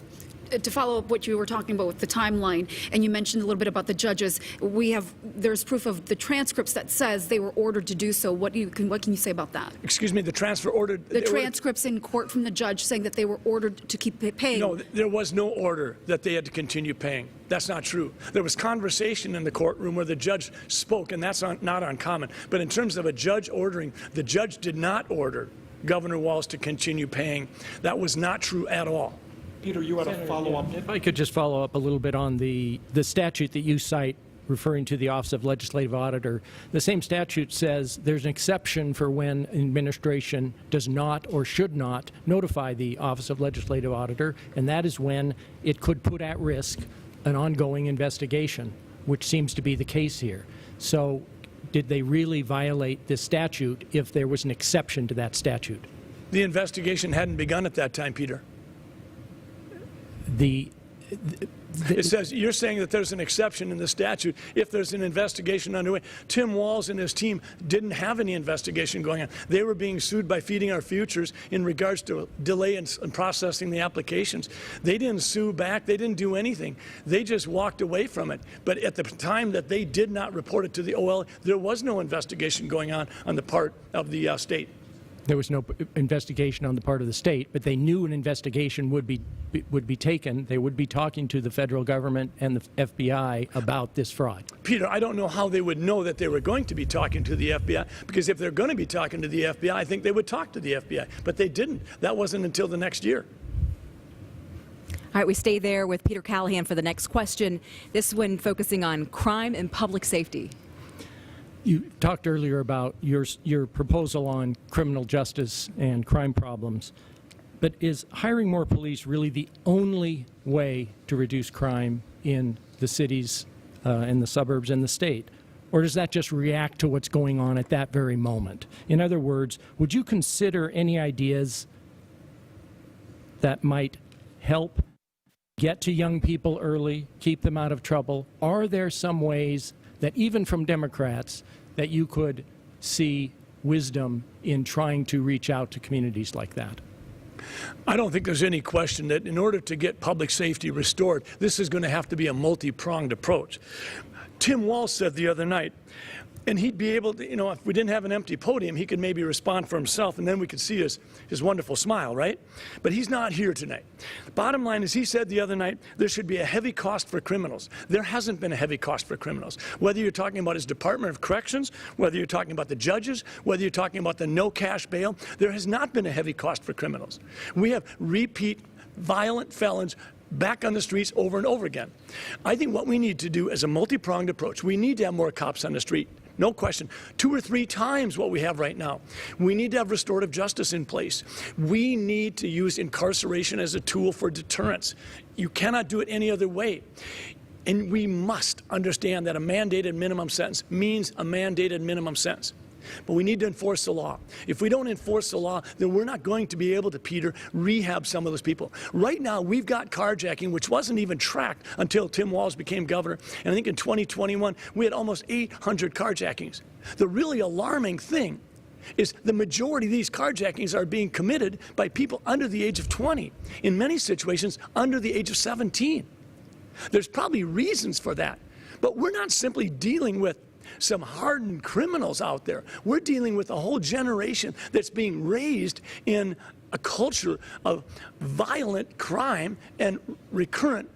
to follow up what you were talking about with the timeline, and you mentioned a little bit about the judges, there's proof of the transcripts that says they were ordered to do so. What can you say about that? Excuse me, the transfer order? The transcripts in court from the judge saying that they were ordered to keep paying. No, there was no order that they had to continue paying. That's not true. There was conversation in the courtroom where the judge spoke, and that's not uncommon. But in terms of a judge ordering, the judge did not order Governor Walz to continue paying. That was not true at all. Peter, you had a follow-up. If I could just follow up a little bit on the statute that you cite referring to the Office of Legislative Auditor. The same statute says there's an exception for when administration does not or should not notify the Office of Legislative Auditor, and that is when it could put at risk an ongoing investigation, which seems to be the case here. So did they really violate this statute if there was an exception to that statute? The investigation hadn't begun at that time, Peter. It says, you're saying that there's an exception in the statute if there's an investigation underway. Tim Walz and his team didn't have any investigation going on. They were being sued by Feeding Our Futures in regards to delay in processing the applications. They didn't sue back. They didn't do anything. They just walked away from it. But at the time that they did not report it to the OL, there was no investigation going on the part of the state. There was no investigation on the part of the state, but they knew an investigation would be taken. They would be talking to the federal government and the FBI about this fraud. Peter, I don't know how they would know that they were going to be talking to the FBI, because if they're going to be talking to the FBI, I think they would talk to the FBI, but they didn't. That wasn't until the next year. All right, we stay there with Peter Callahan for the next question. This one focusing on crime and public safety. You talked earlier about your proposal on criminal justice and crime problems, but is hiring more police really the only way to reduce crime in the cities, in the suburbs, and the state? Or does that just react to what's going on at that very moment? In other words, would you consider any ideas that might help get to young people early, keep them out of trouble? Are there some ways that even from Democrats that you could see wisdom in trying to reach out to communities like that? I don't think there's any question that in order to get public safety restored, this is going to have to be a multi-pronged approach. Tim Walz said the other night, and he'd be able to, if we didn't have an empty podium, he could maybe respond for himself, and then we could see his wonderful smile, right? But he's not here tonight. The bottom line is, he said the other night, there should be a heavy cost for criminals. There hasn't been a heavy cost for criminals. Whether you're talking about his Department of Corrections, whether you're talking about the judges, whether you're talking about the no cash bail, there has not been a heavy cost for criminals. We have repeat violent felons back on the streets over and over again. I think what we need to do is a multi-pronged approach. We need to have more cops on the street. No question. 2 or 3 times what we have right now. We need to have restorative justice in place. We need to use incarceration as a tool for deterrence. You cannot do it any other way. And we must understand that a mandated minimum sentence means a mandated minimum sentence. But we need to enforce the law. If we don't enforce the law, then we're not going to be able to, Peter, rehab some of those people. Right now, we've got carjacking, which wasn't even tracked until Tim Walz became governor. And I think in 2021, we had almost 800 carjackings. The really alarming thing is the majority of these carjackings are being committed by people under the age of 20. In many situations, under the age of 17. There's probably reasons for that. But we're not simply dealing with some hardened criminals out there. We're dealing with a whole generation that's being raised in a culture of violent crime and recurrent,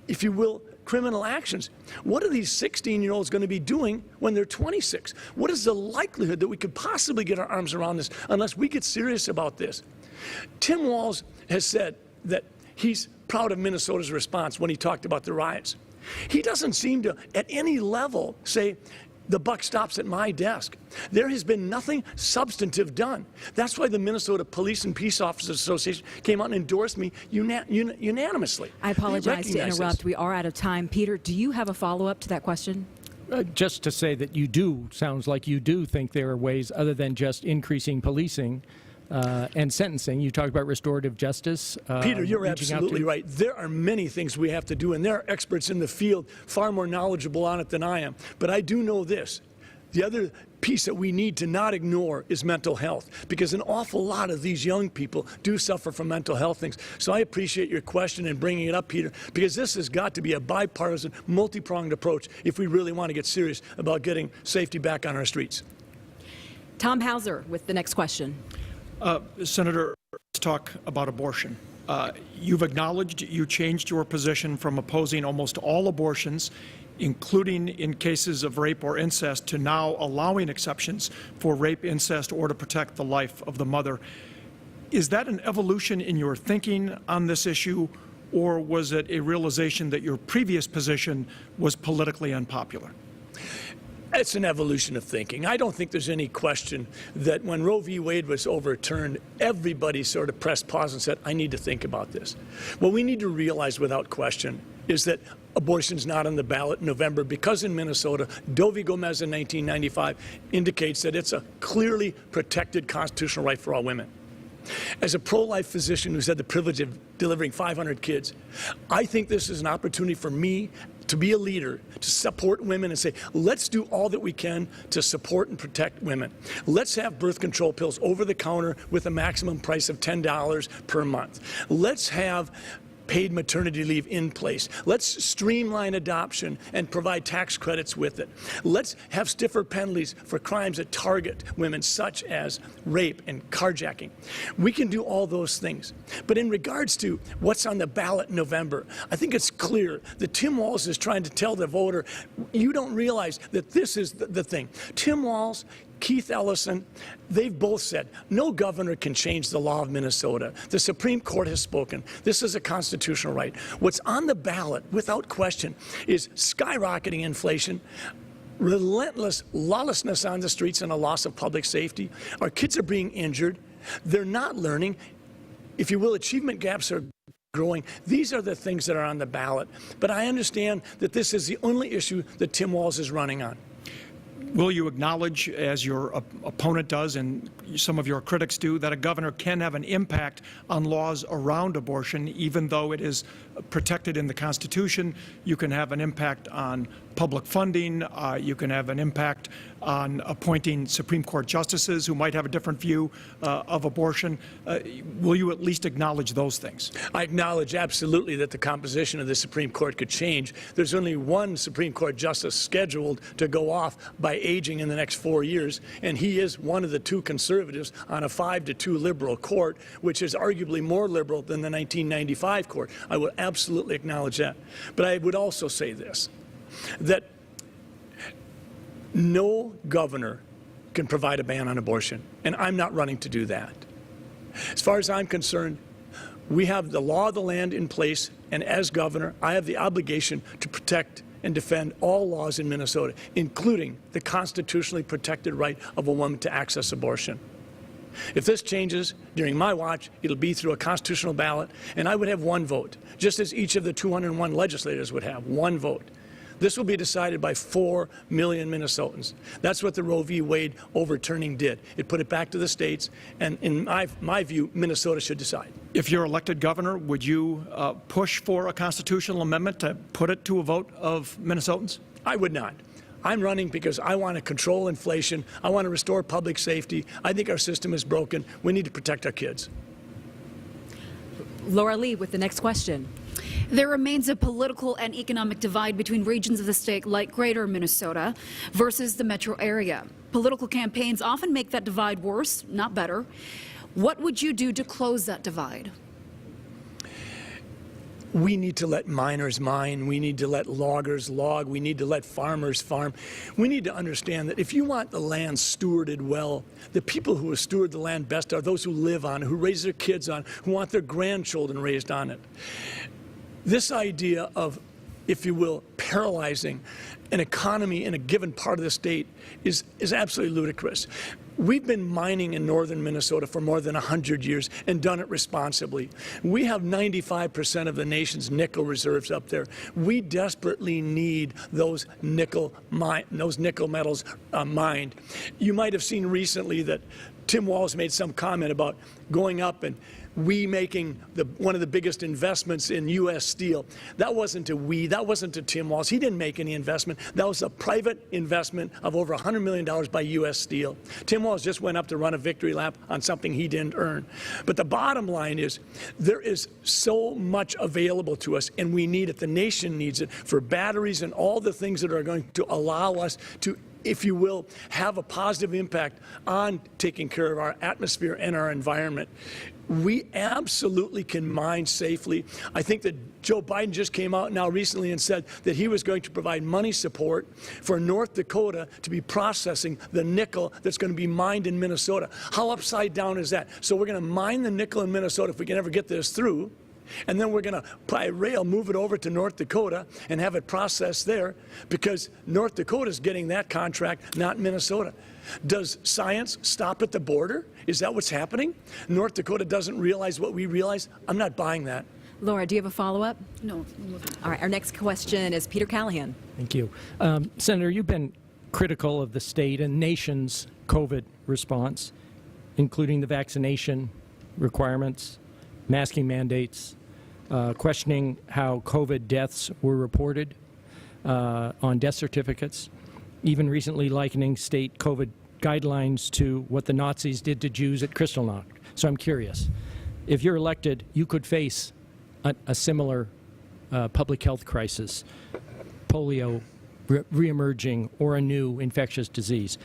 if you will, criminal actions. What are these 16-year-olds going to be doing when they're 26? What is the likelihood that we could possibly get our arms around this unless we get serious about this? Tim Walz has said that he's proud of Minnesota's response when he talked about the riots. He doesn't seem to, at any level, say, the buck stops at my desk. There has been nothing substantive done. That's why the Minnesota Police and Peace Officers Association came out and endorsed me unanimously. I apologize to interrupt. We are out of time. Peter, do you have a follow-up to that question? Just to say that sounds like you do think there are ways other than just increasing policing and sentencing. You talked about restorative justice. Peter, you're absolutely right. There are many things we have to do, and there are experts in the field far more knowledgeable on it than I am. But I do know this. The other piece that we need to not ignore is mental health, because an awful lot of these young people do suffer from mental health things. So I appreciate your question and bringing it up, Peter, because this has got to be a bipartisan, multi-pronged approach if we really want to get serious about getting safety back on our streets. Tom Hauser with the next question. Senator, let's talk about abortion. You've acknowledged you changed your position from opposing almost all abortions, including in cases of rape or incest, to now allowing exceptions for rape, incest, or to protect the life of the mother. Is that an evolution in your thinking on this issue, or was it a realization that your previous position was politically unpopular? It's an evolution of thinking. I don't think there's any question that when Roe v. Wade was overturned, everybody sort of pressed pause and said, I need to think about this. What we need to realize without question is that abortion's not on the ballot in November because in Minnesota, Doe v. Gomez in 1995 indicates that it's a clearly protected constitutional right for all women. As a pro-life physician who's had the privilege of delivering 500 kids, I think this is an opportunity for me to be a leader, to support women and say, let's do all that we can to support and protect women. Let's have birth control pills over the counter with a maximum price of $10 per month. Let's have paid maternity leave in place. Let's streamline adoption and provide tax credits with it. Let's have stiffer penalties for crimes that target women, such as rape and carjacking. We can do all those things. But in regards to what's on the ballot in November, I think it's clear that Tim Walz is trying to tell the voter, you don't realize that this is the thing. Tim Walz, Keith Ellison, they've both said no governor can change the law of Minnesota. The Supreme Court has spoken. This is a constitutional right. What's on the ballot, without question, is skyrocketing inflation, relentless lawlessness on the streets, and a loss of public safety. Our kids are being injured. They're not learning. If you will, achievement gaps are growing. These are the things that are on the ballot. But I understand that this is the only issue that Tim Walz is running on. Will you acknowledge, as your opponent does and some of your critics do, that a governor can have an impact on laws around abortion, even though it is protected in the Constitution? You can have an impact on public funding. You can have an impact on appointing Supreme Court justices who might have a different view of abortion. Will you at least acknowledge those things? I acknowledge absolutely that the composition of the Supreme Court could change. There's only one Supreme Court justice scheduled to go off by aging in the next 4 years, and he is one of the two conservatives on a 5-2 liberal court, which is arguably more liberal than the 1995 court. I will absolutely acknowledge that. But I would also say this, that no governor can provide a ban on abortion, and I'm not running to do that. As far as I'm concerned, we have the law of the land in place, and as governor, I have the obligation to protect and defend all laws in Minnesota, including the constitutionally protected right of a woman to access abortion. If this changes during my watch, it'll be through a constitutional ballot, and I would have one vote, just as each of the 201 legislators would have one vote. This will be decided by 4 million Minnesotans. That's what the Roe v. Wade overturning did. It put it back to the states, and in my view, Minnesota should decide. If you're elected governor, would you push for a constitutional amendment to put it to a vote of Minnesotans? I would not. I'm running because I want to control inflation. I want to restore public safety. I think our system is broken. We need to protect our kids. Laura Lee with the next question. There remains a political and economic divide between regions of the state like Greater Minnesota versus the metro area. Political campaigns often make that divide worse, not better. What would you do to close that divide? We need to let miners mine. We need to let loggers log. We need to let farmers farm. We need to understand that if you want the land stewarded well, the people who steward the land best are those who live on it, who raise their kids on it, who want their grandchildren raised on it. This idea of, if you will, paralyzing an economy in a given part of the state is absolutely ludicrous. We've been mining in northern Minnesota for more than 100 years and done it responsibly. We have 95% of the nation's nickel reserves up there. We desperately need those nickel metals mined. You might have seen recently that Tim Walz made some comment about going up and we making one of the biggest investments in U.S. Steel. That wasn't to we, that wasn't to Tim Walz. He didn't make any investment. That was a private investment of over $100 million by U.S. Steel. Tim Walz just went up to run a victory lap on something he didn't earn. But the bottom line is there is so much available to us, and we need it. The nation needs it for batteries and all the things that are going to allow us to, if you will, have a positive impact on taking care of our atmosphere and our environment. We absolutely can mine safely. I think that Joe Biden just came out now recently and said that he was going to provide money support for North Dakota to be processing the nickel that's going to be mined in Minnesota. How upside down is that? So we're going to mine the nickel in Minnesota if we can ever get this through. And then we're going to, by rail, move it over to North Dakota and have it processed there because North Dakota's getting that contract, not Minnesota. Does science stop at the border? Is that what's happening? North Dakota doesn't realize what we realize? I'm not buying that. Laura, do you have a follow-up? No. All right, our next question is Peter Callahan. Thank you. Senator, you've been critical of the state and nation's COVID response, including the vaccination requirements, masking mandates, questioning how COVID deaths were reported on death certificates, even recently likening state COVID guidelines to what the Nazis did to Jews at Kristallnacht. So I'm curious, if you're elected, you could face a similar public health crisis, polio reemerging, or a new infectious disease.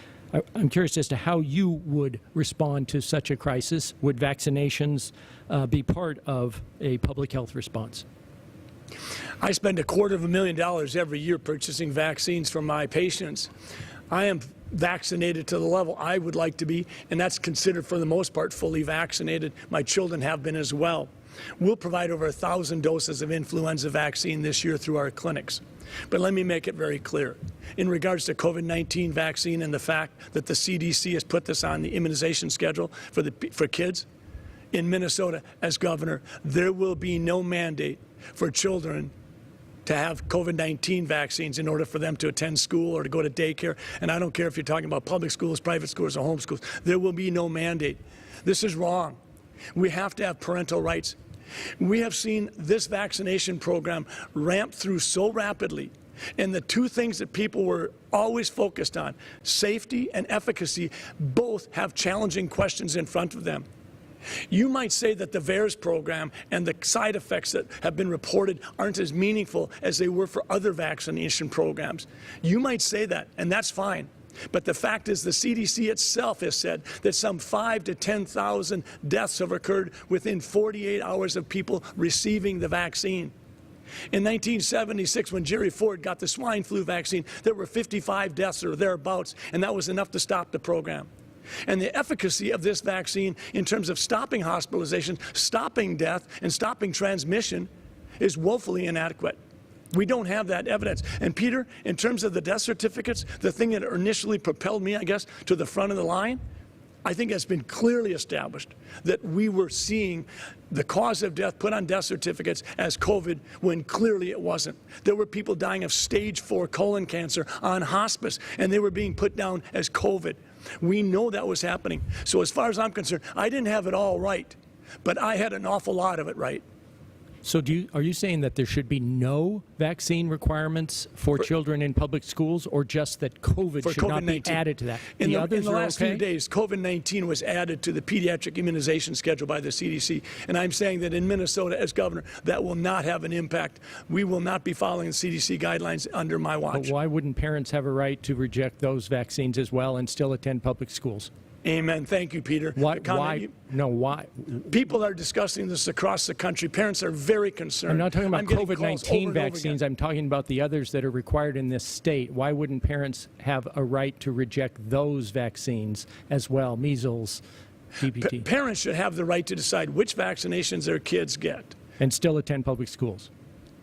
I'm curious as to how you would respond to such a crisis. Would vaccinations be part of a public health response? I spend $250,000 every year purchasing vaccines for my patients. I am vaccinated to the level I would like to be, and that's considered for the most part fully vaccinated. My children have been as well. We'll provide over 1,000 doses of influenza vaccine this year through our clinics. But let me make it very clear. In regards to COVID-19 vaccine and the fact that the CDC has put this on the immunization schedule for kids, in Minnesota, as governor, there will be no mandate for children to have COVID-19 vaccines in order for them to attend school or to go to daycare. And I don't care if you're talking about public schools, private schools, or home schools. There will be no mandate. This is wrong. We have to have parental rights. We have seen this vaccination program ramp through so rapidly. And the two things that people were always focused on, safety and efficacy, both have challenging questions in front of them. You might say that the VAERS program and the side effects that have been reported aren't as meaningful as they were for other vaccination programs. You might say that, and that's fine. But the fact is the CDC itself has said that some 5,000 to 10,000 deaths have occurred within 48 hours of people receiving the vaccine. In 1976, when Jerry Ford got the swine flu vaccine, there were 55 deaths or thereabouts, and that was enough to stop the program. And the efficacy of this vaccine in terms of stopping hospitalization, stopping death, and stopping transmission is woefully inadequate. We don't have that evidence. And Peter, in terms of the death certificates, the thing that initially propelled me, I guess, to the front of the line, I think it's been clearly established that we were seeing the cause of death put on death certificates as COVID when clearly it wasn't. There were people dying of stage 4 colon cancer on hospice, and they were being put down as COVID. We know that was happening. So as far as I'm concerned, I didn't have it all right, but I had an awful lot of it right. So are you saying that there should be no vaccine requirements for children in public schools, or just that COVID should not be added to that? In the last few days, COVID-19 was added to the pediatric immunization schedule by the CDC. And I'm saying that in Minnesota, as governor, that will not have an impact. We will not be following the CDC guidelines under my watch. But why wouldn't parents have a right to reject those vaccines as well and still attend public schools? Amen. Thank you, Peter. Why? People are discussing this across the country. Parents are very concerned. I'm not talking about COVID-19 vaccines. I'm talking about the others that are required in this state. Why wouldn't parents have a right to reject those vaccines as well, measles, DPT? Parents should have the right to decide which vaccinations their kids get. And still attend public schools.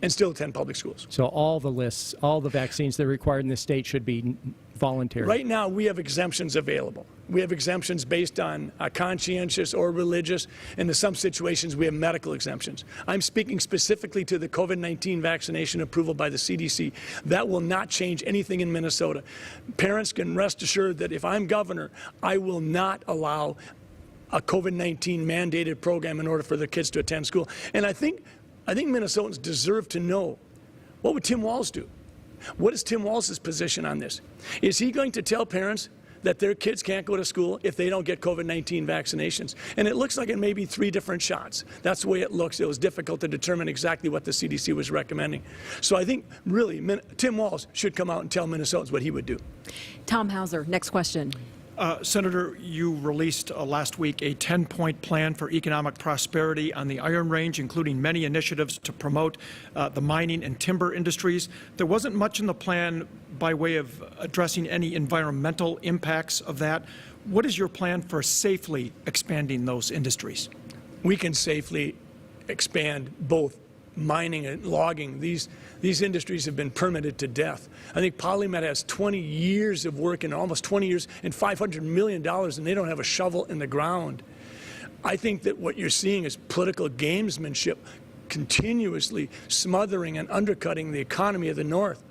And still attend public schools. So all the lists, all the vaccines that are required in the state should be voluntary. Right now, we have exemptions available. We have exemptions based on conscientious or religious, and in some situations, we have medical exemptions. I'm speaking specifically to the COVID-19 vaccination approval by the CDC. That will not change anything in Minnesota. Parents can rest assured that if I'm governor, I will not allow a COVID-19 mandated program in order for their kids to attend school. And I think Minnesotans deserve to know, what would Tim Walz do? What is Tim Walz's position on this? Is he going to tell parents that their kids can't go to school if they don't get COVID-19 vaccinations? And it looks like it may be 3 different shots. That's the way it looks. It was difficult to determine exactly what the CDC was recommending. So I think, really, Tim Walz should come out and tell Minnesotans what he would do. Tom Hauser, next question. Senator, you released last week a 10-point plan for economic prosperity on the Iron Range, including many initiatives to promote the mining and timber industries. There wasn't much in the plan by way of addressing any environmental impacts of that. What is your plan for safely expanding those industries? We can safely expand both mining and logging. These industries have been permitted to death. I think Polymet has 20 years of work and almost 20 years and $500 million, and they don't have a shovel in the ground. I think that what you're seeing is political gamesmanship continuously smothering and undercutting the economy of the North.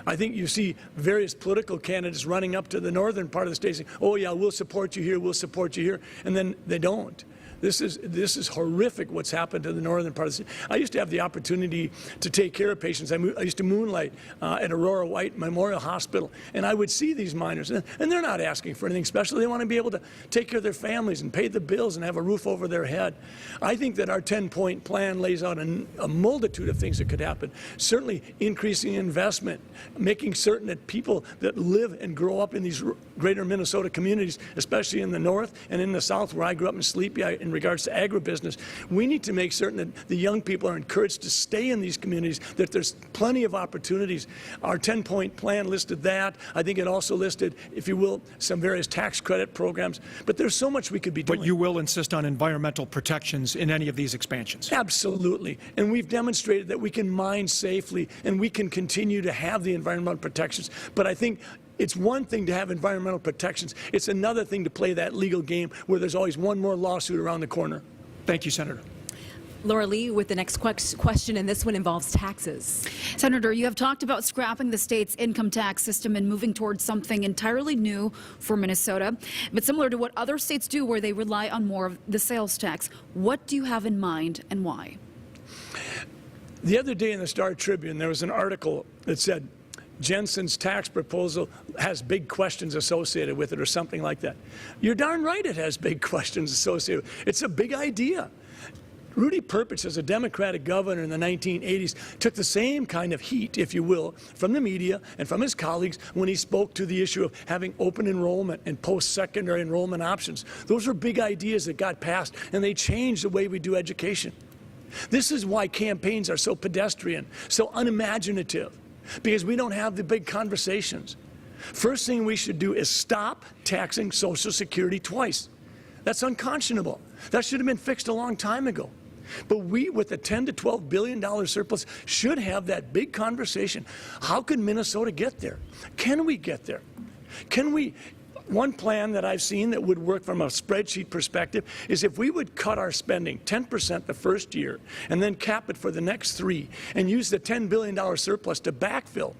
I think you see various political candidates running up to the northern part of the state saying, oh yeah, we'll support you here, we'll support you here, and then they don't. This is horrific what's happened to the northern part of the city. I used to have the opportunity to take care of patients. I used to moonlight at Aurora White Memorial Hospital, and I would see these miners, and they're not asking for anything special. They want to be able to take care of their families and pay the bills and have a roof over their head. I think that our 10-point plan lays out a multitude of things that could happen. Certainly increasing investment, making certain that people that live and grow up in these greater Minnesota communities, especially in the north and in the south where I grew up in Sleepy, in regards to agribusiness, we need to make certain that the young people are encouraged to stay in these communities, that there's plenty of opportunities. Our 10-point plan listed that. I think it also listed, if you will, some various tax credit programs. But there's so much we could be doing. But you will insist on environmental protections in any of these expansions? Absolutely. And we've demonstrated that we can mine safely and we can continue to have the environmental protections. But I think it's one thing to have environmental protections. It's another thing to play that legal game where there's always one more lawsuit around the corner. Thank you, Senator. Laura Lee with the next question, and this one involves taxes. Senator, you have talked about scrapping the state's income tax system and moving towards something entirely new for Minnesota, but similar to what other states do where they rely on more of the sales tax. What do you have in mind and why? The other day in the Star Tribune, there was an article that said, Jensen's tax proposal has big questions associated with it, or something like that. You're darn right it has big questions associated with it. It's a big idea. Rudy Perpich, as a Democratic governor in the 1980s, took the same kind of heat, if you will, from the media and from his colleagues when he spoke to the issue of having open enrollment and post-secondary enrollment options. Those were big ideas that got passed, and they changed the way we do education. This is why campaigns are so pedestrian, so unimaginative, because we don't have the big conversations. First thing we should do is stop taxing Social Security twice. That's unconscionable. That should have been fixed a long time ago. But we, with a $10 to $12 billion surplus, should have that big conversation. How can Minnesota get there? Can we get there? Can we? One plan that I've seen that would work from a spreadsheet perspective is if we would cut our spending 10% the first year and then cap it for the next 3 and use the $10 billion surplus to backfill.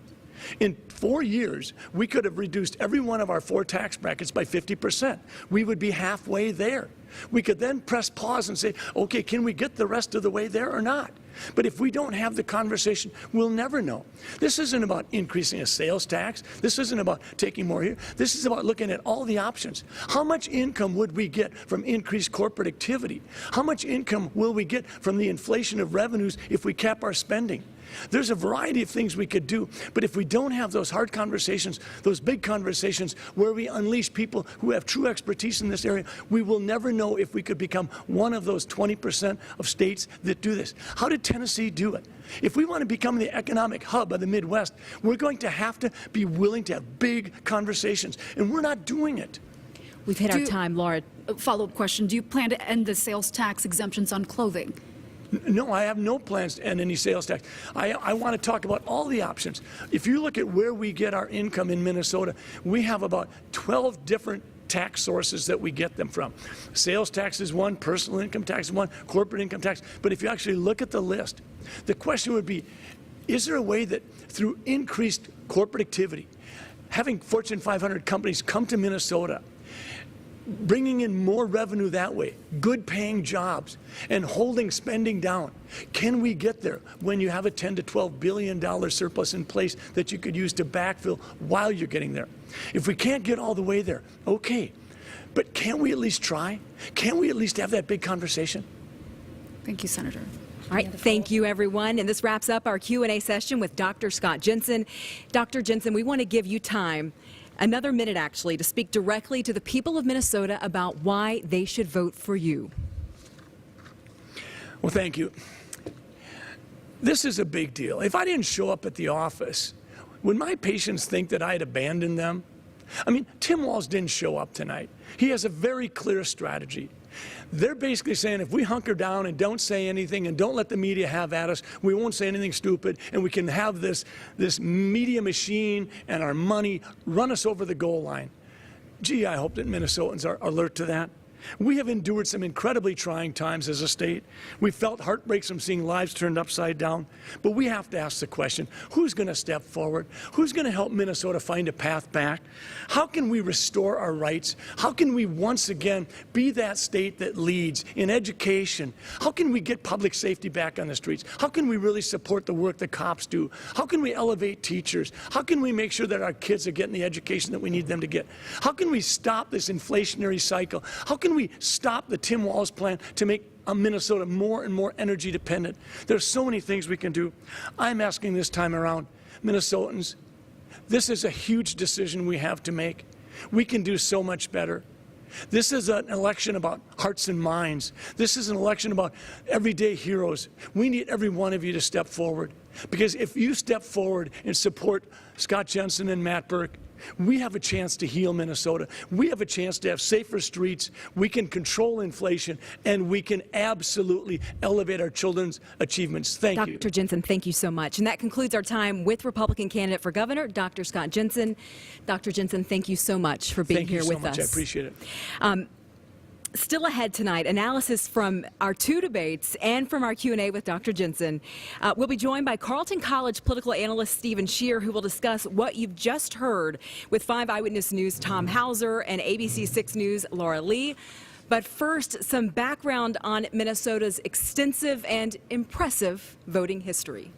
In 4 years, we could have reduced every one of our 4 tax brackets by 50%. We would be halfway there. We could then press pause and say, okay, can we get the rest of the way there or not? But if we don't have the conversation, we'll never know. This isn't about increasing a sales tax. This isn't about taking more here. This is about looking at all the options. How much income would we get from increased corporate activity? How much income will we get from the inflation of revenues if we cap our spending? There's a variety of things we could do, but if we don't have those hard conversations, those big conversations where we unleash people who have true expertise in this area, we will never know if we could become one of those 20% of states that do this. How did Tennessee do it? If we want to become the economic hub of the Midwest, we're going to have to be willing to have big conversations, and we're not doing it. We've hit our time, Laura. Follow-up question. Do you plan to end the sales tax exemptions on clothing? No, I have no plans to end any sales tax. I want to talk about all the options. If you look at where we get our income in Minnesota, we have about 12 different tax sources that we get them from. Sales tax is one, personal income tax is one, corporate income tax. But if you actually look at the list, the question would be, is there a way that through increased corporate activity, having Fortune 500 companies come to Minnesota, bringing in more revenue that way, good paying jobs, and holding spending down. Can we get there when you have a $10 to $12 billion surplus in place that you could use to backfill while you're getting there? If we can't get all the way there, okay, but can't we at least try? Can't we at least have that big conversation? Thank you, Senator. All right, thank you, everyone. And this wraps up our Q&A session with Dr. Scott Jensen. Dr. Jensen, we want to give you time, another minute actually, to speak directly to the people of Minnesota about why they should vote for you. Well, thank you. This is a big deal. If I didn't show up at the office, would my patients think that I had abandoned them? I mean, Tim Walz didn't show up tonight. He has a very clear strategy. They're basically saying if we hunker down and don't say anything and don't let the media have at us, we won't say anything stupid, and we can have this media machine and our money run us over the goal line. Gee, I hope that Minnesotans are alert to that. We have endured some incredibly trying times as a state. We felt heartbreaks from seeing lives turned upside down. But we have to ask the question, who's going to step forward? Who's going to help Minnesota find a path back? How can we restore our rights? How can we once again be that state that leads in education? How can we get public safety back on the streets? How can we really support the work that cops do? How can we elevate teachers? How can we make sure that our kids are getting the education that we need them to get? How can we stop this inflationary cycle? How can we stop the Tim Walz plan to make Minnesota more and more energy dependent? There's so many things we can do. I'm asking this time around, Minnesotans, this is a huge decision we have to make. We can do so much better. This is an election about hearts and minds. This is an election about everyday heroes. We need every one of you to step forward. Because if you step forward and support Scott Jensen and Matt Burke, we have a chance to heal Minnesota. We have a chance to have safer streets. We can control inflation, and we can absolutely elevate our children's achievements. Thank you. Dr. Jensen, thank you so much. And that concludes our time with Republican candidate for governor, Dr. Scott Jensen. Dr. Jensen, thank you so much for being here with us. Thank you so much. I appreciate it. Still ahead tonight, analysis from our two debates and from our Q&A with Dr. Jensen. We'll be joined by Carleton College political analyst Stephen Scheer, who will discuss what you've just heard with 5 Eyewitness News' Tom Hauser and ABC 6 News' Laura Lee. But first, some background on Minnesota's extensive and impressive voting history.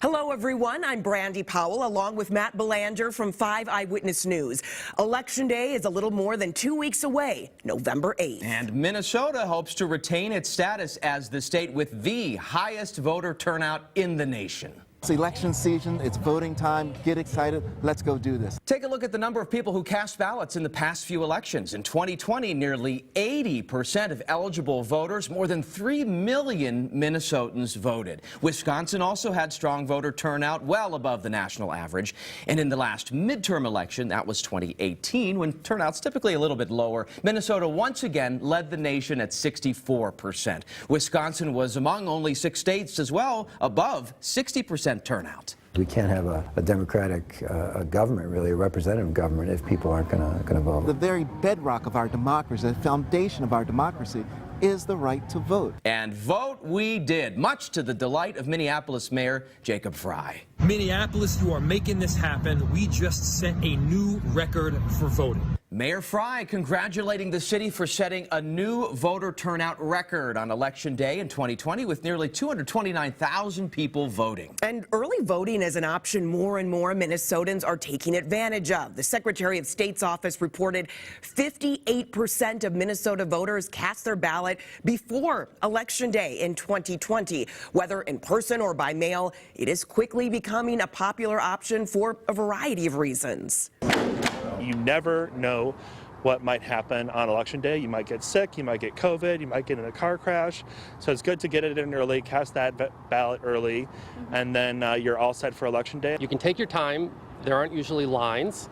Hello, everyone. I'm Brandy Powell, along with Matt Belanger from 5 Eyewitness News. Election Day is a little more than 2 weeks away, November 8th. And Minnesota hopes to retain its status as the state with the highest voter turnout in the nation. It's election season, it's voting time, get excited, let's go do this. Take a look at the number of people who cast ballots in the past few elections. In 2020, nearly 80% of eligible voters, more than 3 million Minnesotans voted. Wisconsin also had strong voter turnout, well above the national average. And in the last midterm election, that was 2018, when turnout's typically a little bit lower, Minnesota once again led the nation at 64%. Wisconsin was among only 6 states as well, above 60% turnout. We can't have a democratic government, really, a representative government, if people aren't going to vote. The very bedrock of our democracy, the foundation of our democracy, is the right to vote. And vote we did, much to the delight of Minneapolis Mayor Jacob Frey. Minneapolis, you are making this happen. We just set a new record for voting. Mayor Frey congratulating the city for setting a new voter turnout record on Election Day in 2020 with nearly 229,000 people voting. And early voting is an option more and more Minnesotans are taking advantage of. The Secretary of State's office reported 58% of Minnesota voters cast their ballot before Election Day in 2020. Whether in person or by mail, it is quickly becoming a popular option for a variety of reasons. You never know what might happen on Election Day. You might get sick, you might get COVID, you might get in a car crash. So it's good to get it in early, cast that ballot early, and then you're all set for Election Day. You can take your time. There aren't usually lines,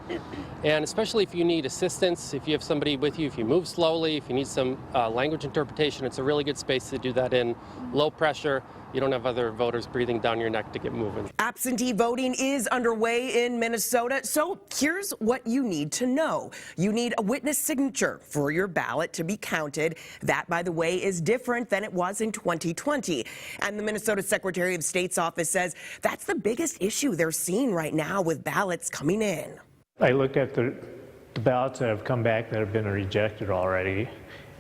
and especially if you need assistance, if you have somebody with you, if you move slowly, if you need some language interpretation, it's a really good space to do that in. Low pressure. You don't have other voters breathing down your neck to get moving. Absentee voting is underway in Minnesota, so here's what you need to know. You need a witness signature for your ballot to be counted. That, by the way, is different than it was in 2020. And the Minnesota Secretary of State's office says that's the biggest issue they're seeing right now with ballots coming in. I looked at the the ballots that have come back that have been rejected already.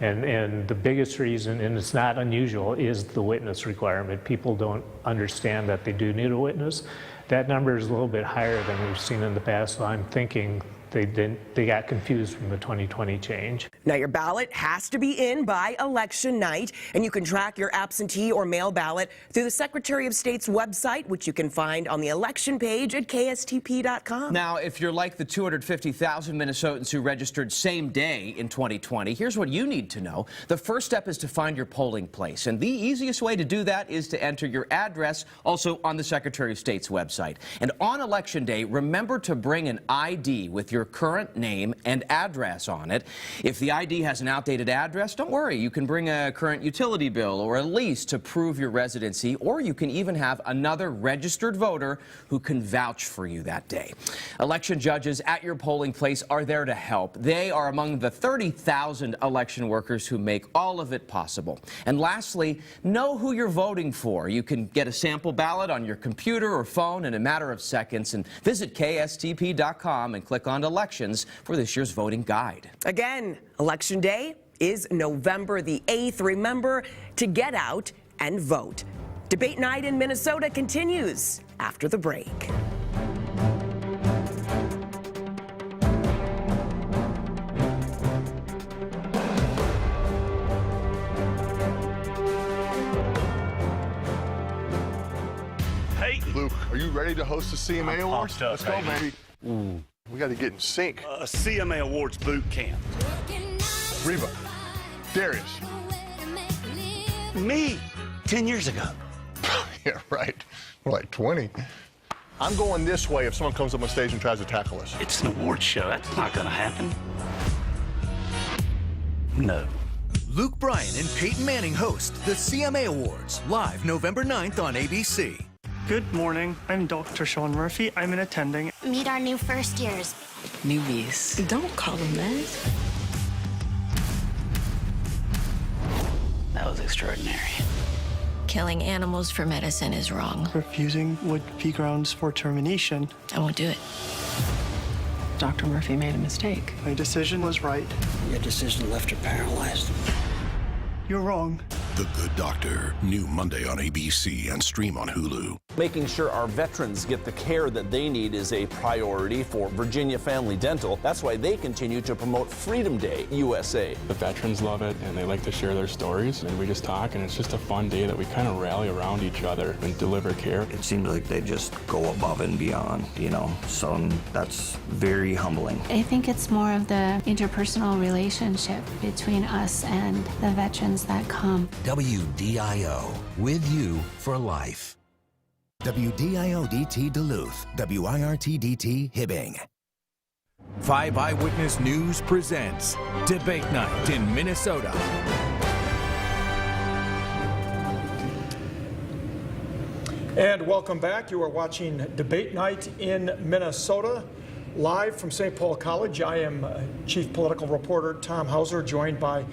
And the biggest reason, and it's not unusual, is the witness requirement. People don't understand that they do need a witness. That number is a little bit higher than we've seen in the past, so I'm thinking they got confused from the 2020 change. Now, your ballot has to be in by election night, and you can track your absentee or mail ballot through the Secretary of State's website, which you can find on the election page at kstp.com. Now, if you're like the 250,000 Minnesotans who registered same day in 2020, here's what you need to know. The first step is to find your polling place, and the easiest way to do that is to enter your address also on the Secretary of State's website. And on Election Day, remember to bring an ID with your current name and address on it. If the ID has an outdated address, don't worry. You can bring a current utility bill or a lease to prove your residency, or you can even have another registered voter who can vouch for you that day. Election judges at your polling place are there to help. They are among the 30,000 election workers who make all of it possible. And lastly, know who you're voting for. You can get a sample ballot on your computer or phone in a matter of seconds, and visit kstp.com and click on elections for this year's voting guide. Again, Election Day is November the 8th. Remember to get out and vote. Debate night in Minnesota continues after the break. Hey, Luke, are you ready to host the CMA Awards? Let's go, baby. We got to get in sync. A CMA Awards boot camp. Reba, Darius. Me, 10 years ago. Yeah, right. We're like 20. I'm going this way if someone comes up on stage and tries to tackle us. It's an award show. That's not going to happen. No. Luke Bryan and Peyton Manning host the CMA Awards, live November 9th on ABC. Good morning. I'm Dr. Sean Murphy. I'm an attending. Meet our new first years. Newbies. Don't call them that. That was extraordinary. Killing animals for medicine is wrong. Refusing would be grounds for termination. I won't do it. Dr. Murphy made a mistake. My decision was right. Your decision left her paralyzed. You're wrong. The Good Doctor, new Monday on ABC and stream on Hulu. Making sure our veterans get the care that they need is a priority for Virginia Family Dental. That's why they continue to promote Freedom Day USA. The veterans love it, and they like to share their stories, and we just talk, and it's just a fun day that we kind of rally around each other and deliver care. It seems like they just go above and beyond, so that's very humbling. I think it's more of the interpersonal relationship between us and the veterans that come. WDIO, with you for life. WDIO-DT Duluth, WIRT-DT Hibbing. 5 Eyewitness News presents Debate Night in Minnesota. And welcome back. You are watching Debate Night in Minnesota, live from St. Paul College. I am Chief Political Reporter Tom Hauser, joined by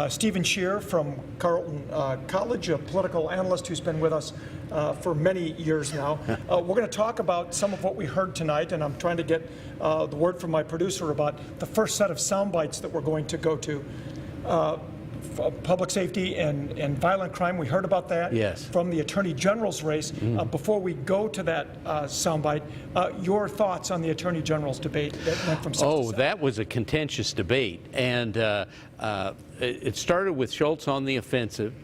Stephen Scheer from Carleton College, a political analyst who's been with us for many years now. We're going to talk about some of what we heard tonight, and I'm trying to get the word from my producer about the first set of sound bites that we're going to go to. Public safety and violent crime. We heard about that from the Attorney General's race. Before we go to that soundbite, your thoughts on the Attorney General's debate that went from 6 to 7? That was a contentious debate, and it started with Schultz on the offensive.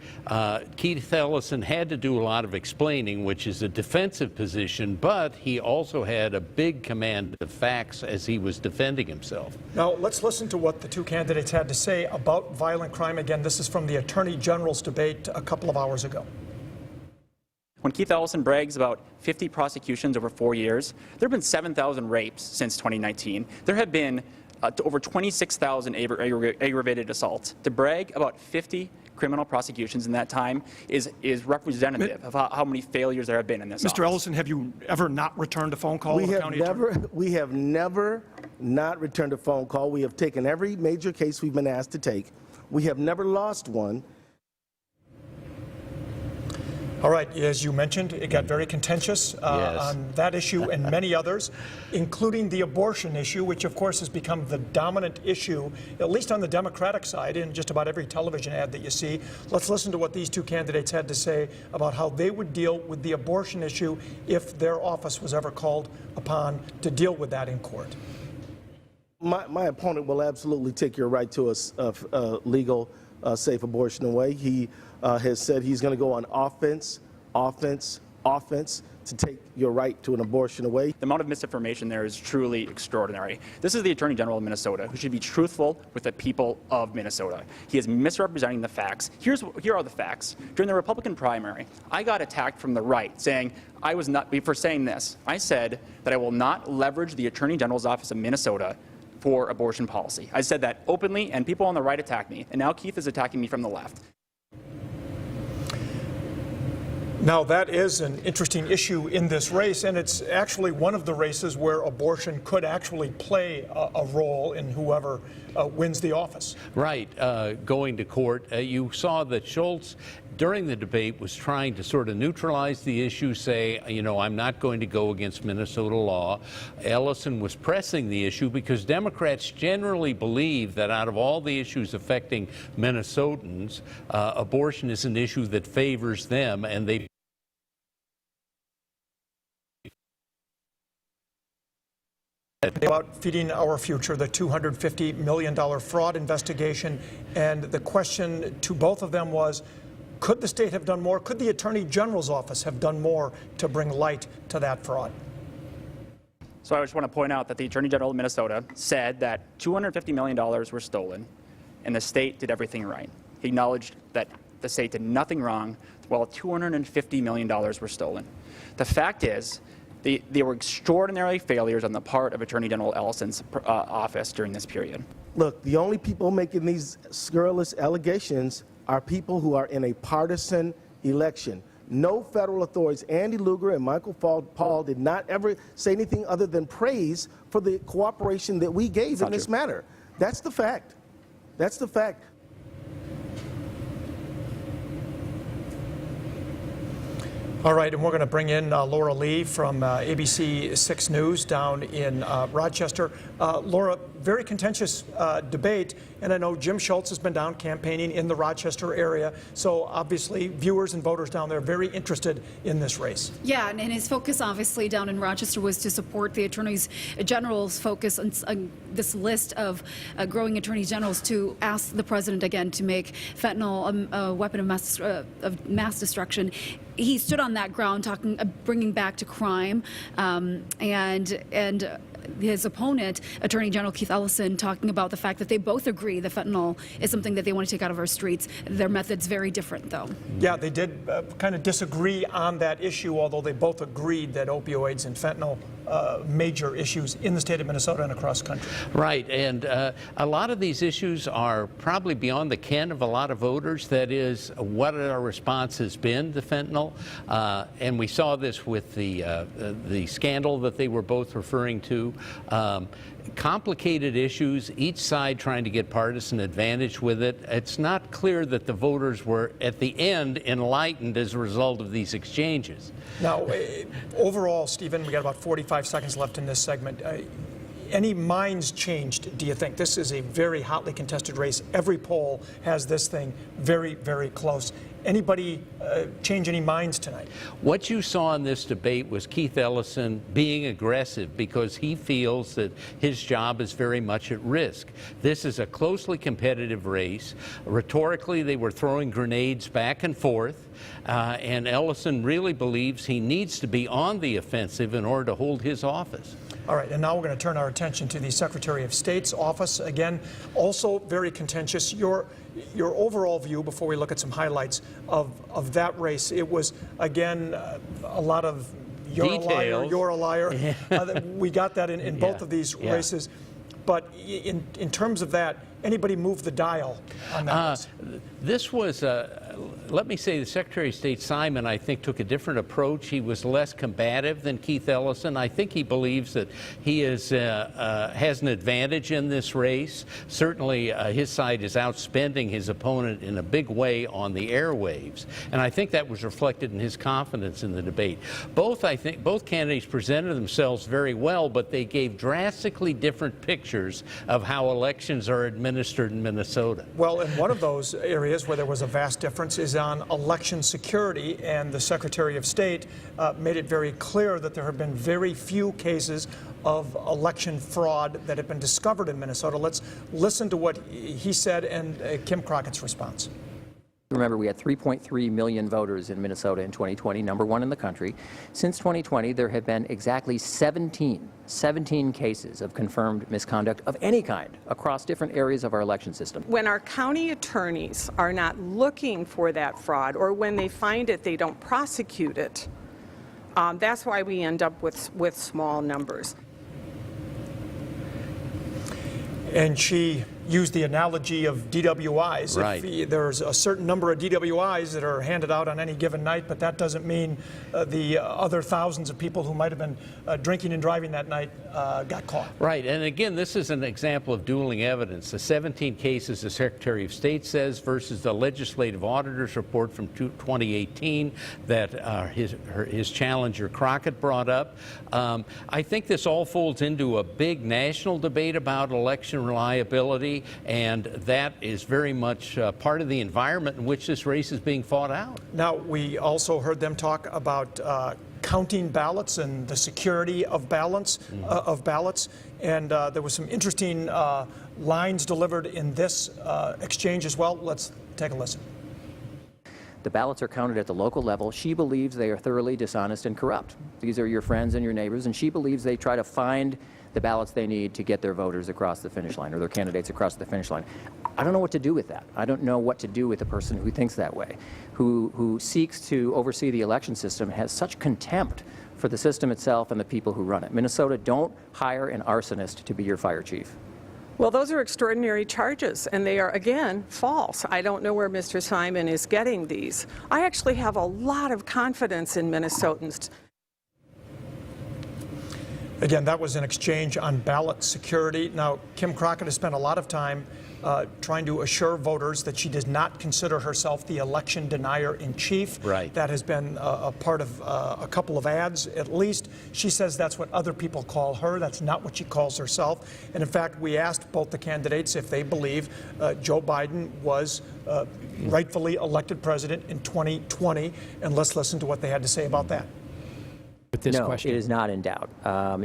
Keith Ellison had to do a lot of explaining, which is a defensive position, but he also had a big command of facts as he was defending himself. Now, let's listen to what the two candidates had to say about violent crime. Again, this is from the Attorney General's debate a couple of hours ago. When Keith Ellison brags about 50 prosecutions over 4 years, there have been 7,000 rapes since 2019. There have been over 26,000 aggravated assaults. To brag about 50 criminal prosecutions in that time is representative of how many failures there have been in this office. Mr. Ellison, have you ever not returned a phone call? We have never not returned a phone call. We have taken every major case we've been asked to take. We have never lost one. All right, as you mentioned, it got very contentious on that issue and many others, including the abortion issue, which of course has become the dominant issue, at least on the Democratic side, in just about every television ad that you see. Let's listen to what these two candidates had to say about how they would deal with the abortion issue if their office was ever called upon to deal with that in court. My opponent will absolutely take your right to a legal, safe abortion away. He has said he's going to go on offense to take your right to an abortion away. The amount of misinformation there is truly extraordinary. This is the Attorney General of Minnesota, who should be truthful with the people of Minnesota. He is misrepresenting the facts. Here are the facts. During the Republican primary, I got attacked from the right, saying I was not, for saying this. I said that I will not leverage the Attorney General's office of Minnesota for abortion policy. I said that openly, and people on the right attacked me. And now Keith is attacking me from the left. Now, that is an interesting issue in this race, and it's actually one of the races where abortion could actually play a role in whoever wins the office. Right, going to court. You saw that Schultz, during the debate, was trying to sort of neutralize the issue, say, you know, I'm not going to go against Minnesota law. Ellison was pressing the issue because Democrats generally believe that out of all the issues affecting Minnesotans, abortion is an issue that favors them, and they about feeding our future, the $250 million fraud investigation, and the question to both of them was, could the state have done more? Could the Attorney General's office have done more to bring light to that fraud? So I just want to point out that the Attorney General of Minnesota said that $250 million were stolen, and the state did everything right. He acknowledged that the state did nothing wrong while $250 million were stolen. The fact is, there were extraordinary failures on the part of Attorney General Ellison's office during this period. Look, the only people making these scurrilous allegations are people who are in a partisan election. No federal authorities, Andy Lugar and Michael Paul, did not ever say anything other than praise for the cooperation that we gave in this matter. That's the fact. That's the fact. All right, and we're going to bring in Laura Lee from ABC 6 News down in Rochester. Laura, very contentious debate, and I know Jim Schultz has been down campaigning in the Rochester area, so obviously viewers and voters down there are very interested in this race. Yeah, and his focus obviously down in Rochester was to support the Attorney General's focus on this list of growing Attorney Generals to ask the President again to make fentanyl a weapon of mass destruction. He stood on that ground, bringing back to crime, and his opponent, Attorney General Keith Ellison, talking about the fact that they both agree that fentanyl is something that they want to take out of our streets. Their method's very different, though. Yeah, they did kind of disagree on that issue, although they both agreed that opioids and fentanyl major issues in the state of Minnesota and across the country. Right, and a lot of these issues are probably beyond the ken of a lot of voters. That is, what our response has been to fentanyl, and we saw this with the scandal that they were both referring to. Complicated issues, each side trying to get partisan advantage with it. It's not clear that the voters were, at the end, enlightened as a result of these exchanges. Now, overall, Stephen, we got about 45 seconds left in this segment. Any minds changed, do you think? This is a very hotly contested race. Every poll has this thing very, very close. Anybody change any minds tonight? What you saw in this debate was Keith Ellison being aggressive because he feels that his job is very much at risk. This is a closely competitive race. Rhetorically, they were throwing grenades back and forth, and Ellison really believes he needs to be on the offensive in order to hold his office. All right, and now we're going to turn our attention to the Secretary of State's office. Again, also very contentious. Your overall view, before we look at some highlights of that race, it was, again, a lot of you're a liar. We got that in both of these races. But in terms of that, anybody move the dial on that race? This was let me say the Secretary of State Simon, I think, took a different approach. He was less combative than Keith Ellison. I think he believes that he has an advantage in this race. Certainly, his side is outspending his opponent in a big way on the airwaves, and I think that was reflected in his confidence in the debate. Both candidates presented themselves very well, but they gave drastically different pictures of how elections are administered in Minnesota. Well, and one of those areas where there was a vast difference is on election security, and the Secretary of State made it very clear that there have been very few cases of election fraud that have been discovered in Minnesota. Let's listen to what he said and Kim Crockett's response. Remember, we had 3.3 million voters in Minnesota in 2020, number one in the country. Since 2020, there have been exactly 17 cases of confirmed misconduct of any kind across different areas of our election system. When our county attorneys are not looking for that fraud, or when they find it, they don't prosecute it, that's why we end up with small numbers. And she used the analogy of DWIs. Right. If there's a certain number of DWIs that are handed out on any given night, but that doesn't mean the other thousands of people who might have been drinking and driving that night got caught. Right, and again, this is an example of dueling evidence. The 17 cases the Secretary of State says versus the Legislative Auditor's report from 2018 that his challenger Crockett brought up. I think this all folds into a big national debate about election reliability, and that is very much part of the environment in which this race is being fought out. Now, we also heard them talk about counting ballots and the security of ballots, and there was some interesting lines delivered in this exchange as well. Let's take a listen. The ballots are counted at the local level. She believes they are thoroughly dishonest and corrupt. These are your friends and your neighbors, and she believes they try to find the ballots they need to get their voters across the finish line, or their candidates across the finish line. I don't know what to do with that. I don't know what to do with a person who thinks that way, who seeks to oversee the election system, has such contempt for the system itself and the people who run it. Minnesota, don't hire an arsonist to be your fire chief. Well, those are extraordinary charges, and they are, again, false. I don't know where Mr. Simon is getting these. I actually have a lot of confidence in Minnesotans. Again, that was an exchange on ballot security. Now, Kim Crockett has spent a lot of time trying to assure voters that she does not consider herself the election denier in chief. Right. That has been a part of a couple of ads, at least. She says that's what other people call her. That's not what she calls herself. And in fact, we asked both the candidates if they believe Joe Biden was rightfully elected president in 2020. And let's listen to what they had to say about that. No, it is not in doubt.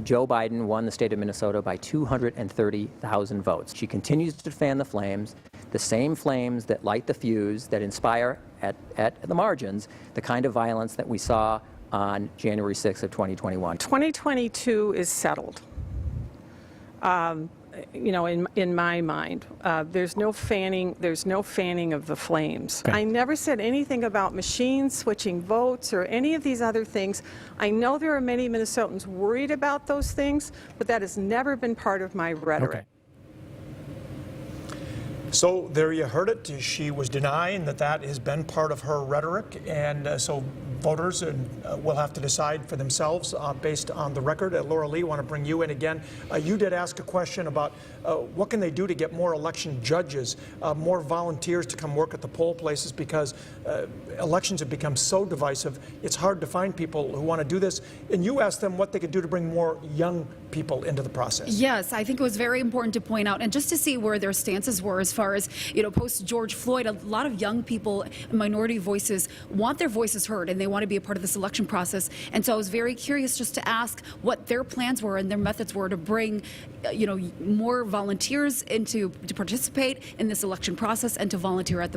Joe Biden won the state of Minnesota by 230,000 votes. She continues to fan the flames, the same flames that light the fuse, that inspire at the margins the kind of violence that we saw on January 6th of 2021. 2022 is settled. You know, in my mind, there's no fanning of the flames. Okay. I never said anything about machines switching votes or any of these other things. I know there are many Minnesotans worried about those things, but that has never been part of my rhetoric. Okay. So there you heard it. She was denying that has been part of her rhetoric, and so voters will have to decide for themselves based on the record. Laura Lee, I want to bring you in again. You did ask a question about what can they do to get more election judges, more volunteers to come work at the poll places, because elections have become so divisive. It's hard to find people who want to do this. And you asked them what they could do to bring more young people into the process. Yes, I think it was very important to point out, and just to see where their stances were as far as, post George Floyd. A lot of young people and minority voices want their voices heard, and they want to be a part of this election process. And so I was very curious just to ask what their plans were and their methods were to bring, more volunteers to participate in this election process and to volunteer at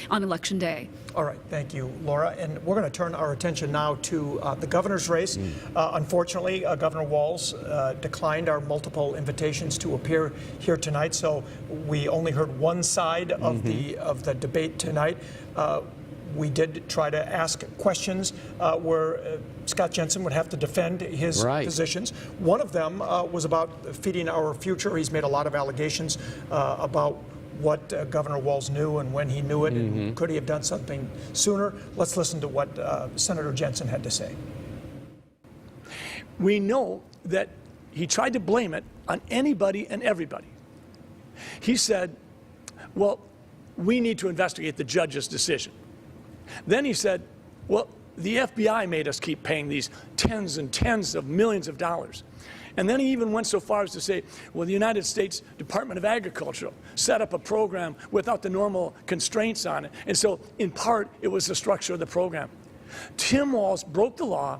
on Election Day. All right, thank you, Laura. And we're going to turn our attention now to the governor's race. Unfortunately, Governor Walz declined our multiple invitations to appear here tonight, so we only heard one side of the debate tonight. We did try to ask questions where Scott Jensen would have to defend his positions. One of them was about feeding our future. He's made a lot of allegations about what Governor Walz knew and when he knew it, and could he have done something sooner? Let's listen to what Senator Jensen had to say. We know that he tried to blame it on anybody and everybody. He said, well, we need to investigate the judge's decision. Then he said, well, the FBI made us keep paying these tens and tens of millions of dollars. And then he even went so far as to say, well, the United States Department of Agriculture set up a program without the normal constraints on it. And so, in part, it was the structure of the program. Tim Walz broke the law.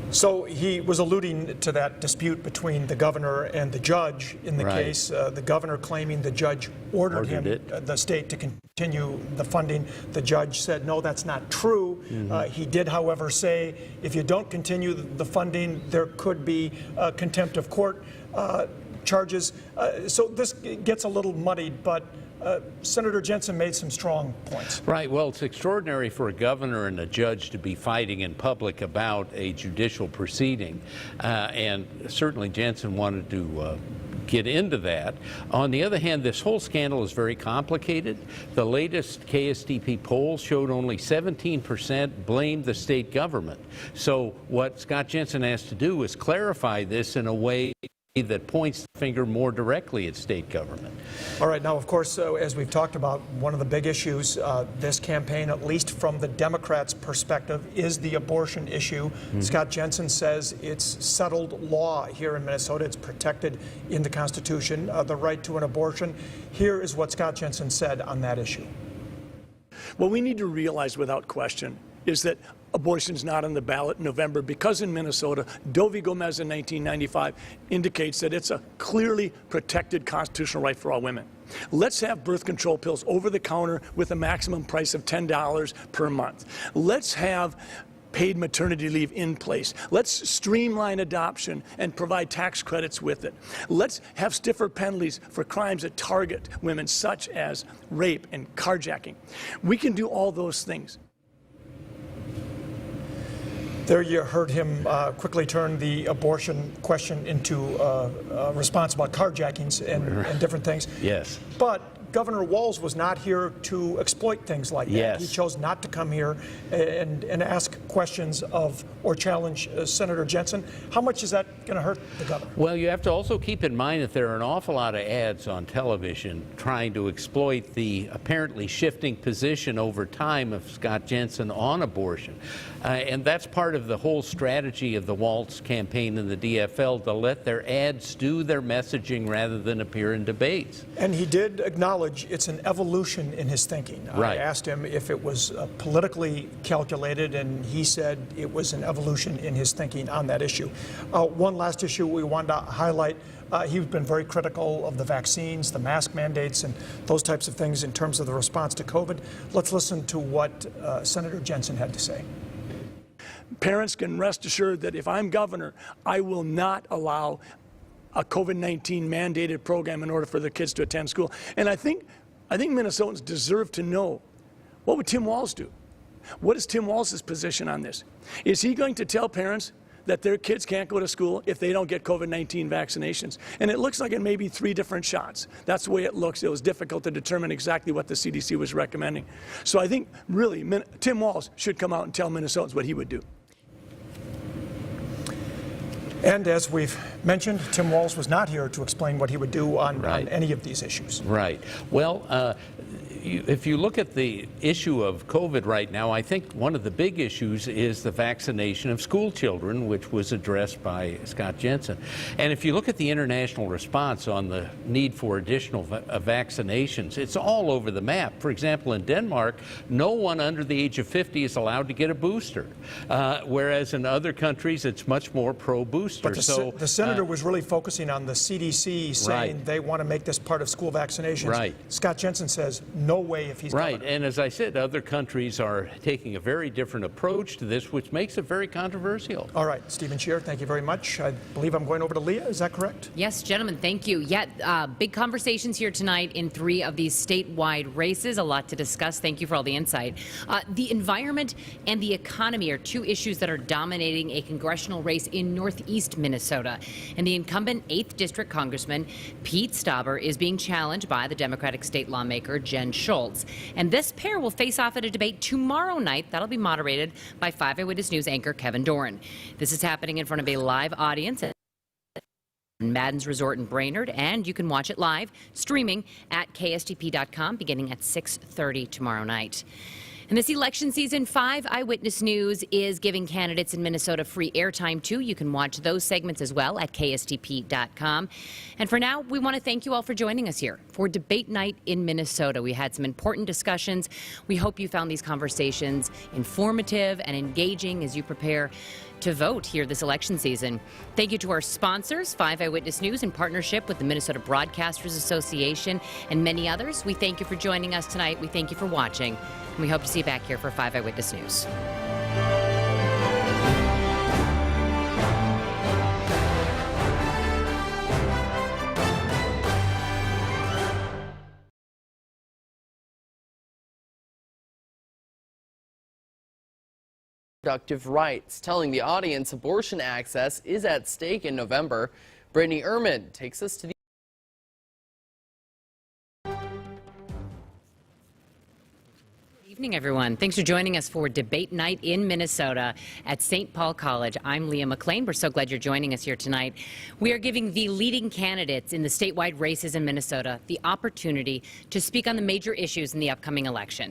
So he was alluding to that dispute between the governor and the judge in the case. The governor claiming the judge ordered the state to continue the funding. The judge said, no, that's not true. He did, however, say if you don't continue the funding, there could be contempt of court charges. So this gets a little muddied, but Senator Jensen made some strong points. Right. Well, it's extraordinary for a governor and a judge to be fighting in public about a judicial proceeding, and certainly Jensen wanted to get into that. On the other hand, this whole scandal is very complicated. The latest KSTP polls showed only 17% blamed the state government. So what Scott Jensen has to do is clarify this in a way that points the finger more directly at state government. All right. Now, of course, as we've talked about, one of the big issues this campaign, at least from the Democrats' perspective, is the abortion issue. Scott Jensen says it's settled law here in Minnesota. It's protected in the Constitution, the right to an abortion. Here is what Scott Jensen said on that issue. What we need to realize without question is that abortion's not on the ballot in November because in Minnesota, Doe v. Gomez in 1995 indicates that it's a clearly protected constitutional right for all women. Let's have birth control pills over the counter with a maximum price of $10 per month. Let's have paid maternity leave in place. Let's streamline adoption and provide tax credits with it. Let's have stiffer penalties for crimes that target women, such as rape and carjacking. We can do all those things. There you heard him quickly turn the abortion question into a response about carjackings and different things. Yes. But Governor Walz was not here to exploit things like that. Yes. He chose not to come here and ask questions of or challenge Senator Jensen. How much is that going to hurt the governor? Well, you have to also keep in mind that there are an awful lot of ads on television trying to exploit the apparently shifting position over time of Scott Jensen on abortion. And that's part of the whole strategy of the Walz campaign and the DFL, to let their ads do their messaging rather than appear in debates. And he did acknowledge it's an evolution in his thinking. Right. I asked him if it was politically calculated, and he said it was an evolution in his thinking on that issue. One last issue we wanted to highlight. He's been very critical of the vaccines, the mask mandates, and those types of things in terms of the response to COVID. Let's listen to what Senator Jensen had to say. Parents can rest assured that if I'm governor, I will not allow a COVID-19 mandated program in order for their kids to attend school. And I think Minnesotans deserve to know, what would Tim Walz do? What is Tim Walz's position on this? Is he going to tell parents that their kids can't go to school if they don't get COVID-19 vaccinations? And it looks like it may be 3 different shots. That's the way it looks. It was difficult to determine exactly what the CDC was recommending. So I think, really, Tim Walz should come out and tell Minnesotans what he would do. And as we've mentioned, Tim Walz was not here to explain what he would do on any of these issues. Right. Well, if you look at the issue of COVID right now, I think one of the big issues is the vaccination of school children, which was addressed by Scott Jensen. And if you look at the international response on the need for additional vaccinations, it's all over the map. For example, in Denmark, no one under the age of 50 is allowed to get a booster, whereas in other countries, it's much more pro-booster. But the senator was really focusing on the CDC saying they want to make this part of school vaccinations. Right. Scott Jensen says no no way if he's right. governor. And as I said, other countries are taking a very different approach to this, which makes it very controversial. All right, Stephen Scheer, thank you very much. I believe I'm going over to Leah. Is that correct? Yes, gentlemen, thank you. Big conversations here tonight in 3 of these statewide races. A lot to discuss. Thank you for all the insight. The environment and the economy are 2 issues that are dominating a congressional race in northeast Minnesota. And the incumbent 8th District Congressman Pete Stauber is being challenged by the Democratic state lawmaker Jim Schultz. And this pair will face off at a debate tomorrow night. That'll be moderated by 5 Eyewitness News anchor Kevin Doran. This is happening in front of a live audience at Madden's Resort in Brainerd, and you can watch it live streaming at kstp.com beginning at 6:30 tomorrow night. And this election season, 5 Eyewitness News is giving candidates in Minnesota free airtime too. You can watch those segments as well at kstp.com. And for now, we want to thank you all for joining us here for Debate Night in Minnesota. We had some important discussions. We hope you found these conversations informative and engaging as you prepare to vote here this election season. Thank you to our sponsors, 5 Eyewitness News, in partnership with the Minnesota Broadcasters Association and many others. We thank you for joining us tonight. We thank you for watching. And we hope to see you back here for 5 Eyewitness News. Reproductive rights, telling the audience abortion access is at stake in November. Brittany Ehrman takes us to the evening, everyone. Thanks for joining us for Debate Night in Minnesota at St. Paul College. I'm Leah McLean. We're so glad you're joining us here tonight. We are giving the leading candidates in the statewide races in Minnesota the opportunity to speak on the major issues in the upcoming election.